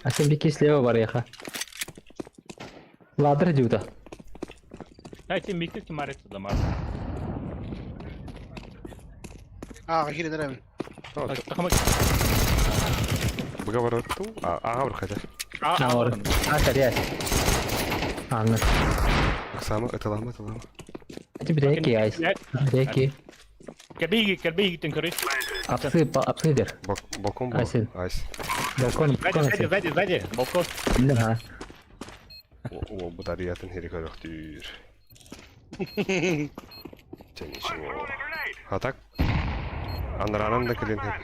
А sen bir kez слева var yaha. Ладер дюда. Дайте микрит кемарит да мар. Aa, girin emin. Takımı. Bırak var orta. Ağa vur kaçar. Ha var. Ha kariyer. Anladım. Aksamı ıtılama. Hadi bir dakika ya. Bir dakika. Kerbeyi gittin kırı. Apsı der. Bokun bu. Aysin. Aysin. Balkon. Сзади. Балкон. Bildim ha. O bu da riyatın herika yoktur. Sen işin o. Hatak. Anlaranın da kilin hep.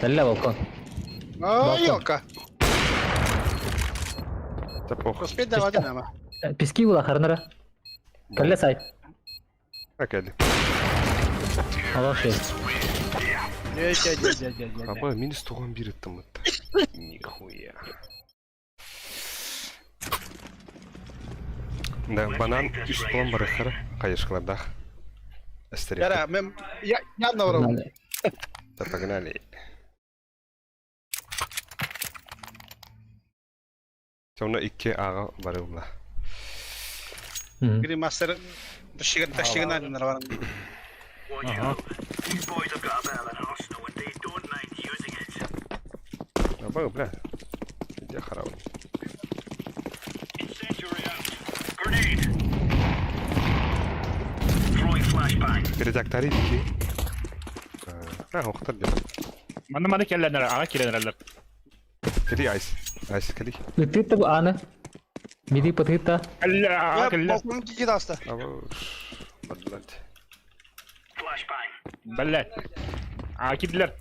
Dalla balkon. Aa, yok. Tapok. Prospect de vardı ama. Piski ula karnara. Kalla say. Bakeli. Allah şey. Gel. Ama minus 91 ettim hatta. Nihуя. Da banan üst plan bırakır. Kayışkılarda. Estere. Yara, ben yanına varım. Pogнали. Sonra 2 ağa varımla. Green Master taşıgın adımlar var. Watch out. These boys have got a bit of an arsenal and they don't mind using it. Apa bla? Dia kharab. Incendiary out. Grenade. Throwing flashbang. Передактори дики. Хоқтар дим. Мана келленер, ага келленерлер. Кали айс. Айс кали. Lütfü bu anı. Midi patita. Ya Kelle. balkonun iki de hasta. Aba. Badlat. Flashbang. Bellet. Akidler.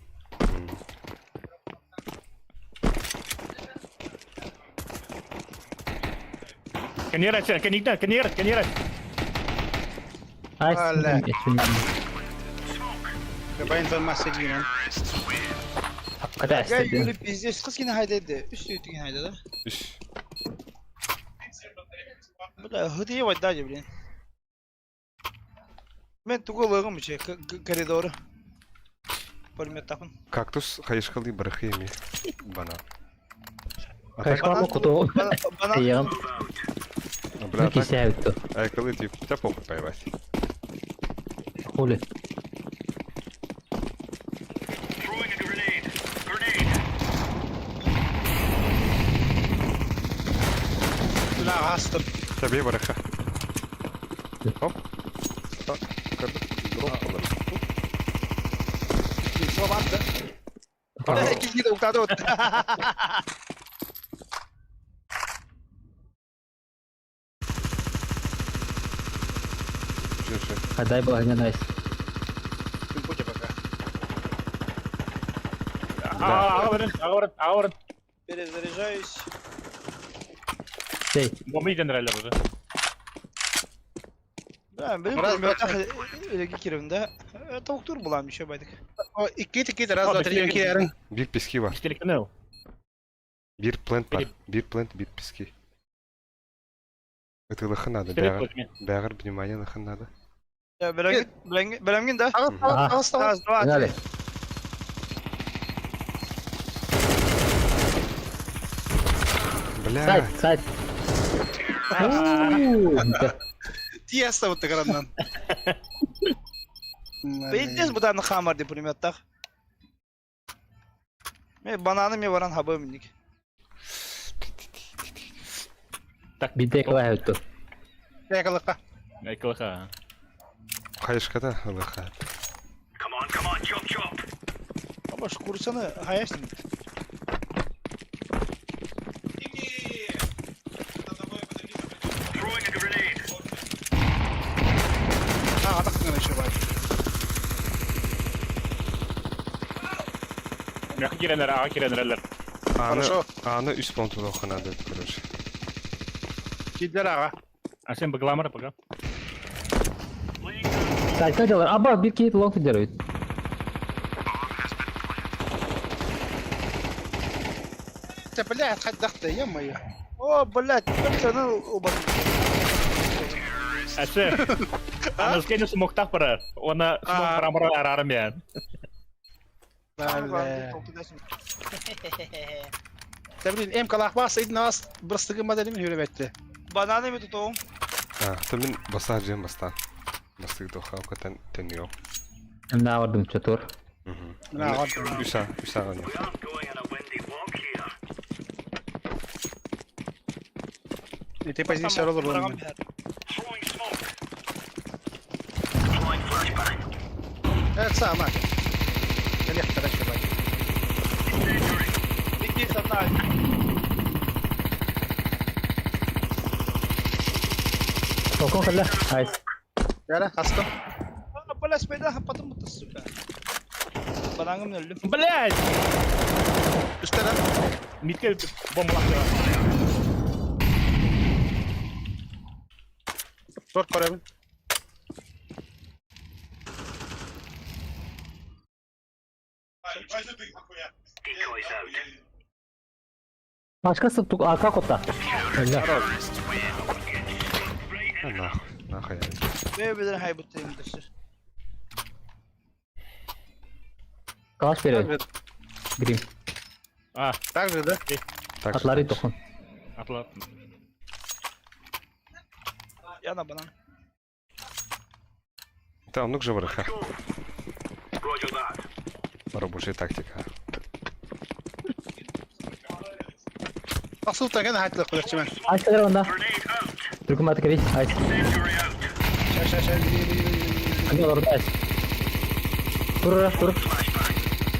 Kan yere sen, kan yere. Ay Vallahi. sinir. Ben insan mahsediyorum. Kada Gel istedi. yürü biz kız yine haydaydı. Üstü üstü yine haydaydı. Üş. Bu da hıdiye var daha cebilin. Ben tuğulağım mı şey koridoru. Polmet takın. Кактус кайышкалы бырахыми. Бана. Kaşkala kutu. Bana Yağım. Бля, İki так. sevdi. Айкалы тип. Тебя похуй поебать. Huli. Throwing a grenade. Grenade. Buna hastım. Тебе быраха. Хоп. Так. Кырдык. Дроп кылыр. Sola battı. İkinci de uktadı oldu. Жи. Haday bu hanya nice. Kuca baka. Ağırın. Перезаряжаюсь. Şey. Bombayı genererler burada. Ben benim Biraz polmet böyle- öyle kirimde. Tavuktur bulan bir şey baydık. O iki de раз, два, три, iki yarın. Bir piski var. İstelik ne o? Bir plant var. Bir plant, bir piski. Это лыхын надо. İstelik koçmen. Бягыр внимание лыхын надо. Ya belemgin de. Ağız tamam. Раз, два, Hadi. три. Бля. Side. Tiyasta bu tıkırından. Beyittiniz bu tane hamar diye pulemyattak. Bananım ya varan haba mindik. Bir de kala hayatı. Yakalıkka. Ekılık ha. Кайышкада лыха. Come on. Chop. Ama şu kursanı hayaştın. Throwing a grenade. Ha, atakın şu var. Yakı girenler, ağa girenlerler. Аны, Хорошо. аны üst pantolon надо, короче. Gitler ağa. Sen beglamar apa? Sayka diyorlar. Aba bir keyif long gider öyle. انت بالله تخد ضغط يا مية. О, блядь, как ты, ну, оба. Sen. Anu sekali semua tak pernah. Ona semua pernah araram ya. تبرين ام كلاخ باص ايد ناس برستق مدني من هربت. Banana mı tutuğum? Tamin basar cem bastan. Bastık da hakikaten teniyor. Hem daha vardım çatur. لا غلط. Üsa We aren't going on a windy walk here. انت بايزين شغل الروم. Throwing smoke. Deploying flashbang. ايه ساعة معك. اللي يحتاج شباب. Incendiary. Bir satay. Balkon kalla. Nice. يلا خاصة. Bala sepeda kapatın mı tasın be? Banangım öldü. Блядь! اشترى. Mitke bom lah. صور قريب. Decoys out. Başkası arka kotta. Öyle. Nah yani. Ve bir haybıttayım dışı. Kalaş veriyor. Grim. Ah, Так же, да? Tak, Atları dokun. atla. Yana bana. Tam nuk жабрыха. Roger that. Рабочая тактика. أصل تاني أنا هات لك قدرت كمان. Aç kadar onda. Grenade out. Türk'üm artık reis. Aç. Incendiary out. شاش Hadi orada aç. Dur oraya dur.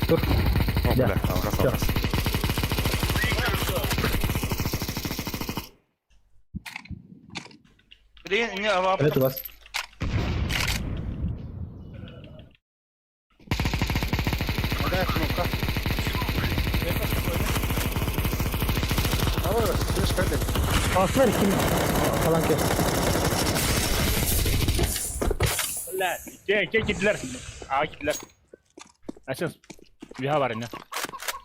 Dur. О, Да. бля, алгас, Всё. алгас. Green ne hava Evet bas. هذا كنوكا. أوه ليش كده؟ Paslar kim? Falan kes. Блядь, gittiler. Aa gittiler. Sen bir var ya.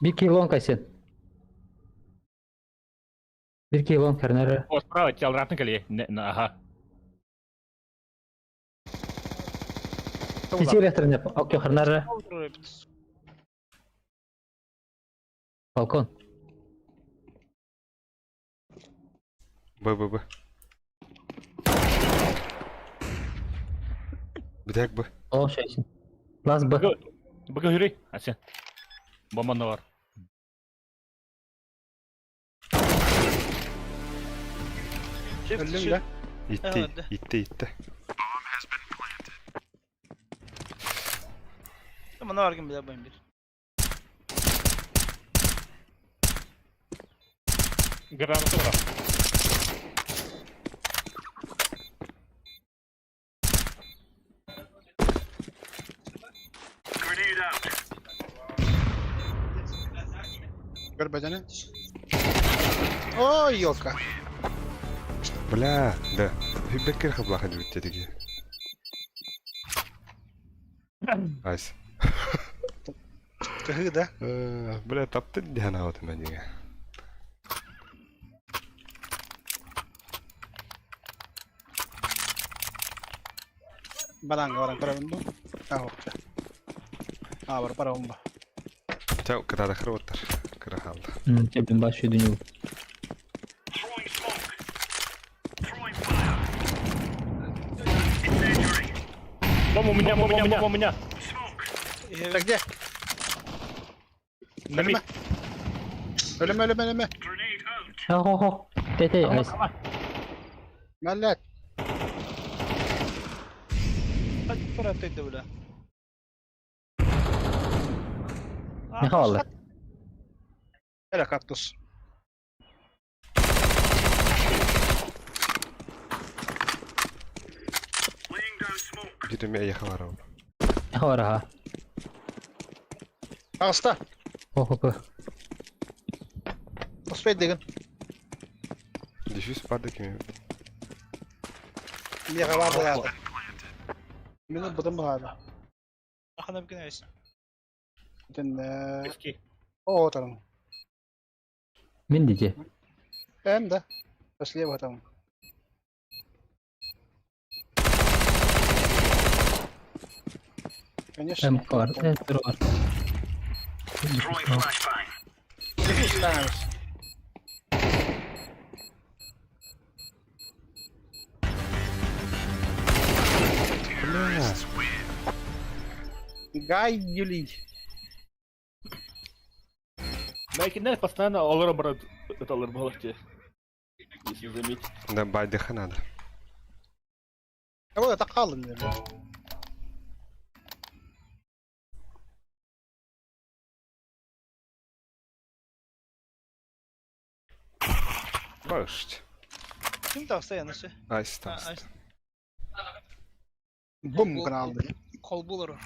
Bir kilon kaysın. Bir kilon karnları. O sправа çalratın kali. Aha. Hiç elektrik yap. Okey karnları. Balkon. Б. Bir dakika bu. O şeysin. Laz bu. Bakın yürü. Sen. Bomban da var. Öldüm de. Gitti, Evet. gitti. Ama ne var ki bir daha bayım bir. Granatı var. Grenade out. Gör bedeni. Ой, ёлка. Бля, да. Бекер хабла ходил тетеги. Айс. Кыгы, да? Бля, таптı дihana вот менеге. Баранга para бунду. Ahokça. Var para bomba. Чао, когда да хроттар. Крахалда. Cebim başlıyor dünya. Throwing smoke. Throwing fire. Incendiary. Bom у меня. Smoke. Так где? На мид. Öleme. Grenade out. Ho. Tete. Nice. Mallet. Hadi fırlattıydı bile. Ne havalı. Hele kaktus. Laying down smoke. Gidelim ya yakalar abi. Ne havalı ha. Hasta. Ho. Uspet degen. Düşüş vardı ki. Ne kadar da geldi. Benim bıdım bağlı. Ахана бикенайс. Bütün Виски. o otalım. Мен диже. Hem de. Пошли в этом. Конечно. М бар, М бар. Throwing flashbang. Нефис ставишь. Бля. Гай Юлий. Майкинер постоянно алыр брат это алыр балакте. Если заметить. Да байдыха надо. А вот это қалын dedi. Bağışt. Kim там стоянно все? Айс там. Bum kanaldı. Kol bulur.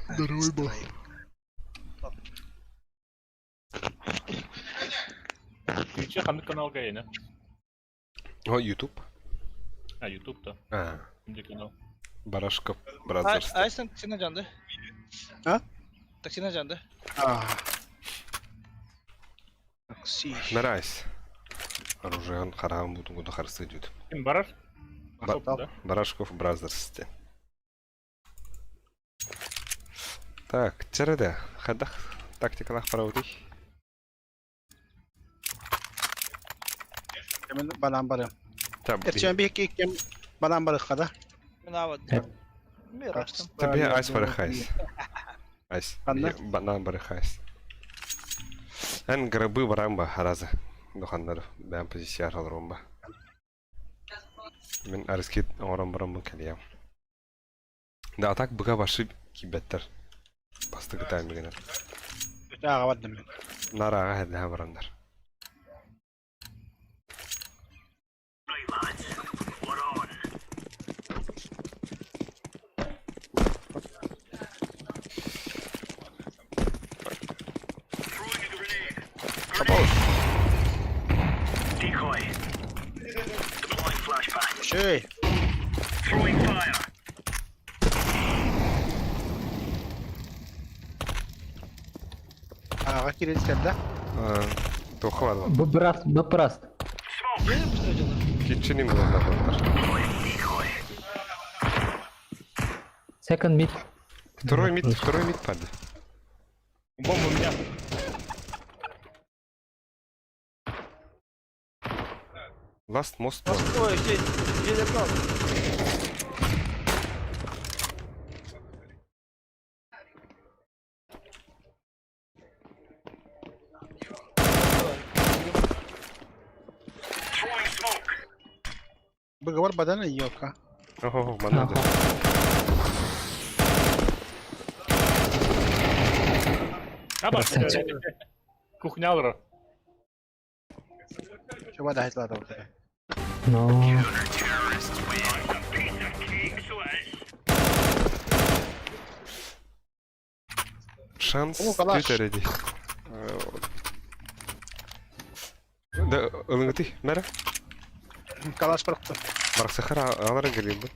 Здоровый был. Twitch'e hangi kanalga yine? О, YouTube. Ha YouTube'da. А, Şimdi kanal. Барашков Brothers. Айсан таксина жанды. А? Таксина жанды. Такси. Нарайс. Оружие харам буду года харсы идет. Kim Barar? Ba- Да? Барашков Brothers. Так, череда. Хадах. Тактикалах проводить. Hemen balan barı. Tabii. Erçen bir iki balan barı kadar. Мен авад. Эп. Мен раштым. Tabii айс барахайс. Айс. Қандай? Банан барахайс. Эн грибы барам ба харазы. Дохандар бәм позиция алырым ба. Мен арскет орам барам ба келем. Да атак быга башы кибеттер. Басты гытайм генер. Ağa vardım ben. Нарага хәдә барандар. Right, lads. We're on. Throwing a grenade. Decoy. Deploying flashbang. Şey. Throwing fire. Ağa kilit geldi. Тохы бар. Быпыраст. Smoke. Gelin mi söyleyeceğim? Кичиним генер барандар. Deploying decoy. Second mid. Второй мид пади. Бомба у меня. Last most. Ой, где летал? Throwing smoke. Bıgı var badana yok ha. Ого, манады. Ha bak. Красавчик. Кухня алыр. Şu vada hitler da orada. Но. Terrorists win. A piece of cake, so it is. Шанс О, калаш. тüteреди. Да, ылыңыты, мәре? Kalaş bıraktı. Барсахар аларын келген бұл.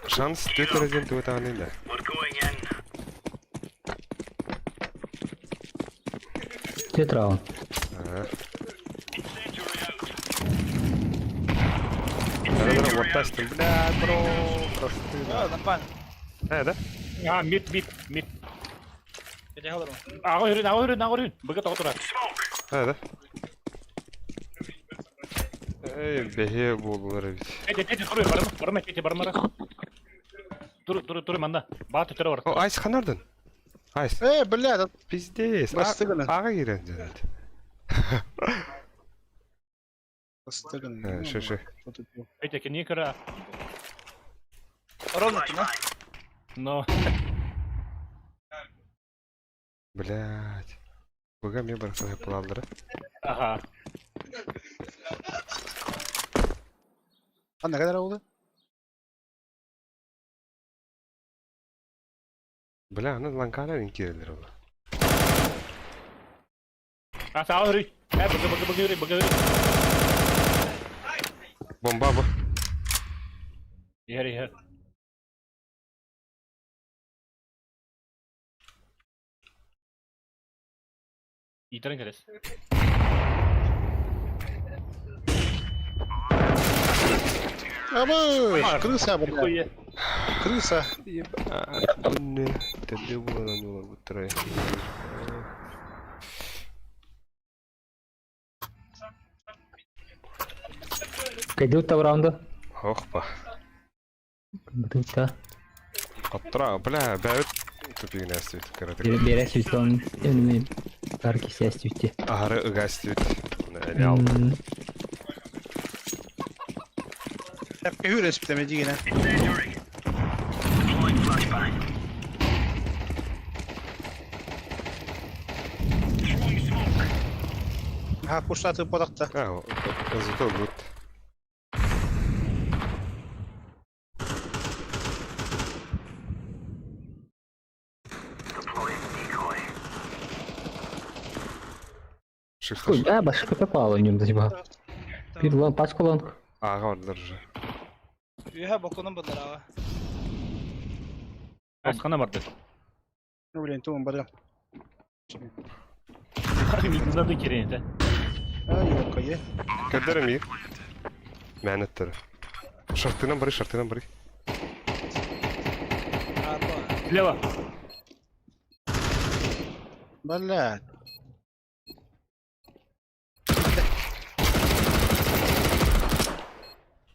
Шанс тüтереден тüетағанын да. We're going in. Тет раунд. Incendiary out. Надо ортастым. Бля, бро, просто. Да, нормально. Да? Ha mid. Gece alırım. Ağa yürüyün. Bıgı tağı turar. Smoke. Да. Ey, беге болулар бит. Тете барма. Тете барма. Dur manda. Batı türe var. О, Айс қанардын? Айс, Bля, da пиздец. Бастыгына. Аға керен жәнет. Bastırın. Ше. Тете не кыра. Ровно ты, да? Но. Блядь. Бага мне барсан yapılanları. Ага. Ne kadar oldu? Бля, аны ланкалар инкерлер ола. Sağ ol Rui. Bakı Rui. Bomba bu. Yer. İyi keres. Ama крыса, блядь. Хуя. Крыса. Ебать, не. Тебе было на него вот трое. Кайдут в раунда. Охпа. Бутылка. Атра, бля, бәвет. Тупик нәрсе өтіп кереді. Берес үйтон önüme karki ses üйті. Ары ыгас өт. Әлі алды. Hep hür espiteme digine. Incendiary. Deploying flashbang. Throwing smoke. Ha puşlatı podakta. А, зато гуд. Deploying decoy. Шифтер. Ой, başka попало в нем acaba. Bir lan paç long. Аға ордыр же. Üye bakının bunlar abi. Askhana vardı. Ну, блин, туман бадам. Midden de kireyinde. Ай, ёкае. Кәдерім ек. Мәнеттері. Шартынан бұры. Arpa. Слева. Блядь.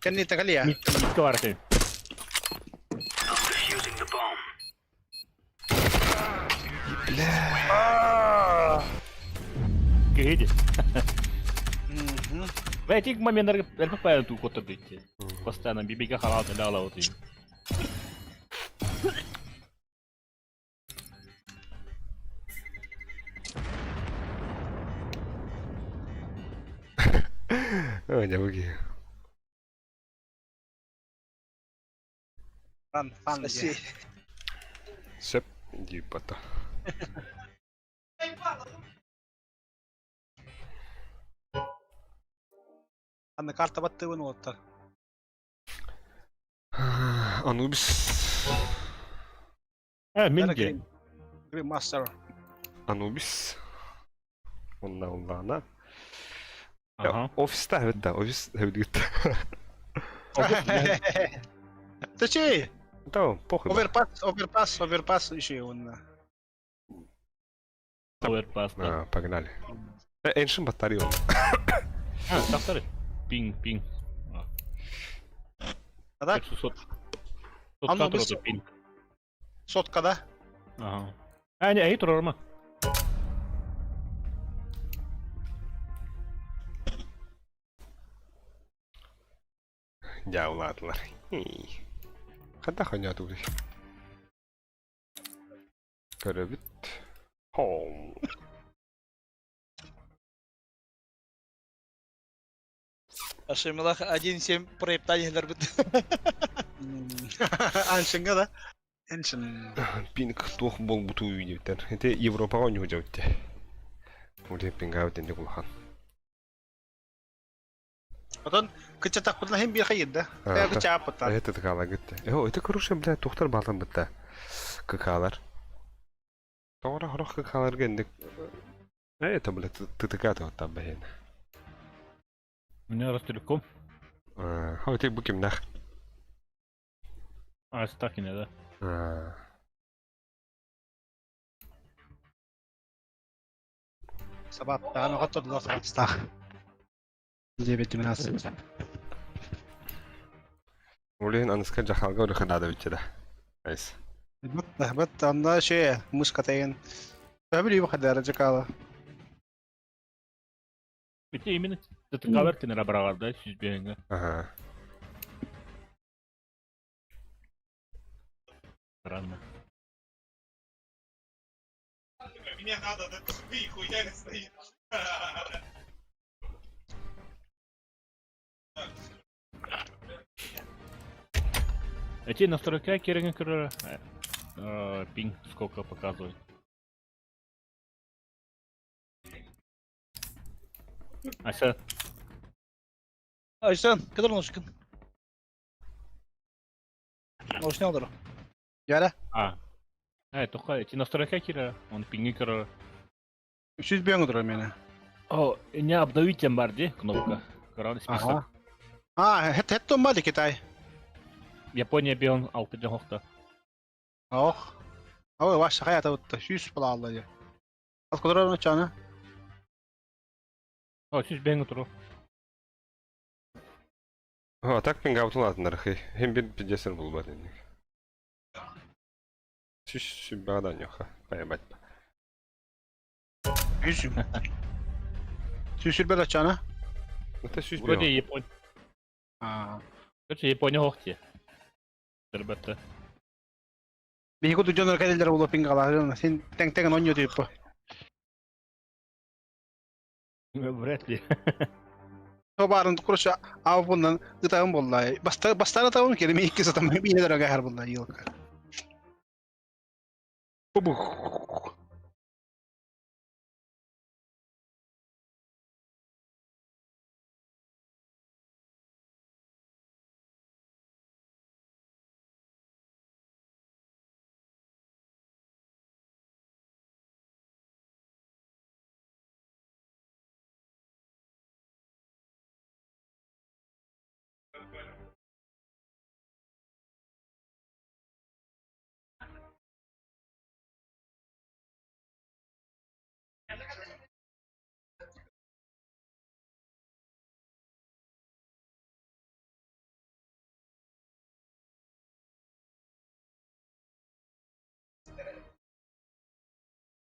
Kenni takalya. Midde var atayım. Defusing the bomb. Гейди. В этих моментах я понимаю, тут кот быть. Постоянно бибига халат и дала вот. Не выги. Fan Спаси. Сөп. Ебата. Anne kartta battı bunu otta. Анубис. Минги. Grim Master. Анубис. Ondan. Ага. Ofiste evet de. Ofis evet gitti. Ты че? Tamam, похуй. Оверпас еще он. Оверпас. А, погнали. Эншин батарея. Так, старый. Пинг. А так? Сот. А ну, Сот быстро. пинг. Сотка, да? Ага. Не, ей турорма. Yavlatlar. Hadi hanya dur. Görevit. Home. Ашимилах 1.7 проептанияlar бит. Аншинга, да? Эншин. Пинг тух бол буту үйден. Эте Европага ойноо жабытты. Ули пинга өтен де кулхан. Потом кыча так подло хем бир хайд, да? А, Я да. кыча апта. Это такала гитте. Это хороший, блядь, тухтар балан битте. Какалар. Тора хорох какалар гендик. Это, блядь, ты такая вот там, блин. У меня растелеком. Хау ты буким нах. Стакина, да. Сабат, да, ну готов до стах. 9-12. Улин аныска жахалга урыхын ада битчеда. Айс. بط عندنا شيء مسكتين قبل يبقى درجة كذا Bitti именно. Это каверки на рабрагар, да, сюзбенга. Ага. Странно. Мне надо, да ты хуя не стоит. Эти настройки керенга пинг сколько показывает. Ася, Ayşen, kadar oluşkun. Oluşne olur. Gel. только эти настройки кира, он пинги кира. 300 ben duruyor mene. О, не обновить тем барди кнопка. Короче, список. Ha, het olmadı ki tay. Япония бион 6 жохта. Oh. Ama baş hayata bitti. 100 bula Allah ya. Az kadar onu çana. О, чуть бенгу туру. Ha, tak ping avtulatınlar xey. Hem bir pidesir bulmadı dedik. Şiş bağdan yok ha. Bayabat. 100. 100 bela çana. Это şiş Вроде bir. Япония. Ha. Короче, Япония хохти. Ребята. Bir kutu canlar kadeller bulu pingalar. Sen ten oynuyor deyip bu. Вряд ли. Tobarın kuruşa av bundan gıtağın bollay. Bastara tavun kelime iki zaten bir yere dönüyor her bollay yıl. Bu.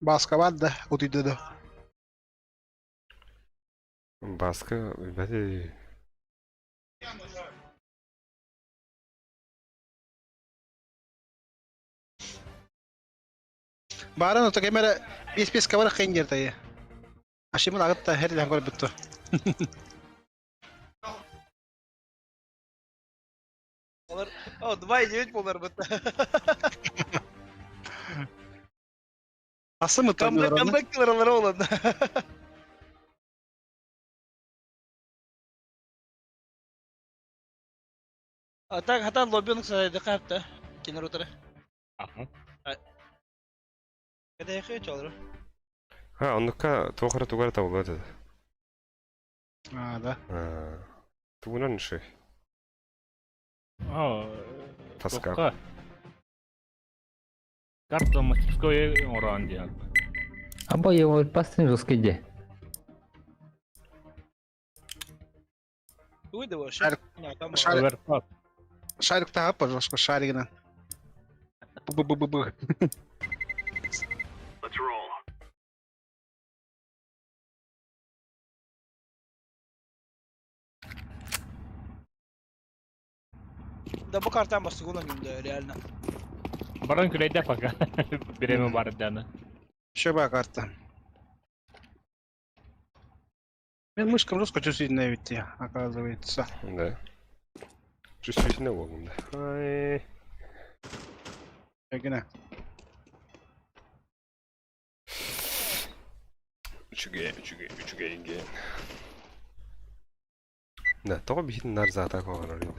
Baska var da o dedi. Baskı bari. Baran o kamera pis kamera kayın ya. Aşımın ağıt da her yerden gol bitti. Olur. O, 2-9 olur bu. Aslı mı tanıyor onu? Comeback kılırları olan. Atak hatan lobby onu sayede kaptı. Kenar otura. Ага. Kada yakıyor çalır. Ha, onlukka toğara tuğara tavuladı. Ha da. Ha. Tuğunan şey. О, Таскар. только карта мастерской Оранди. Або его пастын жескеде. Uydu bu. Şarkı- Ya tamam. şarkı- Оверпас. Şarkı daha pожалуйста, şarkıyla. Bu. Let's roll. Da bu karttan bastı kullanıyorum realne. Баран күләйдә пока. Береме бар дәне. Şöyle kartta. Ben мышкам жестко чувствительная ведь я, оказывается. Да. Чувствительно волнует. Ай. Yine. Üçüge inge. Да, то бит нар за такого ролика.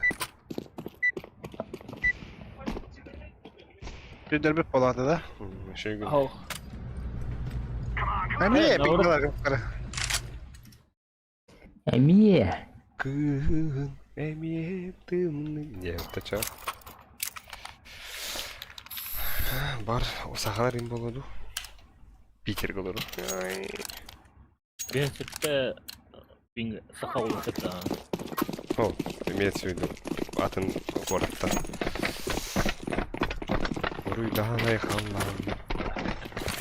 Bir derbe poladı da. Şey gün. Ау. Hem iyi ne olur? pingalar kapkara. Эмие. Kın emiyetim. Ya taça. Бар, осахалар им болоду. Питер болоду. Ай. Принципте пинг сахау это. О, имеется в виду атын городта. Руйданай халлан.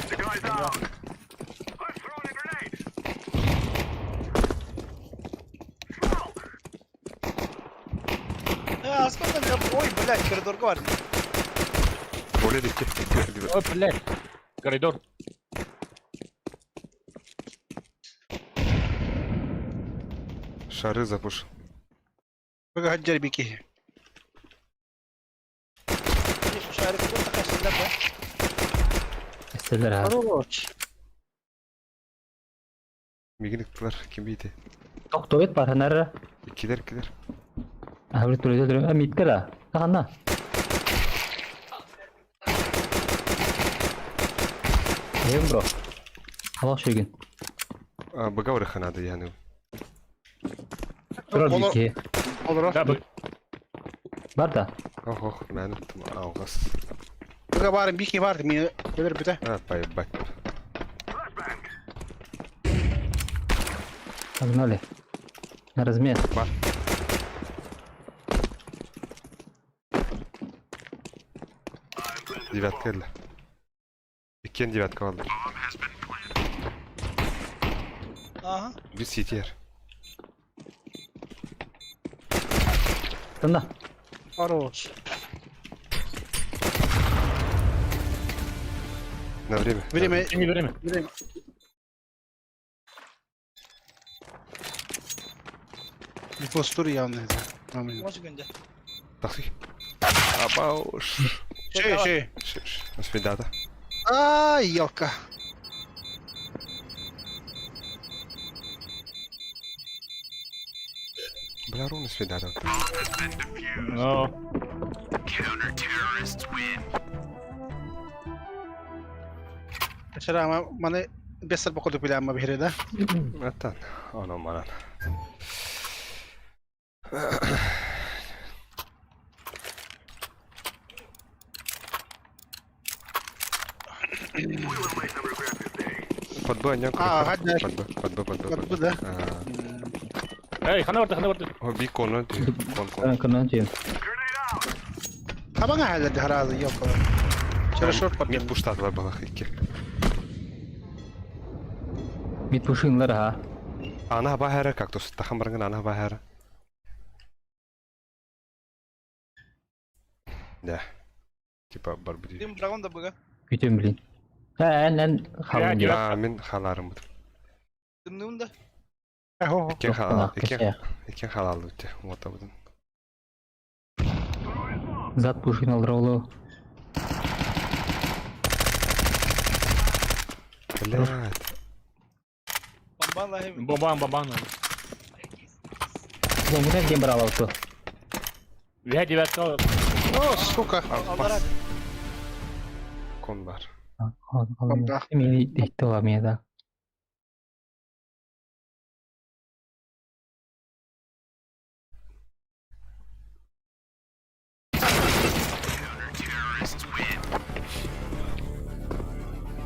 The guy's down. I'm throwing a grenade. Smoke. Ya сколько там ой, блядь, коридорка var. Более дикти. Ой, блядь. Коридор. Шары запуш. Бага хаджар бики. Видишь, шарик тут такая всегда, да? Естелер ha. Хорош. Мигниктер kim biydi? Toqtoyet бар ханара. Kider. Абыр түрөдө миткера. Кана. Ем бро. Хала шеген. Бага ханады yani. Турар Olur. бики. Olur. Да, Бар да. Ох, ben tuttum algas. Bага barın biki vardı. Mine gelir bir de. Ha, bak. Погнали. На размер. Бар. Девятка elli. İkken девятка aldı. Aha. Bir CTR. Тында. Хорош. На время. Время. Не время. Время. Bir postur yanlıydı. Tamam. Может гонде. Такси. Абауш. Şey. До свидания. Ay yalka. Бля, ровно свидания. Но... Mesela ama bana besler bakodu bile ama bir yere de. Vatan. Anam anan. Под Б, не hadi. Под Б. Bu da. Эй, хана варда. O bir konu diyor. Konu. Кана жем. Taban halde herhalde yok. Şöyle short pat. Mid puştadılar bana iki. Мид пушинлар ha. Ana hava hera kaktus. Takım barangın ana hava hera. Ne? Tipa barbudi. Дым драгон да бага. Күтем билин. Эн халын. Ya, Ya min halarım budur. Дымны да. Eho. İki halal. Кеше. İki halal öte. Ota budun. Зат пушин алдыралу. Блядь. Бомбан лахи. бабан. Зонгунен дем брал алты. Вия девятка. Oh, suka. Алдарак. Kon var. Алды. Мени ихте ла меда.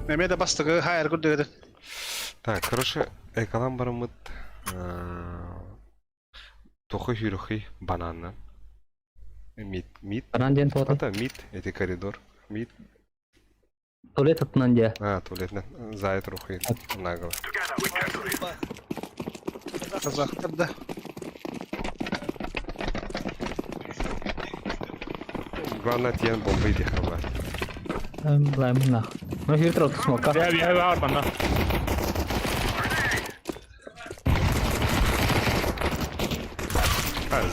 Mehmet'e bastığı hayır gördü. Так, короче, экалан барымыт тохы хюрхи бананна. Мид. Анан ден тоты. Это мид, эти коридор. Мид. Туалет атынан же. Туалетне. Зайт рухи. Наголо. Kazaklar da. Главное, тен бомбы иди хавать. Лайм нах. Ну хиртро смока. Вия var bana.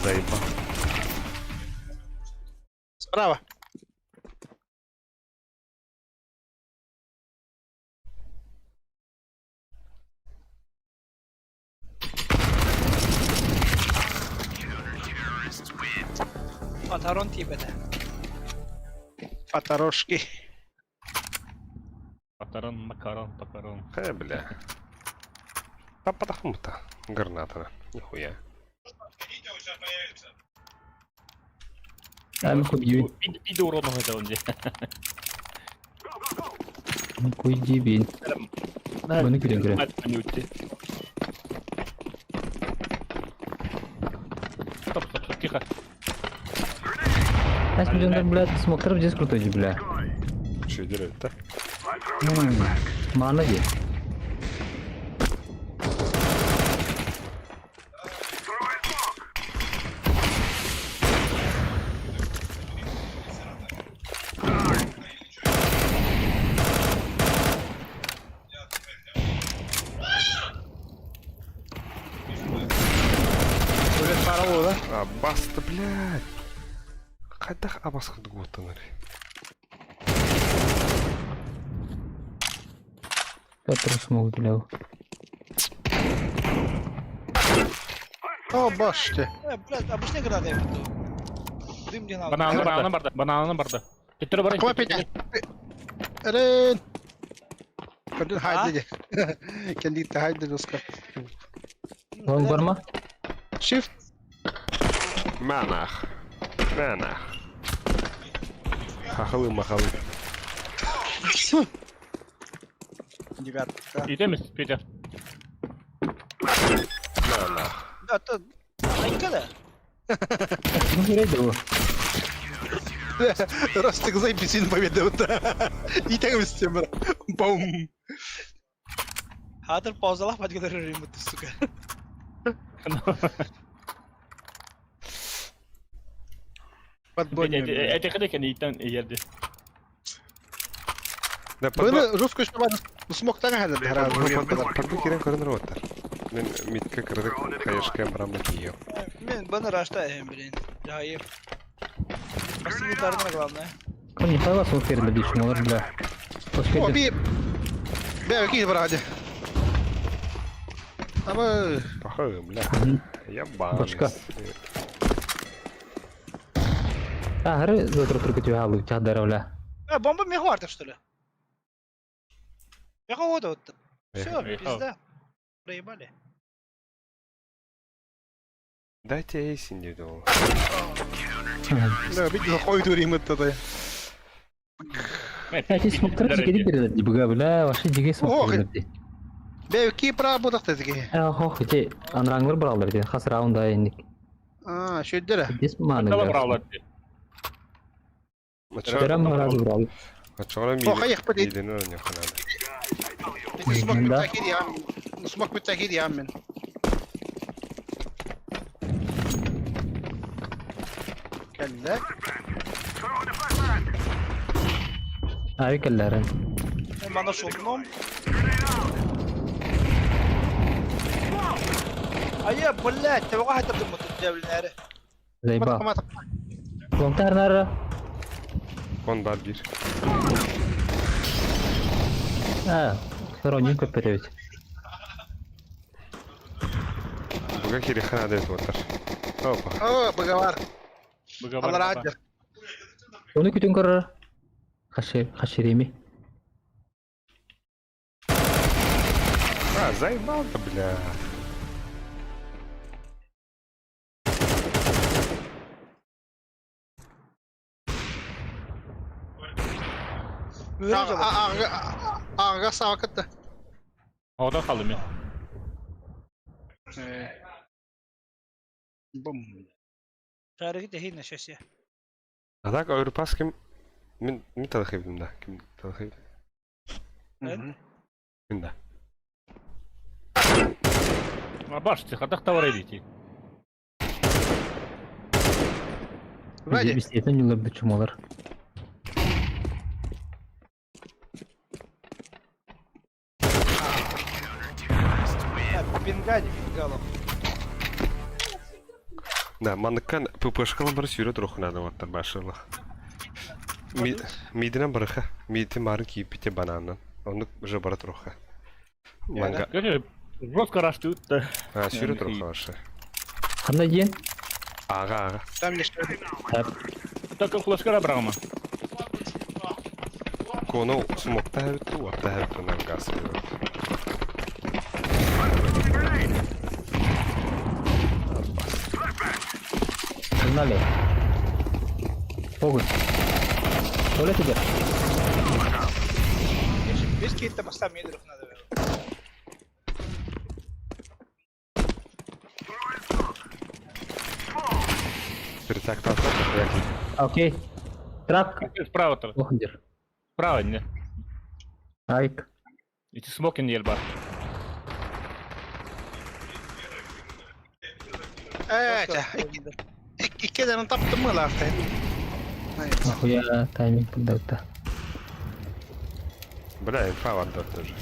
Заебал. Справа. Патарон тибеде. Паторошки. Макарон. Бля. Да потому-то. Граната. Нихуя. Ами хуй Bir de уродного это он где. Хуй бин. Bunu güle. Стоп, тихо. Нас миллионер, блядь, смоктер здесь крутой же, бля. Что делать-то? Мана же. Баста, блядь. Қайдақ абасқырды көттіңір. Петр смог для. О, башты. Блядь, обычная граната я буду. Дым мне надо. Бананы барды. Тетер бар. Кыма Петя. Эрен. Көрдün haydi. Kendi gitti haydi Oscar. Long var mı? Shift. Мәнақ. Махалы. Девятка. İtemiz Peter. Мәнақ. Да, то... Айка да? Kim göreydi bu? Ростик заебись победа вот. И так вместе, бра. Бум. Хатır pauzalak hadi kadar remote suka. Подбойник. Эти ходы kan iten yerdi. Bunu Rus köşkü var. Smoktan hadi herhalde. Подбой керен көрінір оттар. Мен митке кірдік, қайышқа барамын кейеу. Мен бana раштаем, блин. Я ем. Фасилитарная главное. Kan не хава смог перед личным, olur bля. Hoş О, geldin. bir. Ben iki var hadi. Ama Пахаю, бля. Ябан. Бочка. Ahırı zötür türkü tüy halı, çahdara bля. Бомба мехварта, что ли? Меховода вот. Все, Мехов. пизда. Проебали. Дайте эйсин деді ол. да, bir de koydu remote'da da. Ya ki smoktara gidip verirdi bu bля, vaşı jige smok verirdi. Ben iki para budak tezgi. Hoh, je anranglar buralar diye, has raunda indik. Aa, şöyle de. Dis mani Dala bля. bravlar. Берем разу buralar. Açıkçası О, hayır, подойди. mideni oynuyor kanalda. Smok Да. mütakir ya. Smok mütakir ya men. Kelle. Abi kellerin. Bana şolnom. Aya, блядь, ты واحد تقدم الجبل ناره. Zeyba. Mata. Longtar nara. Он бар bir. Ha, Soronjun Köpereviç. Buga kiri xana dez otar. Hoppa. Oo, bu var. Bu Allah razı olsun. Onu kütün kırır. Хаширими. Заебал ты, бля. Ağa savakıttı. Orada kaldım ya. Bum. Şarkı da hine şaşya. Adak Avrupas kim? Min tanıхибdim da. Kim tanıхибdi? Min da. Башите, ходах товар идите. Вроде. Biz yetin yıllardır çumalar. Бенгади, бенгалов. Да, мандыккан ППшкалан бары сүйрет рухунады оттар башылы. Мидинен барыха. Мидин барын кийип бите бананын. Ондук уже барат руха. Манга. Жестко раштут. Сүйрет руха башы. Қандай дейін? Аға. Там не что. Так флешкара брама. Кону смокта хэвитті, уатта хэвитті онан гасы бөрі. Қынали. Огын. Öyle tider. Без какие-то моста медров надо. Перетак так, так. Окей. Трак. Справа-то. Охдер. Справа, не. Айк. Эти смокин ельба. Evet. İki tane taptım mı lafta? Нахуя тайминг подал-то. Бля, инфа в отдот тоже.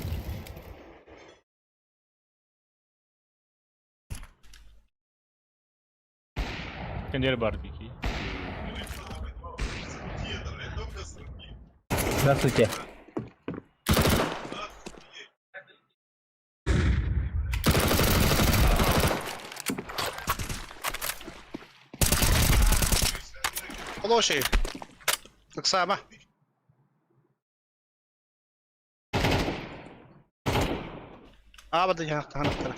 Кондер барбекю. Здравствуйте. Полоші. Так само. Абада я танактара.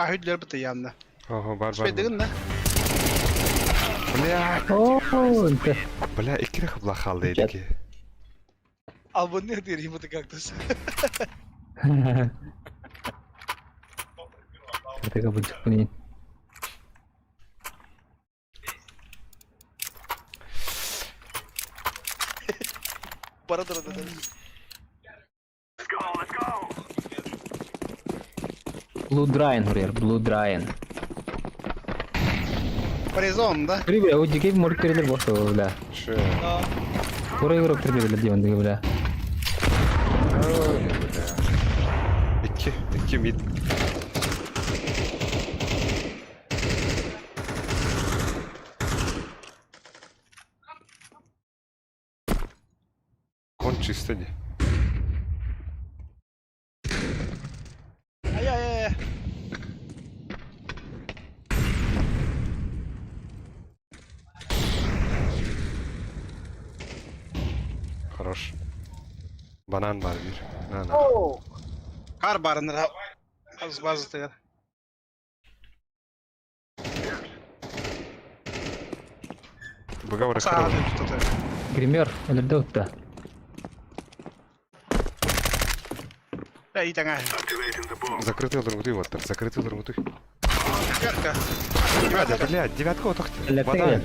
Hüdler bitti yanında. Oho бар бар. Spedin ne? Бля, О, инте. бля, икки кыбла калды эдики. Al bunu ne diyor bu da kaktüs. Это как бы блин. Para da da. Let's go, let's go. Blue Drain, Hurrier, Blue Drain. Паризон, да? Hurrier, o jike bir moruk kerilir boşta o bile. Ше. Oraya yoruk kerilir diye bende bile. Икки мид. Кон чисто не. Ay ay ay. Хорош. Банан бар бир. На. Kar barınır. Az bazı tayar. Бага Sağa враг. dönüp tutar. Grimmer, ölürde utta. Ya iyi tane. Activating the bomb. Закрытый лонгуты вот так. Закрытый лонгуты. Ярко. Блядь, девятка вот Электrik Вода. ya.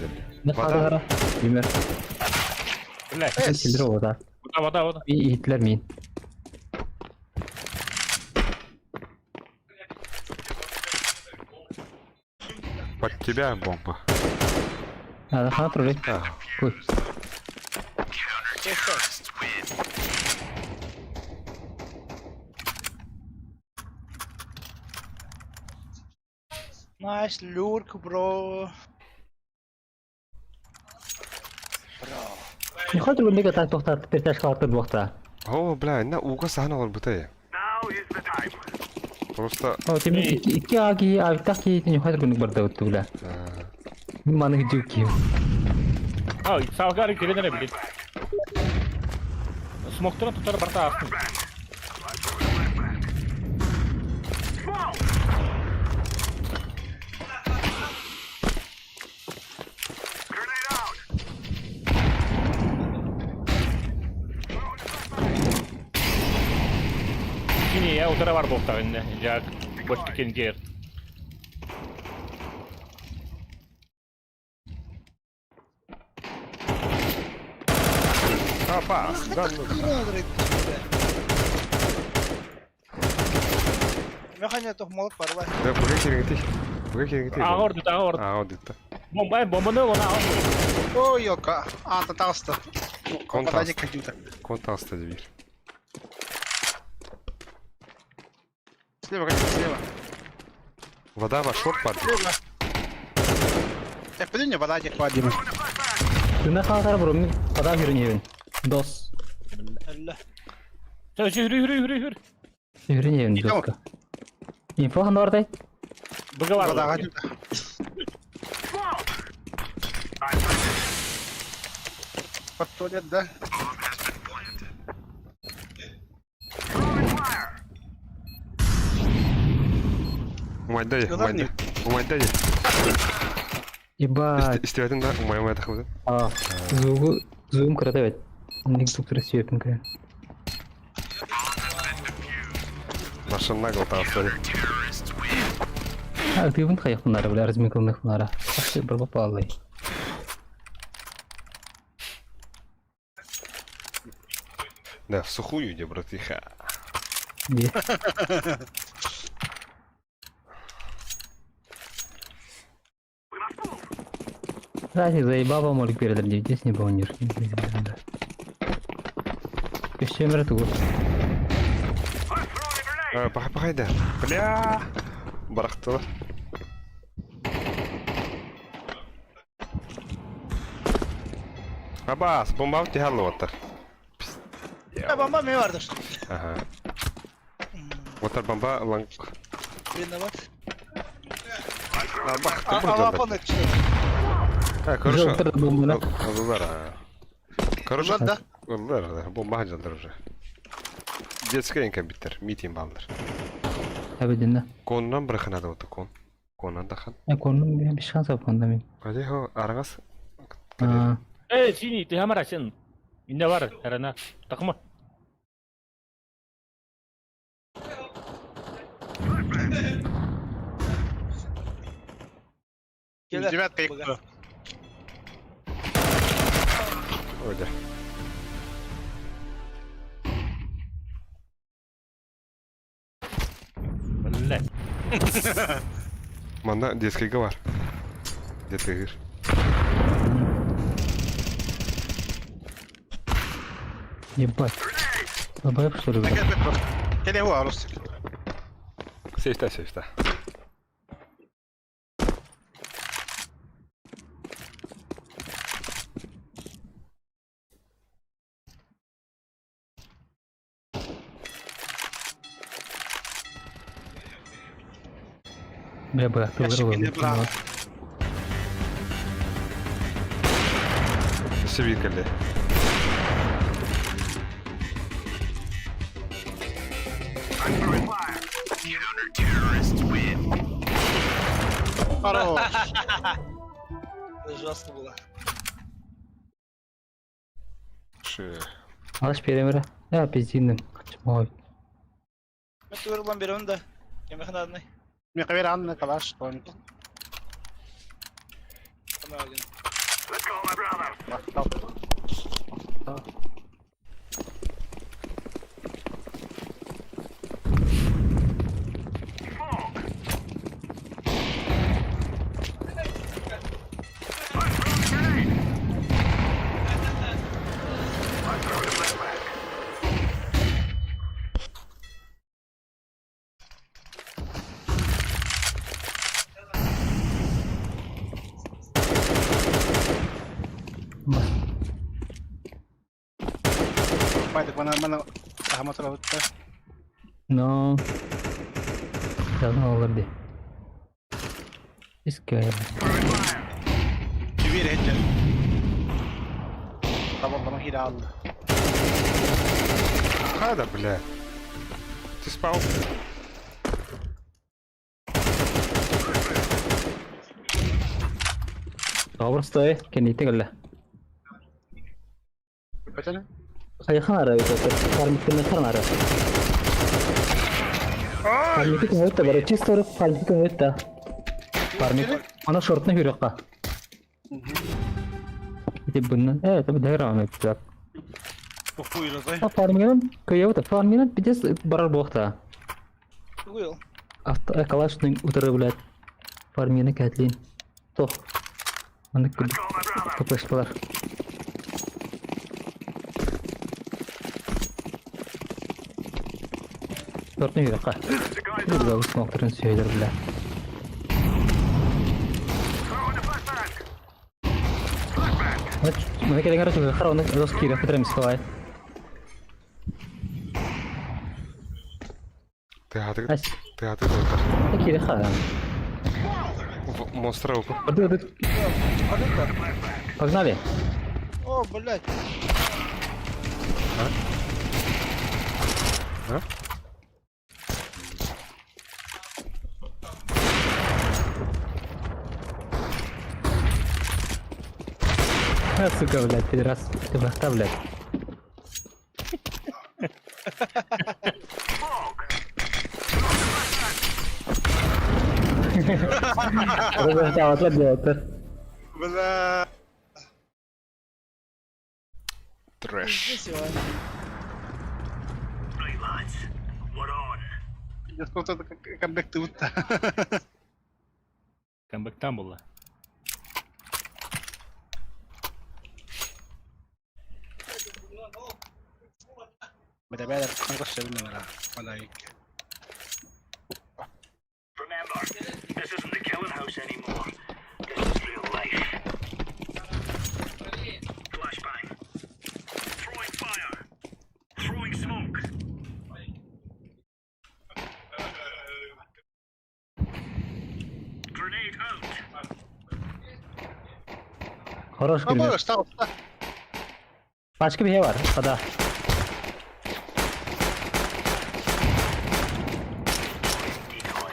Ne Вода. kadar? Grimmer. Блядь. Sen sildir o da. Вода. Bir ihitler miyim? Под тебя бомба. Ha, daha trolley. А, Koy. Nice lurk bro. Ne kadar bunu kadar tohtat bir taş kalktır bu vakta. О, бля, на уга сахна var butaya. Now is the time. Просто O temin iki agi avtak ki ne kadar bunu barda uttu bile. Manı gidiyor ki. Ай, савгары келедене билет. Смоктон тутар барта астын. Grenade out. Синий я утара бар боктагында. Жак бошты кенгер. Опа, да ну. Mekanya toh molot var var. Да, буга кереңти. Буга кереңти. Агор дит агор. А, дитта. Бомбаны ona агор. Ой, yok. Anta tağısta. Контаст. Подайте компьютер. Контаста дверь. Слева, конечно, слева. Вода во шорт под. Слева. Подойди, вода тебе кладем. Şuna kadar bro mi adam yürüyün. Dos. Allah. Yürü. Yürüyün Tamam. doska. Info han orada. Бага Вода, бар. гадюка. Под туалет, да? Умайдай, Сказал мне? Умайдай. Ебать. İstiyordun da umaya takıldı. Aa. Zoom kırdı evet. Ne tuturu sürekli kırıyor. Машина голтаста. Ha, активен kayık bunları bile resmi kılmak bunlara. Aşı bir baba vallahi. Да, в сухую иди, братиха. Diye. Кстати, заебало молик бередер deyip здесь не помнишь. Пещемер тугу. Пахайда. Бля. Барахтылар. Абас, бомба тихалlı отыр. Ya bomba mı vardır? Ага. Отыр бомба ланг. Birine bak. Бах, Avapon et işte. Короче, Жылтыр бомбана. Аллар. Короче, Ulan da. Аллар, бомба хажалдар уже. Детская компьютер, митинг балдар. Abidinle. Kondan bırakın da kon. Kondan da kan. Konum bir şans yap konda min. Hadi ha aragaz. Aa, Sini, te hamara sen. İnde var, herana. Takma. Gelir. Девятка Bugün. ikko. Öyle. Vallahi. Manda детскийga var. Детский гир. ебать. Бабаев что ли? Gel Petro. Gel هو عروس. Seçte. Я бы Ящик не брал. Sevikali. Хорош. Ужасно было. Şu. Alış перемира. Ya пиздинdim. Kaçma. Ben tuvarulan biri onu da. Yemekin adını. Мне кавер عنك калаш. Тоник. Tamam aldım. Let's go, my brother. Paydık bana rahmet ola. No. Yalan olur diye. İskayar. Civir hecel. Tamam hile aldı. Hadi bля. Ты спал? Doğru stoy. Kendi gel. Kaçana? Ayakın ara bir tane. Parmaklarını kırın ara. Parmakı koyup da böyle çiz sorup parmakı koyup da. Parmakı. Ana şortuna yürüyor ka. İşte bunun. Evet tabi devam edecek. Buyurun zay. Parmakın koyup da. Parmakın bir de barar boğda. Buyur. Hafta kalaşının utarı bilet. Parmakını ketleyin. Toh. Anlık gibi. Toplaştılar. Şortuna yürüyor ka. Bir de bu smoke'ların söyler bile. Mereka dengar juga karo nek los kira putra miskawai. Ты Ась, хаты дотар. kira kara. Монстра оку. Aduh. Погнали. О, блядь. А? А, сука, блядь, пидорас. Ты бахта, блядь. Бахта, вот делать. Бля. Трэш. Здесь его. Right, lads. We're on. Я сколько камбэк ты вот. Comeback там была. Bada bada kanka sevindim la. Vallahi. Remember, this isn't the killing house anymore. This is real life. Flashbang. Throwing fire. Throwing smoke. Grenade out. Хорош Ama girmiyor. işte altta. Başka bir şey var. Ada.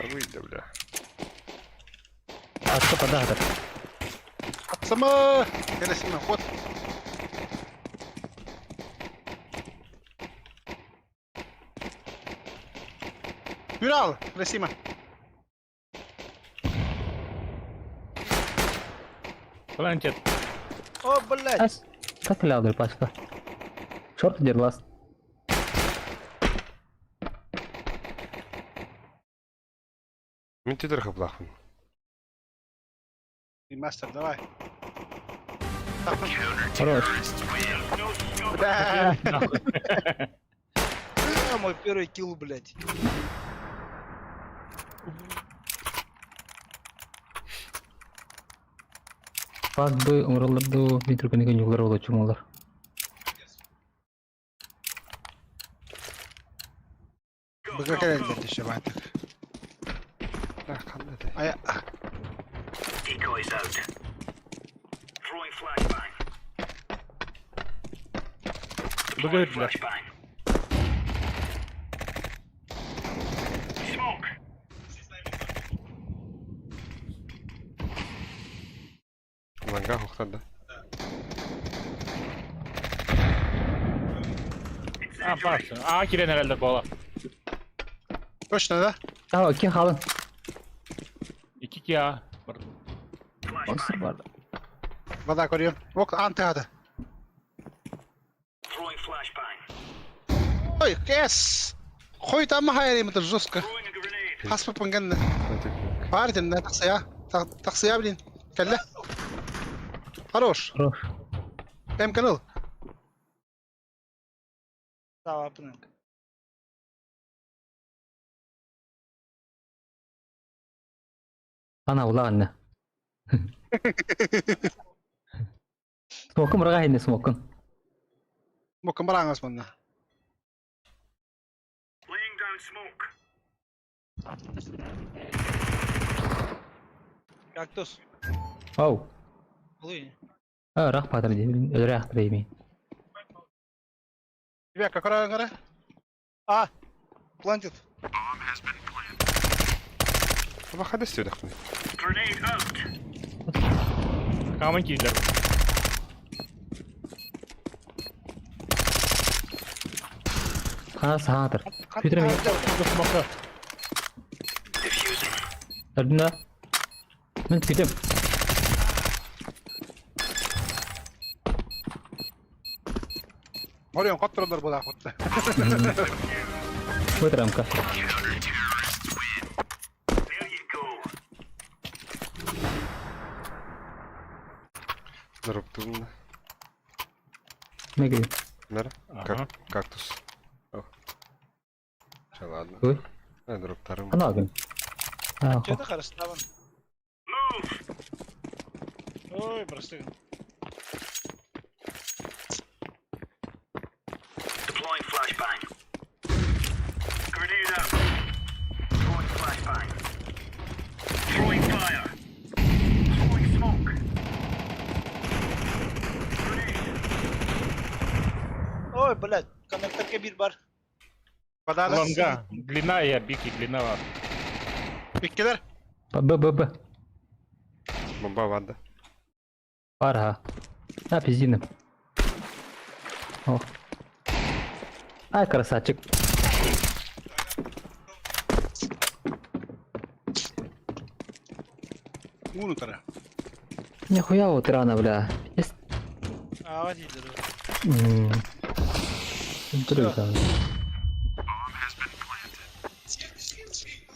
Выйди, бля. Başka padadır. Atsama. Gelesine hot. Yürü al. Resime. Планчет. О, блядь. As. Как ляудер başka. Short der last. Мен тедер хаплахын. Master давай. Хорош. Да. Мой первый килл, блядь. Bak bu umurlarda bir Türkiye'nin yolları olacak onlar. Bıga geldi işte artık. Да, қандай да. Ay Decoys out. Throwing flashbang. Бегает, бля. Flashbang. Smoke. Ланга хоқтады. Баш. Kiren herhalde bola. koş ne de? Tamam iki halın. 2 ya. Monster vardı. Vada koruyorum. Bok anti hadi. Throwing flashbang. Oy kes. Koy tamam hayır mıdır Zuska. Throwing a grenade. Hasbı pıngandı. Fardin ne taksaya. Taksaya bilin. Kelle. Хорош. Хорош. Kanal. Sağ yapın. Ana ulan anne. Smoke'un bırak hindi smoke'un. Bok marangas man na. Laying down smoke. Кактус. Oh. Oluyor. Ha rak patır diye. Öyle rak değil. Bir dakika kara kara. А, плантит. Ama hadi istiyorduk bunu. Grenade out. Kamen killer. Kana sağdır. Fütürüm iyi. Smoke. Diffusing. Öldün de. Ben fütüm. Koruyorum kontrolör bu da kotta. Bırakırım ka. There you go. Дропты bunu. Ne gibi? Нара? Ага. Кактус. О. Все, ладно. Ой. Дроптарым. Ana gün. Ha, Че ты харставан? Move. Ой, прости. Deploying flashbang. Grenade out. Throwing flashbang. Throwing fire. Throwing smoke. Grenade. Ой, блядь. Коннекторка bir бар. Vada Ланга. Длина я, бики, длина var. Bitkiler. Bı. Бомба ванда. Var ha. Ne yapayım? Oh. Ay красавчик. Унутара. Нихуя вот рано, бля. Есть. А, водитель. Друг там.